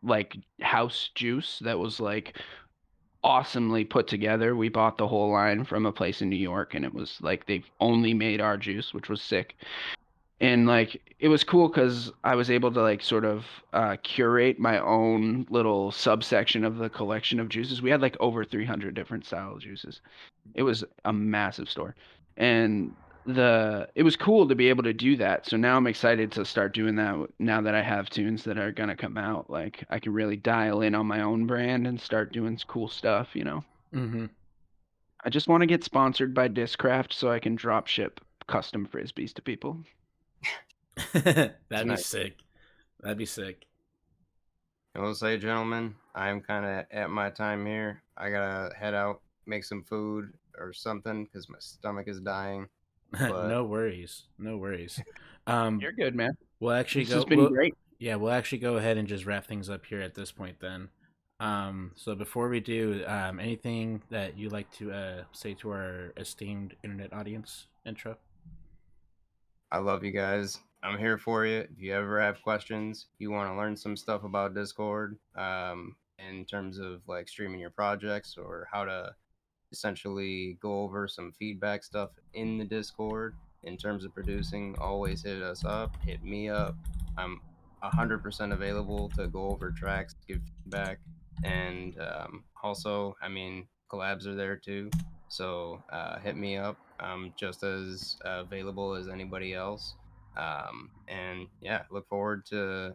like house juice that was like awesomely put together. We bought the whole line from a place in New York, and it was like they've only made our juice, which was sick. And like it was cool because I was able to like sort of curate my own little subsection of the collection of juices. We had like over 300 different style juices. It was a massive store, and it was cool to be able to do that. So now I'm excited to start doing that now that I have tunes that are gonna come out. Like I can really dial in on my own brand and start doing cool stuff. Mm-hmm. I just want to get sponsored by Discraft so I can drop ship custom frisbees to people. That'd be Nice. sick. That'd be sick. I will say, gentlemen, I'm kind of at my time here. I gotta head out, make some food or something because my stomach is dying. But No worries. No worries. You're good, man. We'll actually This go. has been great. Yeah, we'll actually go ahead and just wrap things up here at this point then. So before we do, anything that you like to say to our esteemed internet audience? Intro. I love you guys. I'm here for you. If you ever have questions, you want to learn some stuff about Discord, in terms of like streaming your projects or how to essentially go over some feedback stuff in the Discord in terms of producing, always hit us up, hit me up. I'm 100% available to go over tracks, give feedback, and also, I mean, collabs are there too. So hit me up. I'm just as available as anybody else. And yeah, look forward to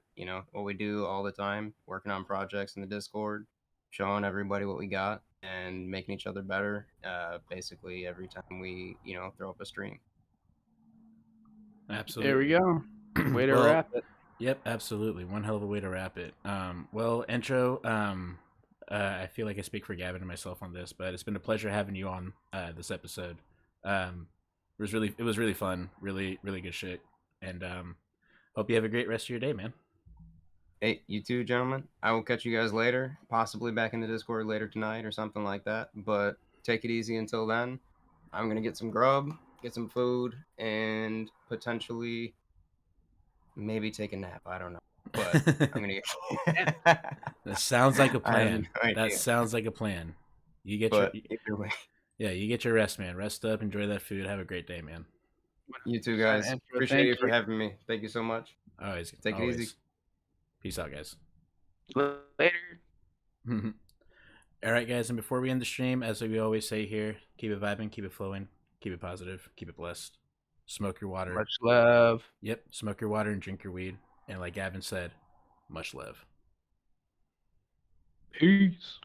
what we do all the time, working on projects in the Discord, showing everybody what we got, and making each other better. Basically every time we throw up a stream. Absolutely. There we go. Way to Well, wrap it. Yep, absolutely. One hell of a way to wrap it. Well, intro. I feel like I speak for Gavin and myself on this, but it's been a pleasure having you on this episode. It was really fun, really good shit, and hope you have a great rest of your day, man. Hey, you too, gentlemen. I will catch you guys later, possibly back in the Discord later tonight or something like that. But take it easy until then. I'm gonna get some grub, get some food, and potentially maybe take a nap. I don't know, but I'm gonna get. That sounds like a I have plan. no idea. That sounds like a plan. You get But your either way, yeah, you get your rest, man. Rest up, enjoy that food. Have a great day, man. you too, guys. Intro, Appreciate thank you for you. having me. Thank you so much. Always Take it always. easy. Peace out, guys. Later. All right, guys, and before we end the stream, as we always say here, keep it vibing, keep it flowing, keep it positive, keep it blessed. Smoke your water. Much love. Yep, smoke your water and drink your weed. And like Gavin said, much love. Peace.